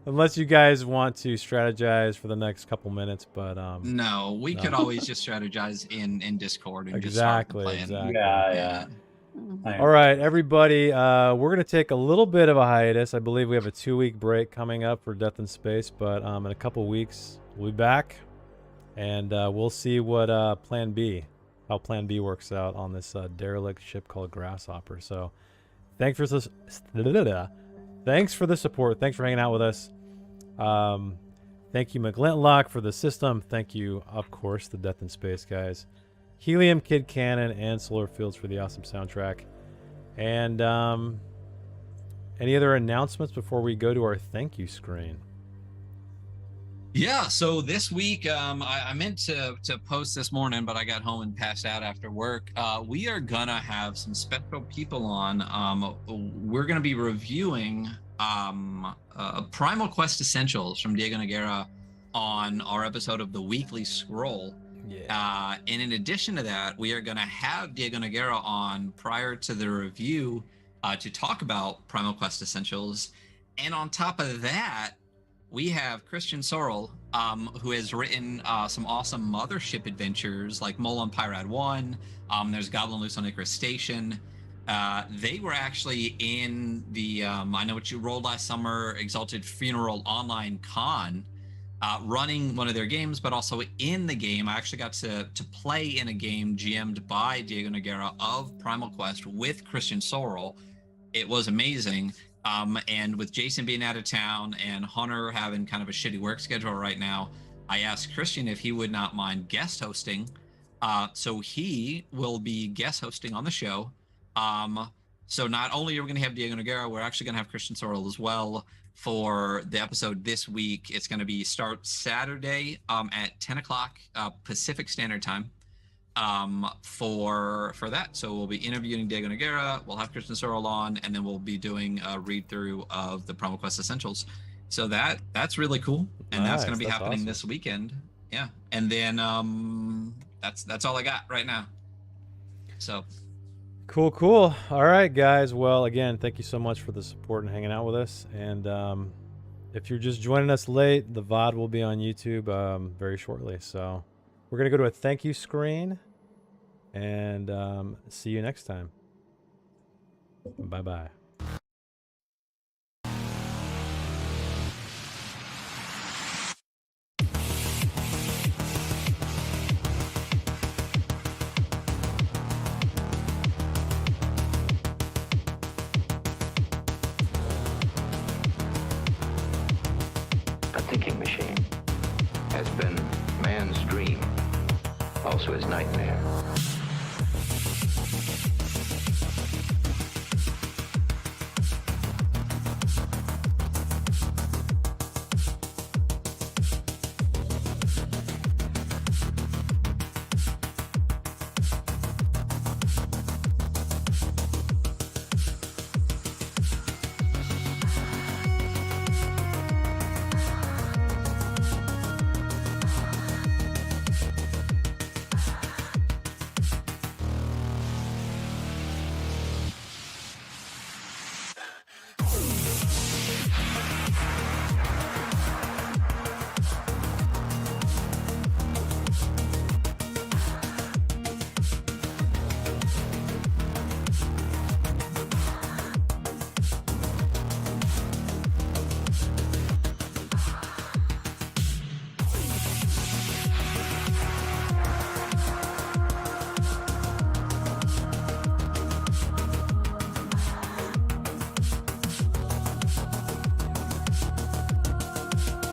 Unless you guys want to strategize for the next couple minutes, but No, we could No. always just strategize in Discord and just start the exactly, plan. exactly. Yeah. All right, everybody, we're going to take a little bit of a hiatus. I believe we have a 2-week break coming up for Death in Space, but in a couple weeks, we'll be back, and we'll see what how Plan B works out on this derelict ship called Grasshopper. So thanks for this. Thanks for the support. Thanks for hanging out with us. Thank you, McGlintlock, for the system. Thank you, of course, the Death in Space guys. Helium, Kid Cannon, and Solar Fields for the awesome soundtrack. And any other announcements before we go to our thank you screen? Yeah, so this week, I meant to post this morning, but I got home and passed out after work. We are gonna have some special people on. We're gonna be reviewing Primal Quest Essentials from Diego Noguera on our episode of the Weekly Scroll. Yeah. And in addition to that, we are gonna have Diego Noguera on prior to the review to talk about Primal Quest Essentials. And on top of that, we have Christian Sorrell, who has written some awesome mothership adventures like Mole on Pyrad 1. There's Goblin Loose on Icarus Station. They were actually in the I Know What You Rolled Last Summer Exalted Funeral Online Con, running one of their games, but also in the game. I actually got to play in a game GM'd by Diego Noguera of Primal Quest with Christian Sorrell. It was amazing. And with Jason being out of town and Hunter having kind of a shitty work schedule right now, I asked Christian if he would not mind guest hosting So he will be guest hosting on the show. So not only are we going to have Diego Noguera, we're actually going to have Christian Sorrell as well for the episode this week. It's going to be start Saturday at 10 o'clock Pacific Standard Time for that. So we'll be interviewing Diego Noguera, we'll have Christian Sorrell on, and then we'll be doing a read through of the Promo Quest Essentials. So that's really cool, and that's going to be happening awesome. this weekend. Yeah, and then that's all I got right now. So Cool. All right, guys. Well, again, thank you so much for the support and hanging out with us. And if you're just joining us late, the VOD will be on YouTube very shortly. So we're going to go to a thank you screen and see you next time. Bye-bye. A thinking machine has been man's dream, also his nightmare.